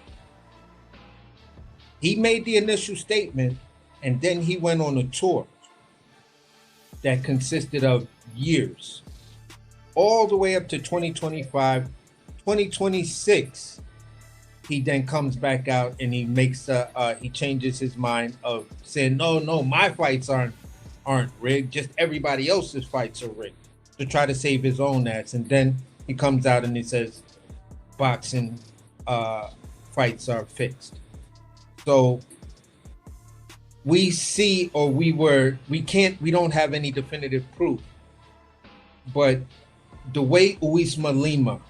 He made the initial statement and then he went on a tour that consisted of years, all the way up to 2025, 2026. He then comes back out and he makes he changes his mind of saying, no, my fights aren't rigged, just everybody else's fights are rigged, to try to save his own ass. And then he comes out and he says boxing fights are fixed. So we see, or we don't have any definitive proof, but the way Uisma Lima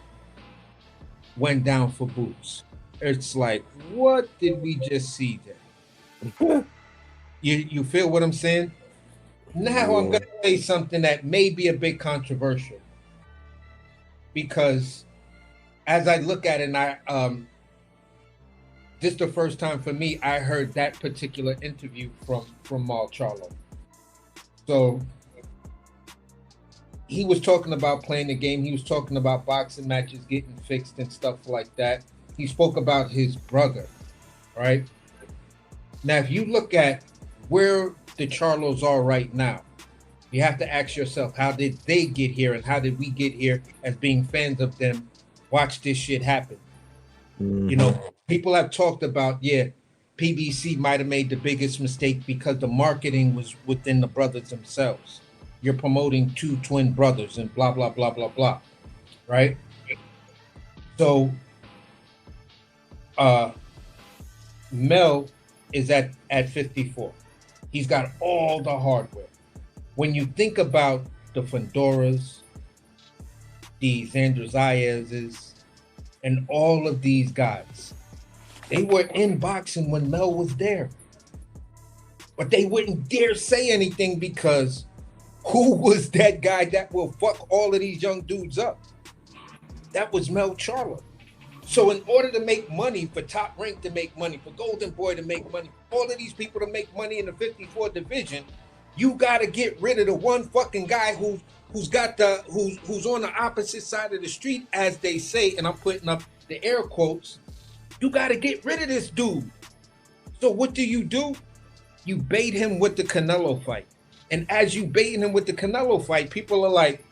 went down for Boots, it's like, what did we just see there? You feel what I'm saying? Now I'm going to say something that may be a bit controversial, because as I look at it, and this is the first time for me I heard that particular interview from Mal Charlo. So he was talking about playing the game. He was talking about boxing matches getting fixed and stuff like that. He spoke about his brother, right? Now, if you look at where the Charlos are right now. You have to ask yourself, how did they get here and how did we get here as being fans of them? Watch this shit happen. You know, people have talked about, yeah, PBC might have made the biggest mistake because the marketing was within the brothers themselves. You're promoting two twin brothers and blah, blah, blah, blah, blah. Right? So, Mel is at 54. He's got all the hardware. When you think about the Fedoras, the Zandrazayas, and all of these guys, they were in boxing when Mel was there. But they wouldn't dare say anything because who was that guy that will fuck all of these young dudes up? That was Mel Charlo. So in order to make money, for Top Rank to make money, for Golden Boy to make money, all of these people to make money in the 54 division, you got to get rid of the one fucking guy who's on the opposite side of the street, as they say, and I'm putting up the air quotes. You got to get rid of this dude. So what do? You bait him with the Canelo fight. And as you baiting him with the Canelo fight, people are like,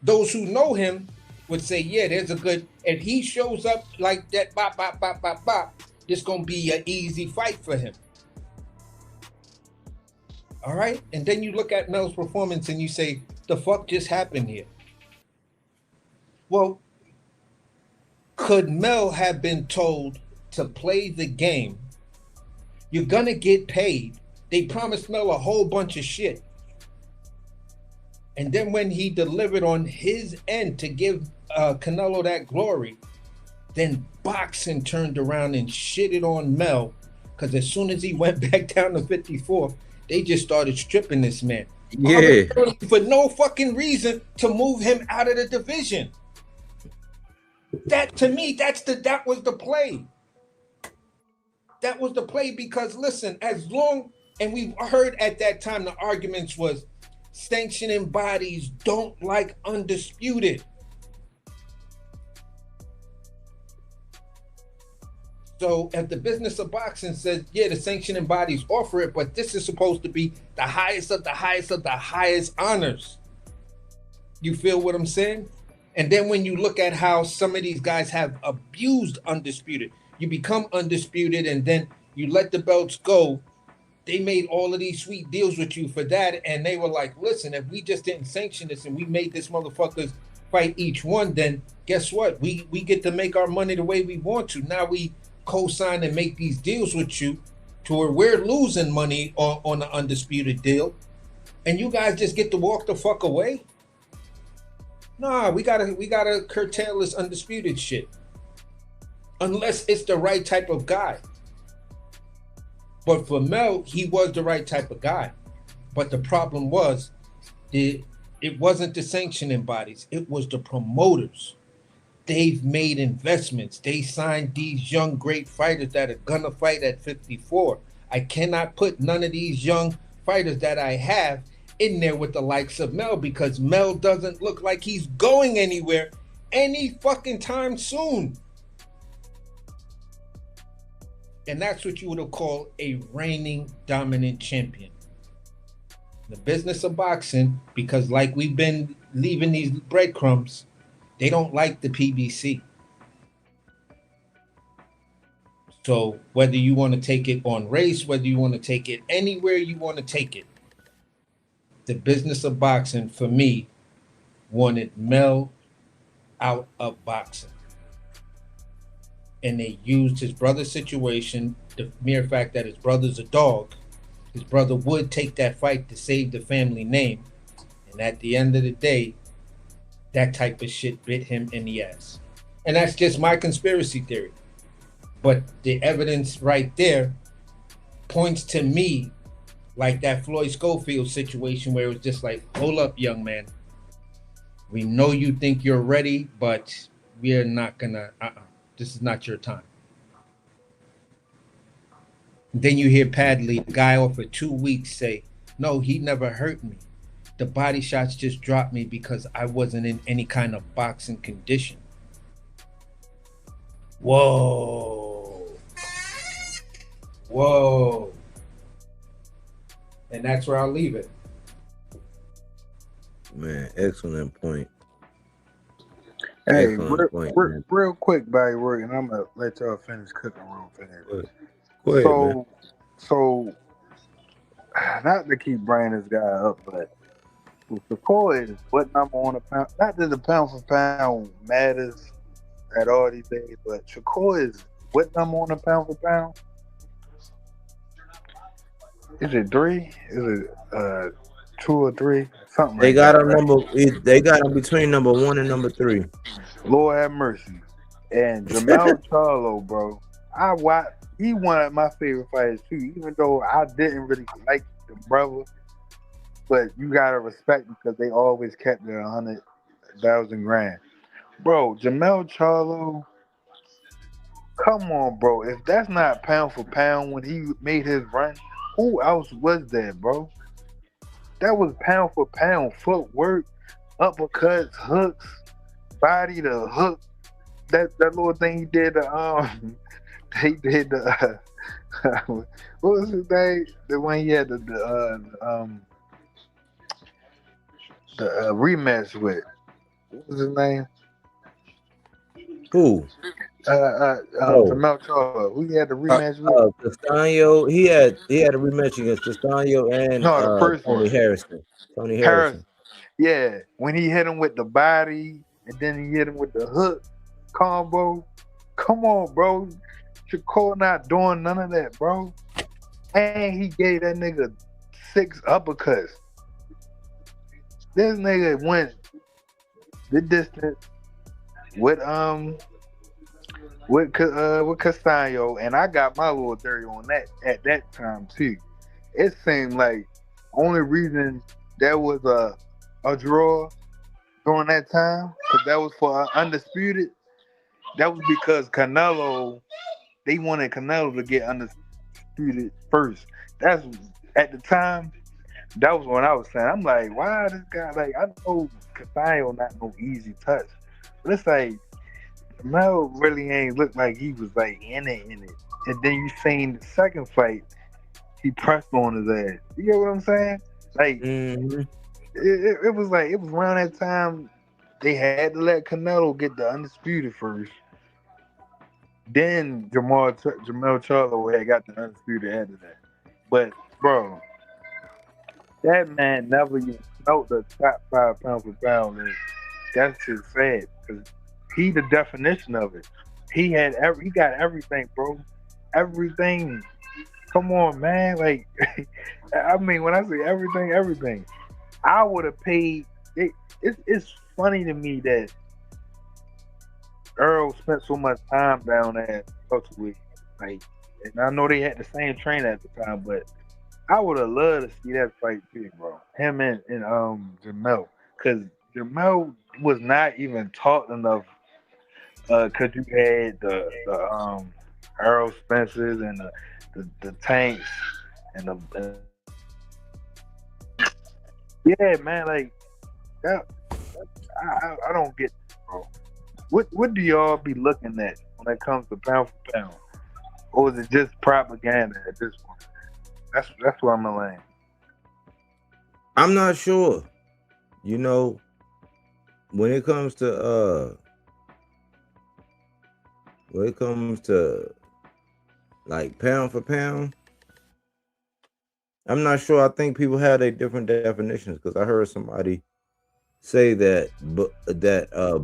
those who know him would say, yeah, there's a good, if he shows up like that, bop, bop, bop, bop, bop, this going to be an easy fight for him. All right? And then you look at Mel's performance and you say, the fuck just happened here? Well, could Mel have been told to play the game? You're going to get paid. They promised Mel a whole bunch of shit. And then when he delivered on his end to give Canelo that glory, then boxing turned around and shitted on Mel, because as soon as he went back down to 54, they just started stripping this man. Yeah. For no fucking reason to move him out of the division. That, to me, that was the play. That was the play, because listen, as long, and we heard at that time the arguments was sanctioning bodies don't like undisputed. So if the business of boxing says, yeah, the sanctioning bodies offer it, but this is supposed to be the highest of the highest of the highest honors. You feel what I'm saying? And then when you look at how some of these guys have abused undisputed, you become undisputed and then you let the belts go. They made all of these sweet deals with you for that. And they were like, listen, if we just didn't sanction this and we made this motherfuckers fight each one, then guess what? We get to make our money the way we want to. Now we co-sign and make these deals with you to where we're losing money on the undisputed deal. And you guys just get to walk the fuck away? Nah, we gotta curtail this undisputed shit. Unless it's the right type of guy. But for Mel, he was the right type of guy. But the problem was, it wasn't the sanctioning bodies, it was the promoters. They've made investments. They signed these young great fighters that are gonna fight at 54. I cannot put none of these young fighters that I have in there with the likes of Mel, because Mel doesn't look like he's going anywhere any fucking time soon. And that's what you would have called a reigning dominant champion. The business of boxing, because like we've been leaving these breadcrumbs, they don't like the PBC. So whether you want to take it on race, whether you want to take it anywhere you want to take it, the business of boxing, for me, wanted Mel out of boxing. And they used his brother's situation, the mere fact that his brother's a dog. His brother would take that fight to save the family name. And at the end of the day, that type of shit bit him in the ass. And that's just my conspiracy theory. But the evidence right there points to me like that Floyd Schofield situation where it was just like, hold up, young man. We know you think you're ready, but we're not gonna, this is not your time. Then you hear Padley, the guy off for 2 weeks, say, no, he never hurt me. The body shots just dropped me because I wasn't in any kind of boxing condition. Whoa. Whoa. And that's where I'll leave it. Man, excellent point. Hey, Excellent point, man. real quick, Bodywork, and I'm gonna let y'all finish cooking room finish. Go ahead, man. So not to keep bringing this guy up, but Shakur is what number on the pound? Not that the pound for pound matters at all these days, but Shakur is what number on the pound for pound? Is it 3? Is it 2 or 3? Something They like got that. him Right? they got him between number 1 and number 3. Lord have mercy. And Jermall Charlo, bro. He one of my favorite fighters too, even though I didn't really like the brother. But you gotta respect because they always kept their 100,000 grand. Bro, Jermall Charlo, come on, bro. If that's not pound for pound when he made his run, who else was there, bro? That was pound for pound, footwork, uppercuts, hooks, body to hook. That little thing he did. He did the. What was his name? The one he had the rematch with. What was his name? Who? Jermall Charlo. Who he had the rematch with? Castaño. He had a rematch against Castaño and No, the first Tony one. Harrison. Tony Harrison. Harrison. Yeah, when he hit him with the body and then he hit him with the hook combo. Come on, bro. Shakur not doing none of that, bro. And he gave that nigga 6 uppercuts. This nigga went the distance with Castaño, and I got my little theory on that at that time too. It seemed like only reason there was a draw during that time, because that was for undisputed. That was because they wanted Canelo to get undisputed first. That's at the time. That was when I was saying, I'm like, why this guy? Like, I know Castaño not no easy touch, but it's like Canelo really ain't look like he was like in it. And then you seen the second fight, he pressed on his ass. You get what I'm saying? Like, it was like, it was around that time they had to let Canelo get the undisputed first. Then Jermall Charlo had got the undisputed after that. But bro, that man never even smelt the top 5 pound for pound. And that's just sad because he the definition of it. He got everything, bro. Everything. Come on, man. Like, I mean, when I say everything, I would have paid. It's funny to me that Earl spent so much time down there with, like, and I know they had the same trainer at the time, but I would have loved to see that fight too, bro. Him and Jermall, because Jermall was not even taught enough. Cause you had the Earl Spencers and the Tanks and yeah, man, like that. I don't get it, bro. What do y'all be looking at when it comes to pound for pound, or is it just propaganda at this point? That's where I'm laying. I'm not sure. You know, when it comes to like pound for pound, I'm not sure. I think people have their different definitions because I heard somebody say that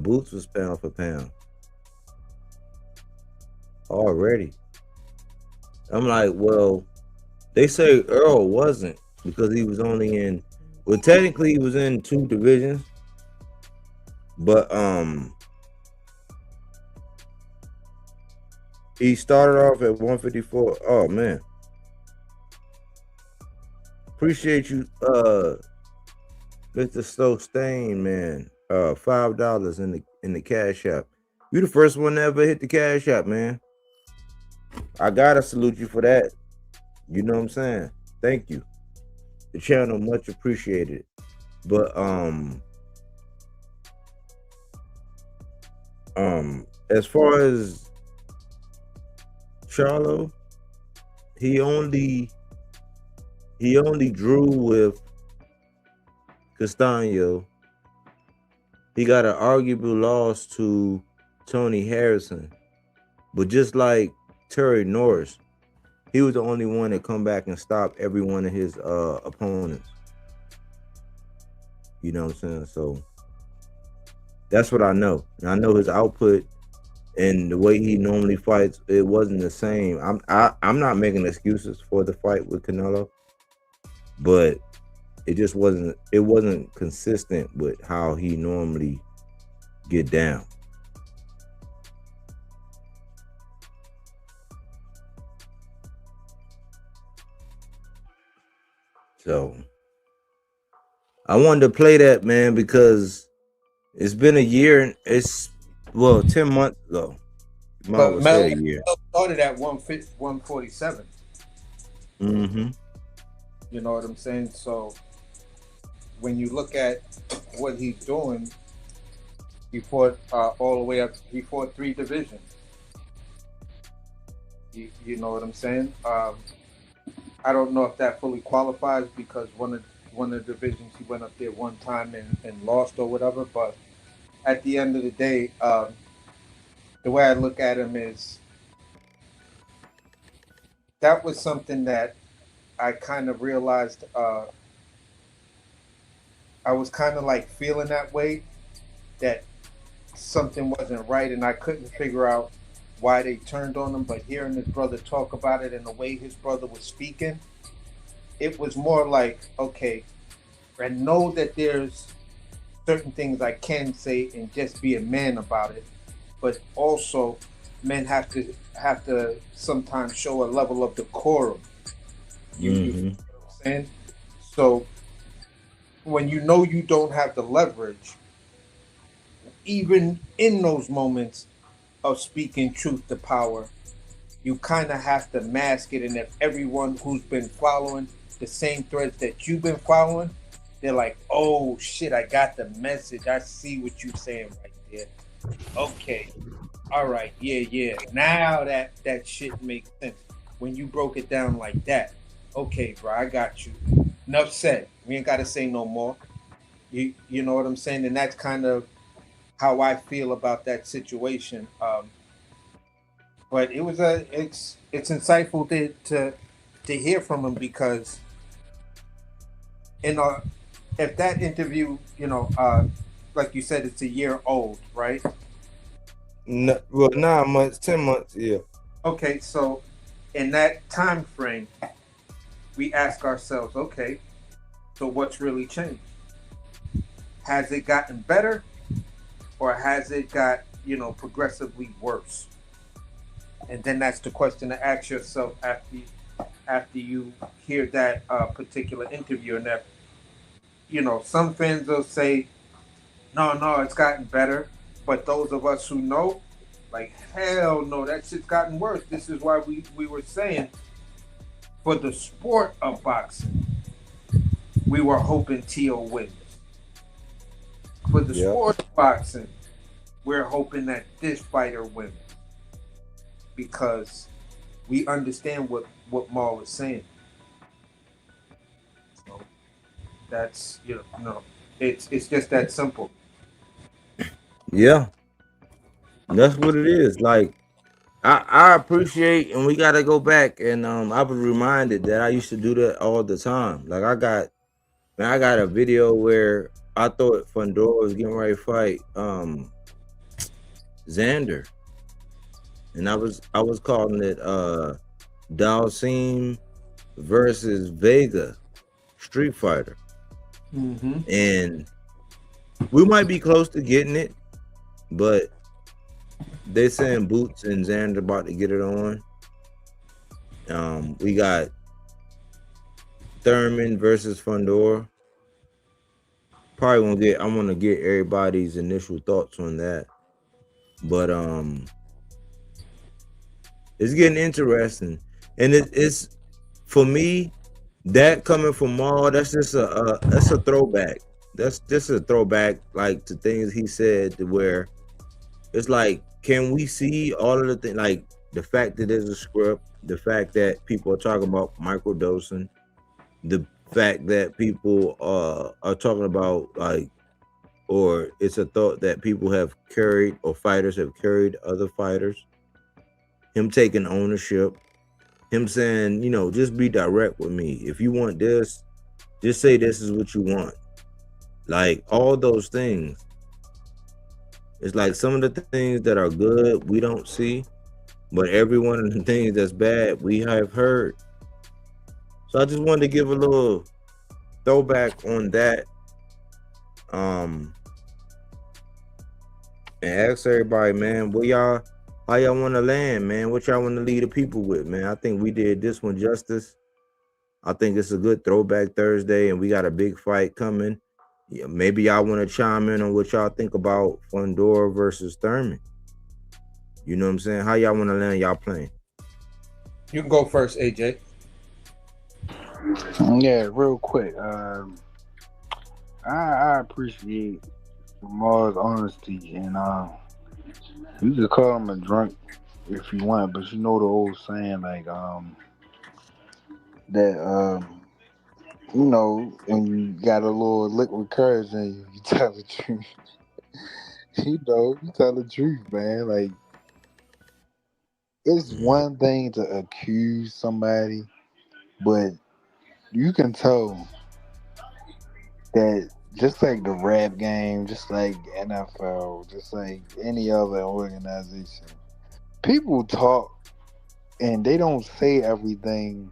Boots was pound for pound already. I'm like, well, they say Earl wasn't because he was only in. Well, technically he was in 2 divisions, but he started off at 154. Oh man, appreciate you, Mr. Stain, man. $5 in the cash app. You the first one to ever hit the cash app, man. I gotta salute you for that. You know what I'm saying? Thank you. The channel much appreciated. But as far as Charlo, he he only drew with Castano. He got an arguable loss to Tony Harrison, but just like Terry Norris, he was the only one that come back and stop every one of his opponents. You know what I'm saying? So that's what I know. And I know his output and the way he normally fights, it wasn't the same. I'm not making excuses for the fight with Canelo, but it just wasn't consistent with how he normally get down. So I wanted to play that, man, because it's been a year and it's 10 months ago. You might But well say a Mel year. started at 147. Mm-hmm. You know what I'm saying? So when you look at what he's doing, he fought all the way up. He fought 3 divisions. You know what I'm saying? I don't know if that fully qualifies because one of the divisions he went up there one time and lost or whatever. But at the end of the day, the way I look at him is that was something that I kind of realized. I was kind of like feeling that way, that something wasn't right, and I couldn't figure out why they turned on him. But hearing his brother talk about it and the way his brother was speaking, it was more like, okay, I know that there's certain things I can say and just be a man about it, but also men have to sometimes show a level of decorum. You know what I'm saying? So when you know you don't have the leverage, even in those moments of speaking truth to power, you kind of have to mask it. And if everyone who's been following the same threads that you've been following, they're like, oh shit, I got the message. I see what you're saying right there. Okay. All right. Yeah. Now that shit makes sense. When you broke it down like that. Okay, bro, I got you. Enough said. We ain't got to say no more. You know what I'm saying? And that's kind of how I feel about that situation. But it's insightful to hear from him, because if that interview, like you said, it's a year old, right? No, 9 months, 10 months, yeah. Okay, so in that time frame, we ask ourselves, okay, so what's really changed? Has it gotten better, or has it got, progressively worse? And then that's the question to ask yourself after you hear that particular interview. And that, some fans will say, no, it's gotten better. But those of us who know, like, hell no, that shit's gotten worse. This is why we were saying, for the sport of boxing, we were hoping Tio wins. For the sport of boxing, we're hoping that this fighter wins. Because we understand what Maul is saying. So that's, it's just that simple. Yeah. That's what it is. Like, I appreciate, and we gotta go back, and I was reminded that I used to do that all the time. Like, I got a video where I thought Fundora was getting ready to fight Xander, and I was calling it Dalsim versus Vega Street Fighter. And we might be close to getting it, but they saying Boots and Xander about to get it on. We got Thurman versus Fundora. Probably I want to get everybody's initial thoughts on that. But it's getting interesting. And it's for me, that coming from Maul, that's just a throwback. That's just a throwback, like, to things he said, to where it's like, can we see all of the things, like the fact that there's a script, the fact that people are talking about microdosing, the fact that people are talking about like, or it's a thought that people have carried or fighters have carried other fighters. Him taking ownership, him saying, just be direct with me. If you want this, just say this is what you want. Like all those things. It's like some of the things that are good we don't see, but every one of the things that's bad we have heard. So I just wanted to give a little throwback on that. Um, and ask everybody, man, how y'all want to land, man? What y'all want to lead the people with, man? I think we did this one justice. I think it's a good throwback Thursday, and we got a big fight coming. Yeah, maybe y'all want to chime in on what y'all think about Fundora versus Thurman. You know what I'm saying? How y'all want to land y'all playing? You can go first, AJ. Yeah, real quick. I appreciate Jamal's honesty, and you can call him a drunk if you want, but you know the old saying like that when you got a little liquid courage and you tell the truth. You tell the truth, man. Like it's one thing to accuse somebody, but you can tell that just like the rap game, just like NFL, just like any other organization, people talk and they don't say everything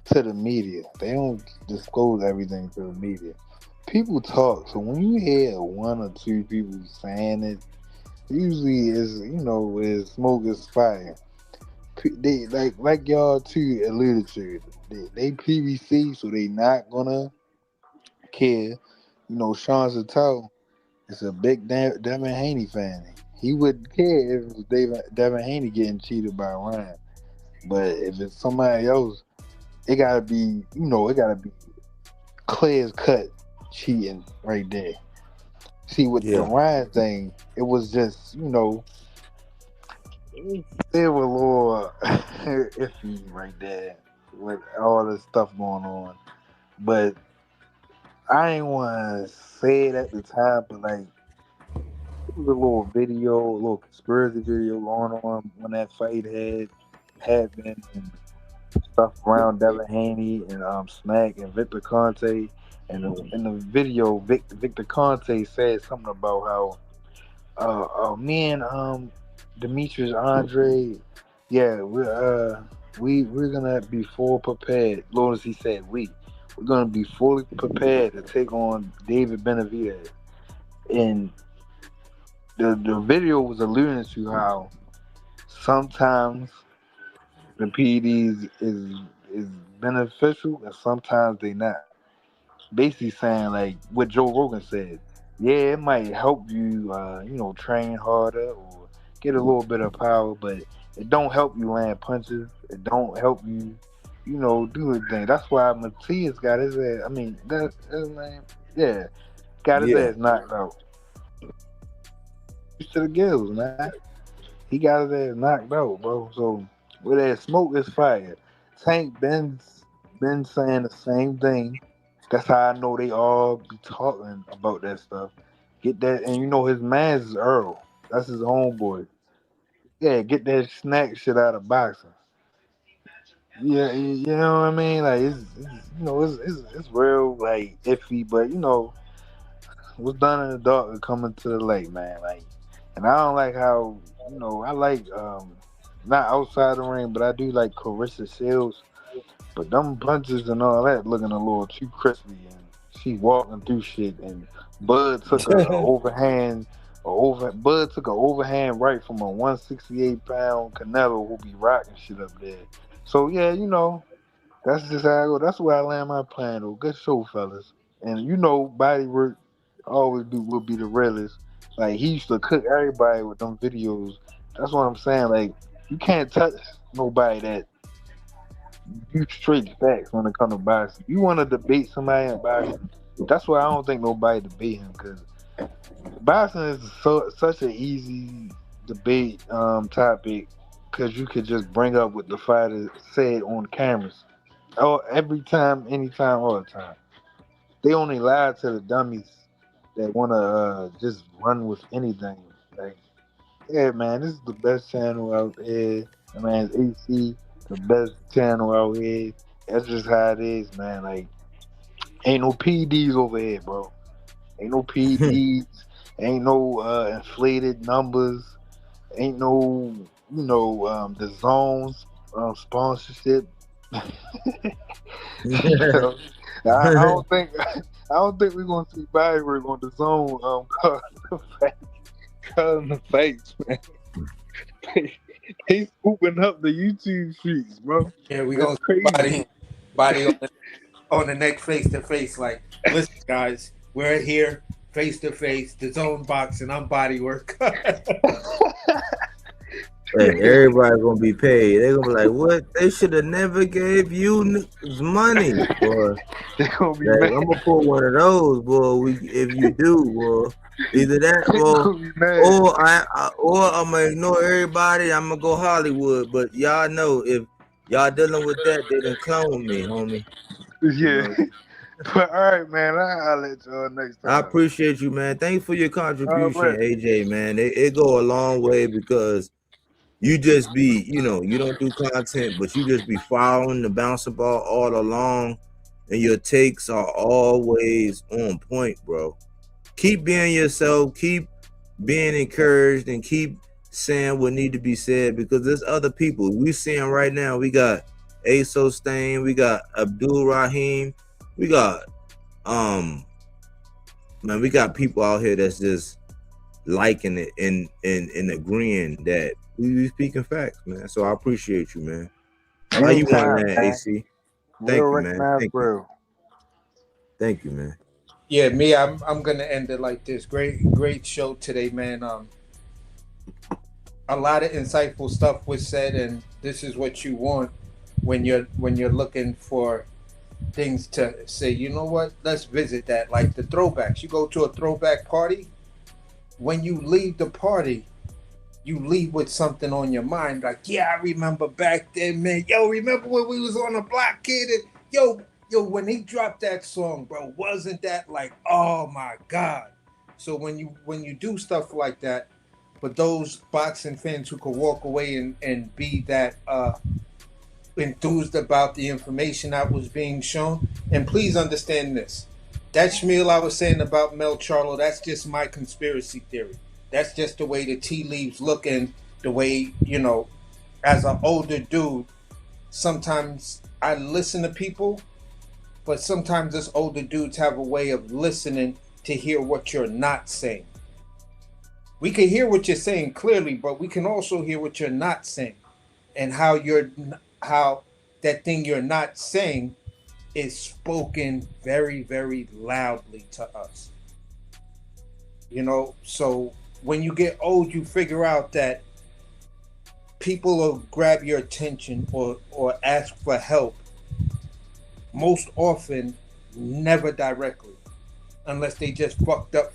to the media. They don't disclose everything to the media. People talk, so when you hear one or two people saying it, usually is smoke is fire. They like y'all two alluded to. They PVC, so they not gonna care. Sean Zattel is a big Devin Haney fan. He wouldn't care if it was Devin Haney getting cheated by Ryan. But if it's somebody else, it gotta be clear as cut cheating right there. See, with the Ryan thing, it was just, they were a little iffy right there with all this stuff going on. But I ain't want to say it at the time, but like, it was a little conspiracy video going on when that fight had happened and stuff around Devin Haney and Snac and Victor Conte. And in the video, Victor Conte said something about how me and Demetrius Andre, yeah, we're gonna be full prepared. Long as he said we're gonna be fully prepared to take on David Benavidez. And the video was alluding to how sometimes the PEDs is beneficial and sometimes they not. Basically saying like what Joe Rogan said. Yeah, it might help you, train harder or get a little bit of power, but it don't help you land punches. It don't help you, do anything. That's why Matias got his ass. I mean, that's his name. Yeah, got his ass knocked out. To the gills, man. He got his ass knocked out, bro. So with that smoke is fire. Tank been saying the same thing. That's how I know they all be talking about that stuff. Get that, and his man's is Earl. That's his homeboy. Yeah, get that snack shit out of boxing. Yeah, you know what I mean. Like it's real like iffy, but what's done in the dark is coming to the light, man. Like, and I don't like how I like not outside the ring, but I do like Carissa Shields. But them punches and all that looking a little too crispy, and she walking through shit. And Bud took a overhand, Bud took a overhand right from a 168-pound Canelo who be rocking shit up there. So yeah, that's just how I go. That's where I land my plan though. Good show, fellas. And Bodywork always will be the realest. Like he used to cook everybody with them videos. That's what I'm saying. Like you can't touch nobody that you straight facts when it comes to boxing. You want to debate somebody in boxing, that's why I don't think nobody debate him, because boxing is such an easy debate topic, because you could just bring up what the fighter said on cameras. Oh, every time, anytime, all the time. They only lie to the dummies that want to just run with anything. Like, yeah, man, this is the best channel out here. I mean, it's AC, the best channel out here. That's just how it is, man. Like, ain't no PDs over here, bro. Ain't no PDs. Ain't no inflated numbers. Ain't no, the zones sponsorship. So, I don't think we're gonna see Bodywork on the zone. Cutting the face, man. He's scooping up the YouTube streets, bro. Yeah, we That's gonna see crazy. body on the neck, face to face. Like, listen, guys, we're here face to face. The zone box, and I'm Bodywork. Like, everybody gonna be paid. They're gonna be like, what? They should have never gave you money, boy. They gonna be Like, mad. I'm gonna pull one of those, boy. If you do, boy, either that, They boy, gonna be mad. or I'm gonna ignore everybody. I'm gonna go Hollywood. But y'all know, if y'all dealing with that, they done clone me, homie. You Yeah. know? But all right, man. I'll let y'all next time. I appreciate you, man. Thanks for your contribution, man. AJ, man. It go a long way because you just be, you don't do content, but you just be following the bouncer ball all along, and your takes are always on point, bro. Keep being yourself, keep being encouraged, and keep saying what need to be said, because there's other people we seeing right now. We got Aso Stain, we got Abdul Rahim, we got man, we got people out here that's just liking it and agreeing that we be speaking facts, man. So I appreciate you, man. How you Anytime, want that, man. AC? Thank you, man. Thank you. Real. Thank you, man. Yeah, me, I'm gonna end it like this. Great show today, man. A lot of insightful stuff was said, and this is what you want when you're looking for things to say. You know what? Let's visit that. Like the throwbacks. You go to a throwback party. When you leave the party, you leave with something on your mind. Like, yeah, I remember back then, man. Yo, remember when we was on the block, kid? And yo, when he dropped that song, bro, wasn't that like, oh my God? So when you do stuff like that, for those boxing fans who could walk away and be that enthused about the information that was being shown, and please understand this. That schmeal I was saying about Mel Charlo, that's just my conspiracy theory. That's just the way the tea leaves look, and the way, as an older dude, sometimes I listen to people, but sometimes us older dudes have a way of listening to hear what you're not saying. We can hear what you're saying clearly, but we can also hear what you're not saying, and how that thing you're not saying is spoken very, very loudly to us. So when you get old, you figure out that people will grab your attention or ask for help most often, never directly, unless they just fucked up.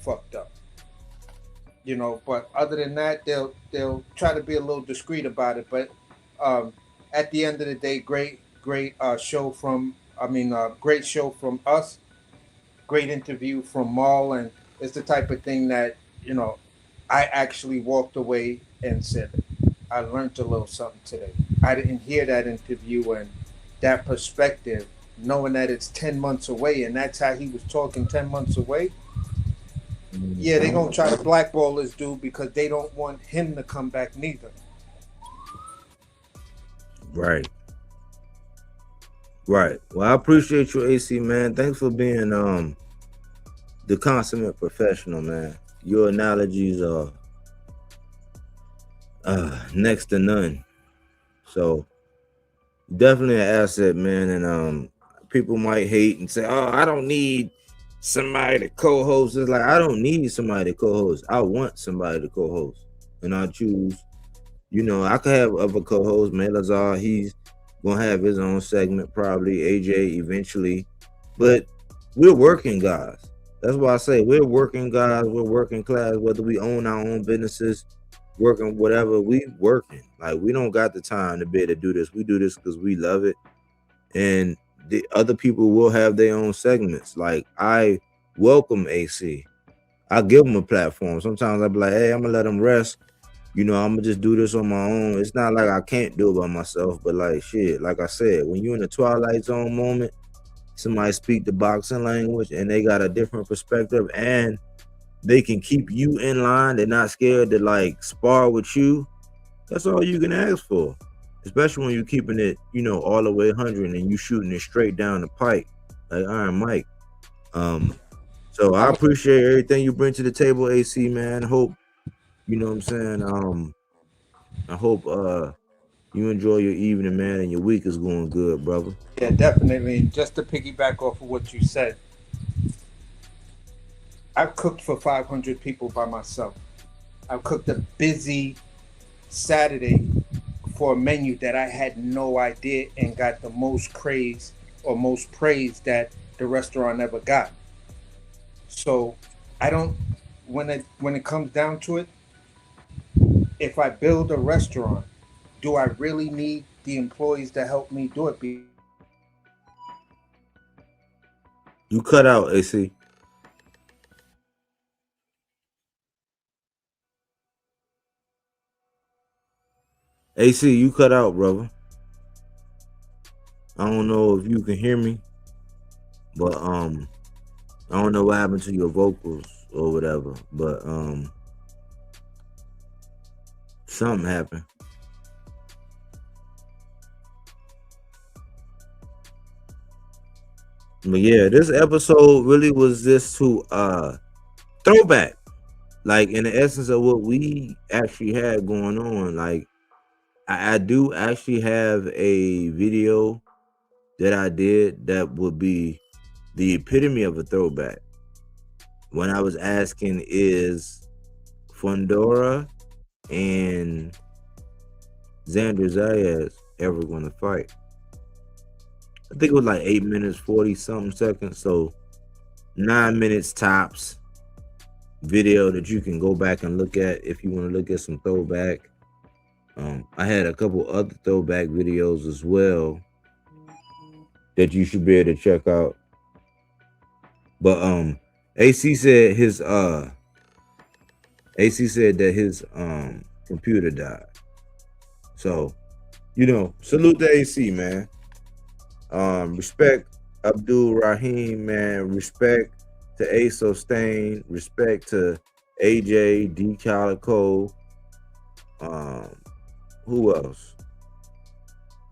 But other than that, they'll try to be a little discreet about it. But at the end of the day, great show from great show from us. Great interview from Maul, and it's the type of thing that I actually walked away and said, I learned a little something today. I didn't hear that interview and that perspective, knowing that it's 10 months away, and that's how he was talking 10 months away. Yeah, they're going to try to blackball this dude because they don't want him to come back neither. Right. Well, I appreciate you, AC, man. Thanks for being the consummate professional, man. Your analogies are next to none. So definitely an asset, man. And people might hate and say, oh, I don't need somebody to co-host. It's like, I don't need somebody to co-host. I want somebody to co-host. And I choose, I could have other co-hosts. Melazar, he's gonna have his own segment, probably. AJ eventually. But we're working guys. That's why I say we're working guys, we're working class, whether we own our own businesses, working whatever, we working. Like, we don't got the time to be able to do this. We do this because we love it. And the other people will have their own segments. Like I welcome AC. I give them a platform. Sometimes I be like, hey, I'm gonna let them rest. You know, I'm gonna just do this on my own. It's not like I can't do it by myself, but like shit, like I said, when you're in the Twilight Zone moment, somebody speak the boxing language and they got a different perspective and they can keep you in line. They're not scared to like spar with you. That's all you can ask for. Especially when you're keeping it, you know, all the way 100 and you shooting it straight down the pipe, like Iron Mike. So I appreciate everything you bring to the table, AC, man. Hope, you know what I'm saying? I hope you enjoy your evening, man, and your week is going good, brother. Yeah, definitely. Just to piggyback off of what you said, I've cooked for 500 people by myself. I've cooked a busy Saturday for a menu that I had no idea and got the most praise or most praise that the restaurant ever got. So I don't, when it comes down to it, if I build a restaurant, do I really need the employees to help me do it? You cut out, AC. AC, you cut out, brother. I don't know if you can hear me, but I don't know what happened to your vocals or whatever, but something happened. But yeah, this episode really was just to throwback, like in the essence of what we actually had going on. Like I do actually have a video that I did that would be the epitome of a throwback. When I was asking, is Fundora and Xander Zayas ever going to fight? I think it was like 8 minutes 40 something seconds, so 9 minutes tops video that you can go back and look at if you want to look at some throwback. I had a couple other throwback videos as well that you should be able to check out. But AC said that his computer died. So, you know, salute to AC, man. Respect Abdul Rahim, man. Respect to Aso Stain. Respect to AJ, D Calico. Who else?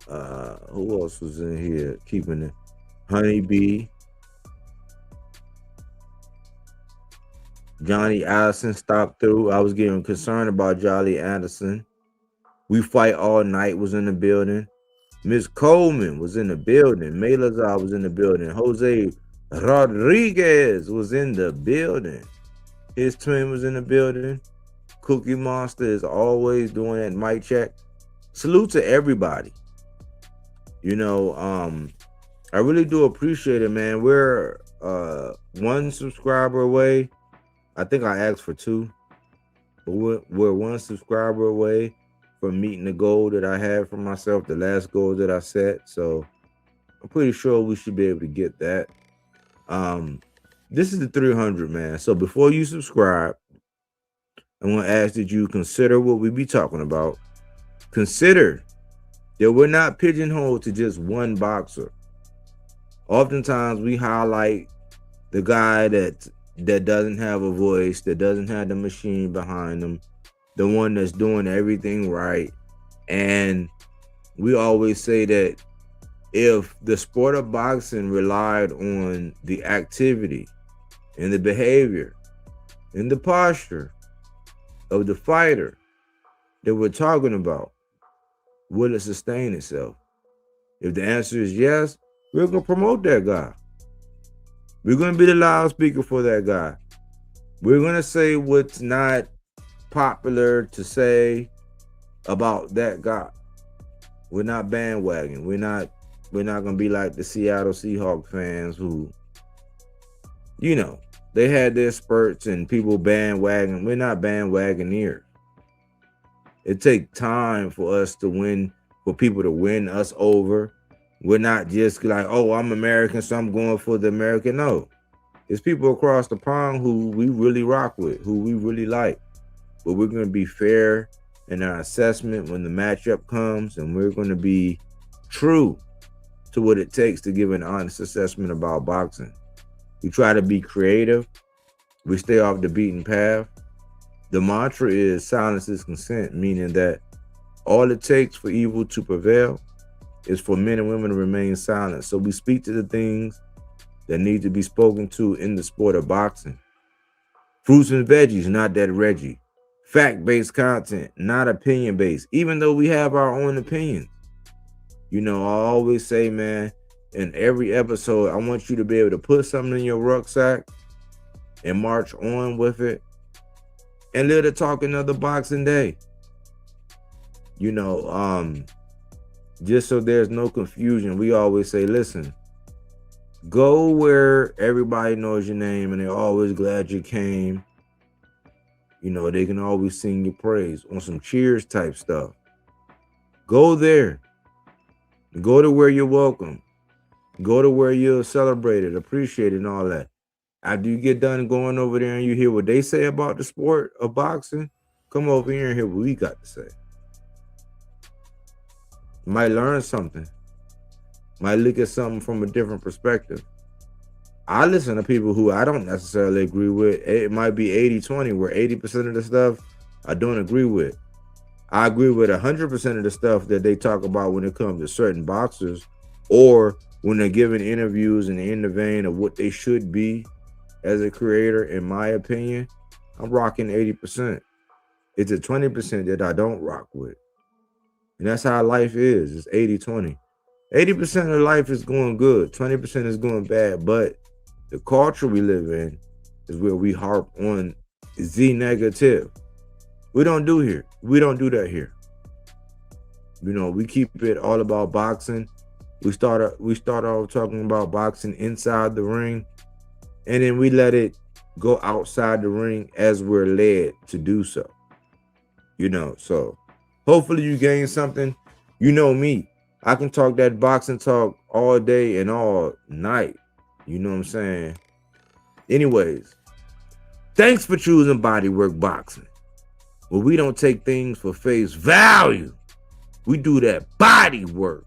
Who else was in here keeping it? Honeybee. Johnny Addison stopped through. I was getting concerned about Jolly Addison. We Fight All Night was in the building. Miss Coleman was in the building. Maylazar was in the building. Jose Rodriguez was in the building. His twin was in the building. Cookie Monster is always doing that mic check. Salute to everybody. You know, I really do appreciate it, man. We're 1 subscriber away. I think I asked for 2, but we're 1 subscriber away from meeting the goal that I had for myself, the last goal that I set. So I'm pretty sure we should be able to get that. This is the 300, man. So before you subscribe, I want to ask that you consider what we be talking about. Consider that we're not pigeonholed to just one boxer. Oftentimes we highlight the guy that doesn't have a voice, that doesn't have the machine behind them, the one that's doing everything right. And we always say that if the sport of boxing relied on the activity and the behavior and the posture of the fighter that we're talking about, will it sustain itself? If the answer is yes, we're going to promote that guy. We're going to be the loudspeaker for that guy. We're going to say what's not popular to say about that guy. We're not bandwagon. We're not going to be like the Seattle Seahawks fans who, you know, they had their spurts and people bandwagon. We're not bandwagoneers. It takes time for us to win, for people to win us over. We're not just like, oh, I'm American, so I'm going for the American. No. There's people across the pond who we really rock with, who we really like. But we're going to be fair in our assessment when the matchup comes, and we're going to be true to what it takes to give an honest assessment about boxing. We try to be creative. We stay off the beaten path. The mantra is silence is consent, meaning that all it takes for evil to prevail is for men and women to remain silent. So we speak to the things that need to be spoken to in the sport of boxing. Fruits and veggies, not that Reggie. Fact-based content, not opinion-based, even though we have our own opinions. You know, I always say, man, in every episode, I want you to be able to put something in your rucksack and march on with it and live to talk another boxing day. You know, just so there's no confusion, we always say, listen, go where everybody knows your name and they're always glad you came. You know, they can always sing your praise on some cheers type stuff. Go there. Go to where you're welcome. Go to where you're celebrated, appreciated, and all that. After you get done going over there and you hear what they say about the sport of boxing, come over here and hear what we got to say. You might learn something. Might look at something from a different perspective. I listen to people who I don't necessarily agree with. It might be 80-20, where 80% of the stuff I don't agree with. I agree with 100% of the stuff that they talk about when it comes to certain boxers, or when they're giving interviews and in the vein of what they should be as a creator. In my opinion, I'm rocking 80%. It's a 20% that I don't rock with. And that's how life is. It's 80-20. 80% of life is going good. 20% is going bad. But the culture we live in is where we harp on the negative. We don't do here. We don't do that here. You know, we keep it all about boxing. We start off talking about boxing inside the ring, and then we let it go outside the ring as we're led to do so. You know, so hopefully you gain something. You know me. I can talk that boxing talk all day and all night. You know what I'm saying? Anyways, thanks for choosing Bodywork Boxing. Well, we don't take things for face value. We do that body work.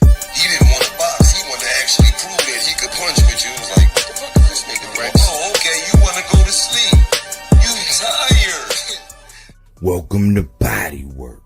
He didn't want to box. He wanted to actually prove that he could punch with you. He was like, what the fuck is this nigga, right? Oh, okay, you want to go to sleep. You tired. Welcome to Bodywork.